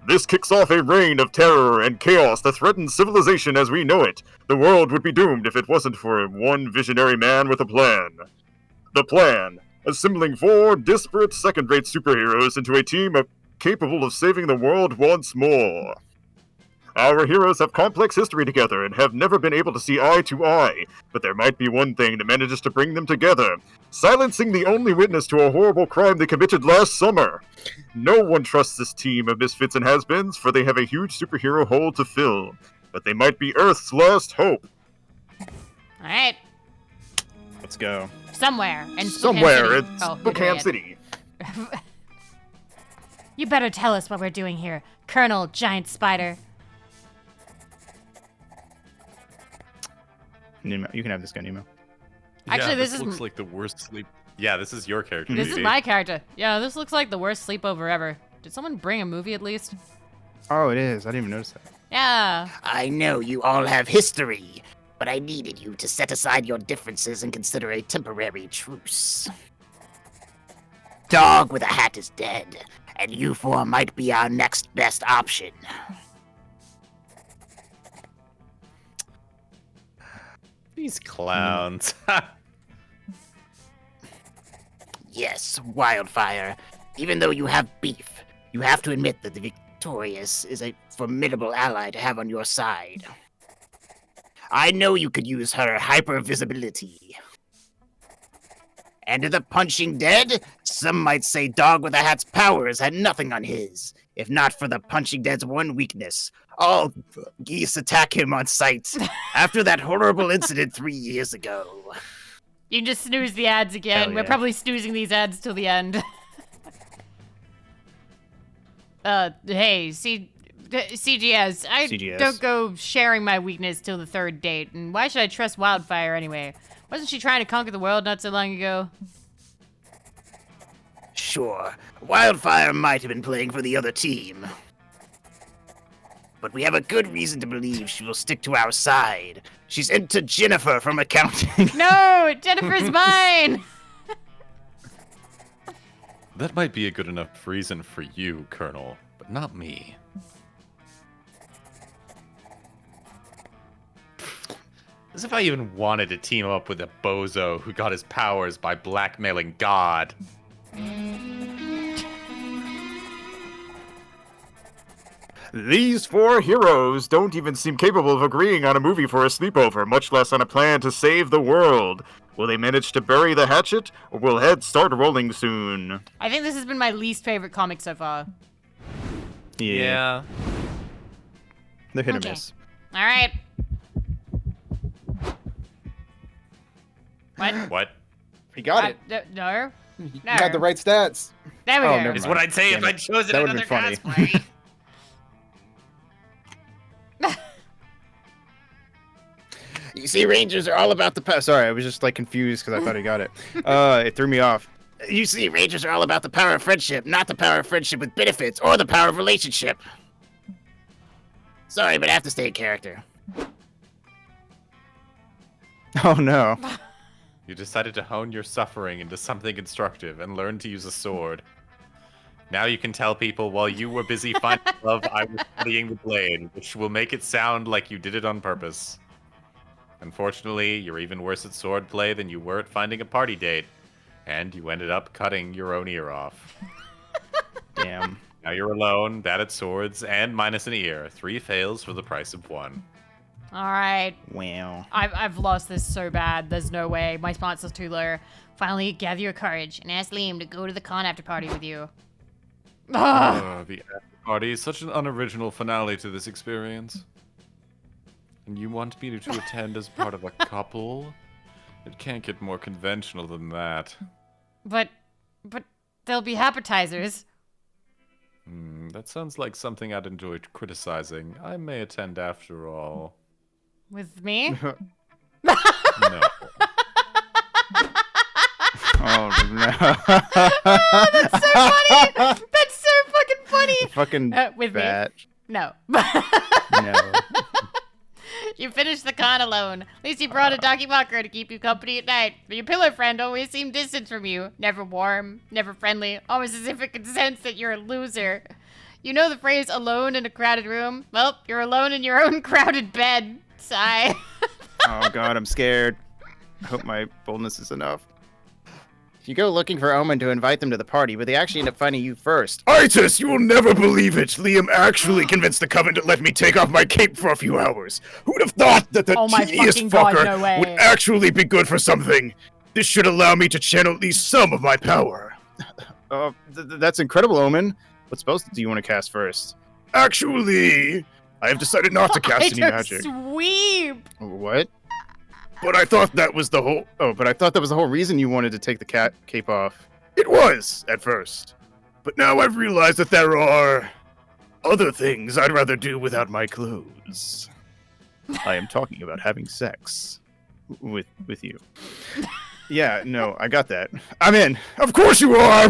This kicks off a reign of terror and chaos that threatens civilization as we know it. The world would be doomed if it wasn't for one visionary man with a plan. The plan: assembling 4 disparate second-rate superheroes into a team capable of saving the world once more. Our heroes have complex history together and have never been able to see eye to eye, but there might be one thing that manages to bring them together: silencing the only witness to a horrible crime they committed last summer. No one trusts this team of misfits and has-beens, for they have a huge superhero hole to fill. But they might be Earth's last hope. All right, Let's go. somewhere in Somewhere in Spokane Spokane City. You better tell us what we're doing here, Colonel Giant Spider. Nemo, you can have this guy, Nemo. Actually, Yeah, this is- looks like the worst sleep. Yeah, this is your character. This is Vivi. my character. Yeah, this looks like the worst sleepover ever. Did someone bring a movie at least? Oh, it is. I didn't even notice that. Yeah. I know you all have history, but I needed you to set aside your differences and consider a temporary truce. Dog with a Hat is dead, and you 4 might be our next best option. These clowns. Yes, Wildfire. Even though you have beef, you have to admit that the Victorious is a formidable ally to have on your side. I know you could use her hyper-visibility. And to the Punching Dead, some might say Dog with a Hat's powers had nothing on his, if not for the Punching Dead's one weakness. All geese attack him on sight after that horrible incident 3 years ago. You can just snooze the ads again. Hell We're yeah. probably snoozing these ads till the end. Hey, CGS, I CGS. don't go sharing my weakness till the 3rd date. And why should I trust Wildfire anyway? Wasn't she trying to conquer the world not so long ago? Sure, Wildfire might have been playing for the other team. But we have a good reason to believe she will stick to our side. She's into Jennifer from accounting. No, Jennifer's mine! That might be a good enough reason for you, Colonel, but not me. As if I even wanted to team up with a bozo who got his powers by blackmailing God. These 4 heroes don't even seem capable of agreeing on a movie for a sleepover, much less on a plan to save the world. Will they manage to bury the hatchet, or will heads start rolling soon? I think this has been my least favorite comic so far. Yeah. They're hit or Okay. miss. All right. What? What? He got it. No. You No. had the right stats. There we Oh, go. never Is mind. what I'd say Damn if it. I'd chosen That would've another been funny. cosplay. You see, Rangers are all about the power. Sorry, I was just like confused because I thought he got it. It threw me off. You see, Rangers are all about the power of friendship, not the power of friendship with benefits or the power of relationship. Sorry, but I have to stay in character. Oh no. You decided to hone your suffering into something constructive and learn to use a sword. Now you can tell people while you were busy finding love, I was studying the blade, which will make it sound like you did it on purpose. Unfortunately, you're even worse at swordplay than you were at finding a party date. And you ended up cutting your own ear off. Damn. Now you're alone, bad at swords, and minus an ear. 3 fails for the price of 1. All right. Wow. I've lost this so bad. There's no way. My smarts is too low. Finally, gather your courage and ask Liam to go to the con after party with you. Ugh. The after party is such an unoriginal finale to this experience. And you want me to attend as part of a couple? It can't get more conventional than that. But there'll be appetizers. That sounds like something I'd enjoy criticizing. I may attend after all. With me? No. Oh no. That's so funny! That's so fucking funny! Fucking with bat. me? No. No. You finished the con alone. At least you brought a doggy walker to keep you company at night. But your pillow friend always seemed distant from you. Never warm, never friendly, almost as if it could sense that you're a loser. You know the phrase alone in a crowded room? Well, you're alone in your own crowded bed. Sigh. Oh god, I'm scared. I hope my boldness is enough. You go looking for Omen to invite them to the party, but they actually end up finding you first. Itis, you will never believe it. Liam actually convinced the Coven to let me take off my cape for a few hours. Who would have thought that the Oh my tedious fucking God, fucker no way. would actually be good for something? This should allow me to channel at least some of my power. That's incredible, Omen. What spells do you want to cast first? Actually, I have decided not to cast any magic. Sweep! What? But I thought that was the whole... Oh, but I thought that was the whole reason you wanted to take the cape off. It was, at first. But now I've realized that there are other things I'd rather do without my clothes. I am talking about having sex with you. Yeah, no, I got that. I'm in. Of course you are!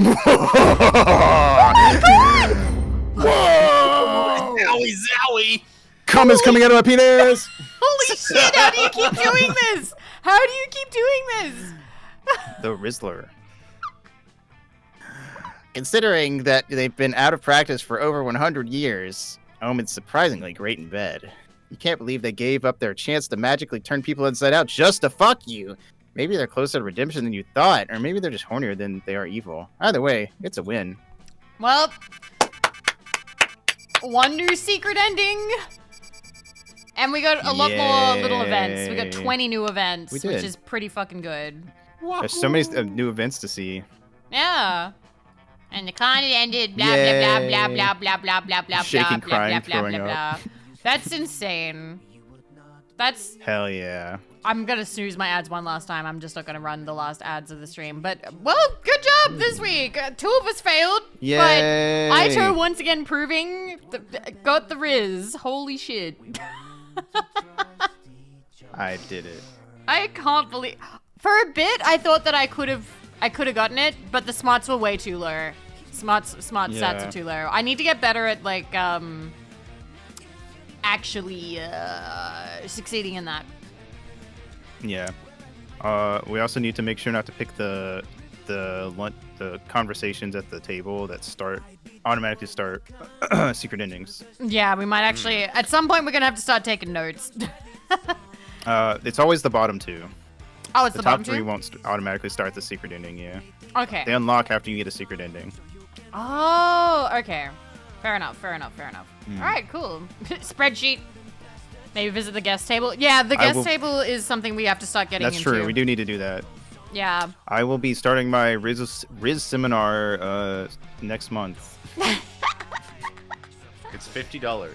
Whoa! Owie zowie! Cum is coming out of my penis! Holy shit, how do you keep doing this? How do you keep doing this? The Rizzler. Considering that they've been out of practice for over 100 years, Omen's surprisingly great in bed. You can't believe they gave up their chance to magically turn people inside out just to fuck you. Maybe they're closer to redemption than you thought, or maybe they're just hornier than they are evil. Either way, it's a win. Well, one new secret ending. And we got a lot more little events. We got Yay. 20 new events, We which did. is pretty fucking good. There's so many new events to see. Yeah. And the con ended, blah, Yay. blah, blah, blah, blah, blah, blah, blah, Shaking, blah, blah, crying, blah, blah, throwing blah, up. blah. That's insane. That's... Hell yeah. I'm gonna snooze my ads one last time. I'm just not gonna run the last ads of the stream. But, well, good job this week. 2 of us failed. Yay. But Aito once again proving, got the Riz. Holy shit. I did it. I can't believe... For a bit, I thought that I could have gotten it, but the smarts were way too low. Smart stats Yeah. are too low. I need to get better at, like, actually, succeeding in that. Yeah. We also need to make sure not to pick the conversations at the table that automatically start secret endings. Yeah, we might actually... At some point, we're gonna have to start taking notes. It's always the bottom 2. Oh, it's The the top bottom 3 two? won't automatically start the secret ending, yeah. Okay. They unlock after you get a secret ending. Oh, okay. Fair enough. All right, cool. Spreadsheet. Maybe visit the guest table. Yeah, the guest table is something we have to start getting That's into. true, we do need to do that. Yeah. I will be starting my Riz seminar next month. It's $50.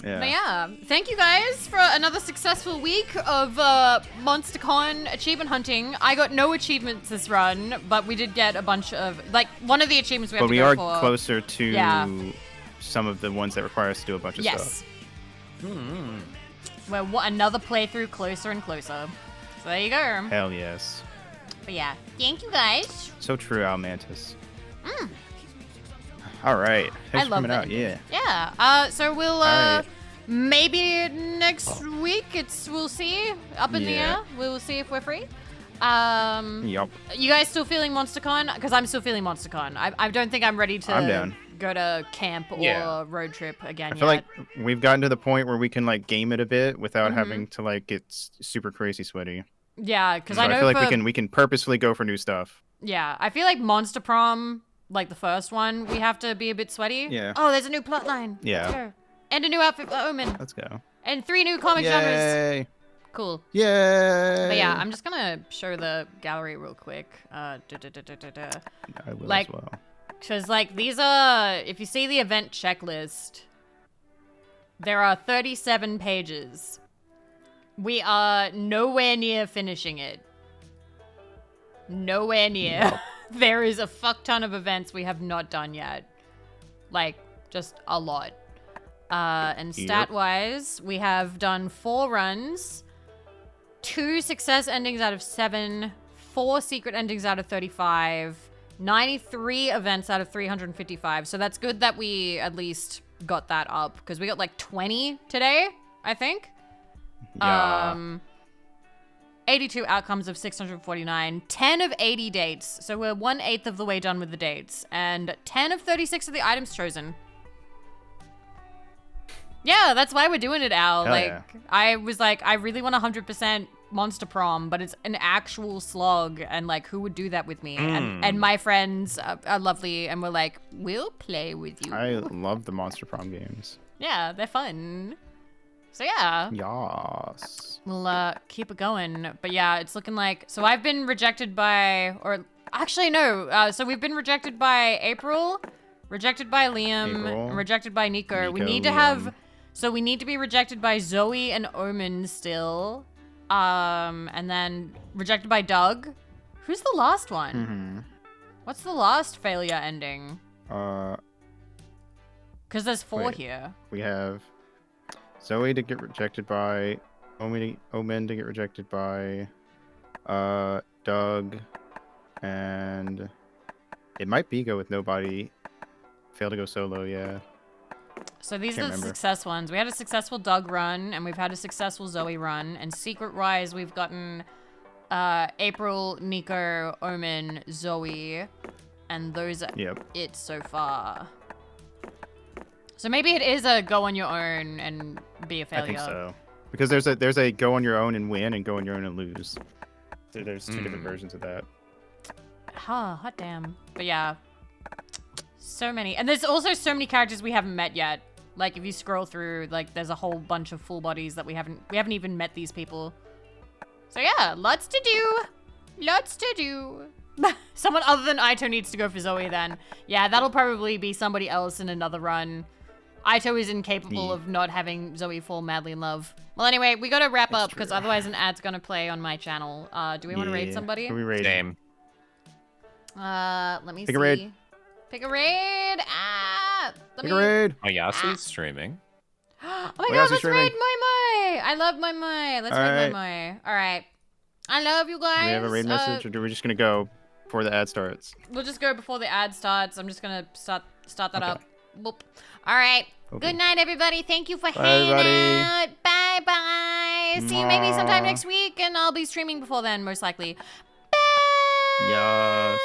Yeah. But yeah, thank you guys for another successful week of MonsterCon achievement hunting. I got no achievements this run, but we did get a bunch of, like, one of the achievements we have But to we go are for. closer to Yeah. some of the ones that require us to do a bunch of Yes. stuff. We're another playthrough closer and closer. So there you go. Hell yes. But yeah, thank you guys. So true, Almantis. All right. Thanks I for love coming that. out. Yeah. Yeah. So we'll All right. maybe next week we'll see up in the Yeah. air. We'll see if we're free. Yup. You guys still feeling MonsterCon? Because I'm still feeling MonsterCon. I don't think I'm ready to. I'm down. go to camp or Yeah. road trip again I feel yet. like we've gotten to the point where we can like game it a bit without Mhm. having to like get super crazy sweaty. Yeah, because So I know feel like for we can purposefully go for new stuff. yeah, I feel like Monster Prom, like the first one, we have to be a bit sweaty. Yeah. Oh, there's a new plot line. Yeah. Let's go. And a new outfit for Omen. Let's go. And 3 new comic genres. Yay! Cool. Yay! But yeah, I'm just gonna show the gallery real quick. I will like- as well. Because, like, these are... If you see the event checklist, there are 37 pages. We are nowhere near finishing it. Nowhere near. There is a fuck ton of events we have not done yet. Like, just a lot. And Yep. stat-wise, we have done 4 runs, 2 success endings out of 7, 4 secret endings out of 35, 93 events out of 355. So that's good that we at least got that up, because we got like 20 today, I think. Yeah. 82 outcomes of 649, 10 of 80 dates. So we're 1/8 of the way done with the dates, and 10 of 36 of the items chosen. Yeah, that's why we're doing it, Al. Hell like, yeah. I was like, I really want 100% Monster Prom, but it's an actual slog, and like, who would do that with me? And my friends are lovely, and we're like, we'll play with you. I love the Monster Prom games. Yeah, they're fun. So yeah, Yas. we'll keep it going. But yeah, it's looking like, so I've been rejected by, or actually no, so we've been rejected by April, rejected by Liam, April. and rejected by Nico. We Nico, need to Liam. have, so we need to be rejected by Zoe and Omen still. And then rejected by Doug. Who's the last one? Mm-hmm. What's the last failure ending? Uh, Because there's 4 Wait. here. we have Zoe to get rejected by, Omen to get rejected by, Doug, and it might be go with nobody. Fail to go solo, yeah. So these Can't are the remember. success ones. We had a successful Doug run, and we've had a successful Zoe run. And secret-wise, we've gotten April, Nico, Omen, Zoe, and those are Yep. it so far. So maybe it is a go on your own and be a failure. I think so. Because there's a go on your own and win and go on your own and lose. So there's 2 different versions of that. Huh, hot damn. But yeah. So many. And there's also so many characters we haven't met yet. Like if you scroll through, like there's a whole bunch of full bodies that we haven't even met these people. So yeah, lots to do. Lots to do. Someone other than Aito needs to go for Zoe then. Yeah, that'll probably be somebody else in another run. Aito is incapable of not having Zoe fall madly in love. Well, anyway, we gotta wrap up because true. otherwise an ad's gonna play on my channel. Do we want to raid somebody? Who we raid? Same. Let me Pick see. a raid. Pick a raid. Let Pick a raid. Oh, Yasu's streaming. Oh my What god, else is let's raid streaming? Moi. I love Moi. Let's raid Alright. Moi. All right. I love you guys. Do we have a raid message, or do we just gonna go before the ad starts? We'll just go before the ad starts. I'm just gonna start that Okay. up. Boop. All right. Okay. Good night, everybody. Thank you for Bye, hanging everybody. out. Bye bye. See you maybe sometime Mwah. next week, and I'll be streaming before then, most likely. Bye. Yes.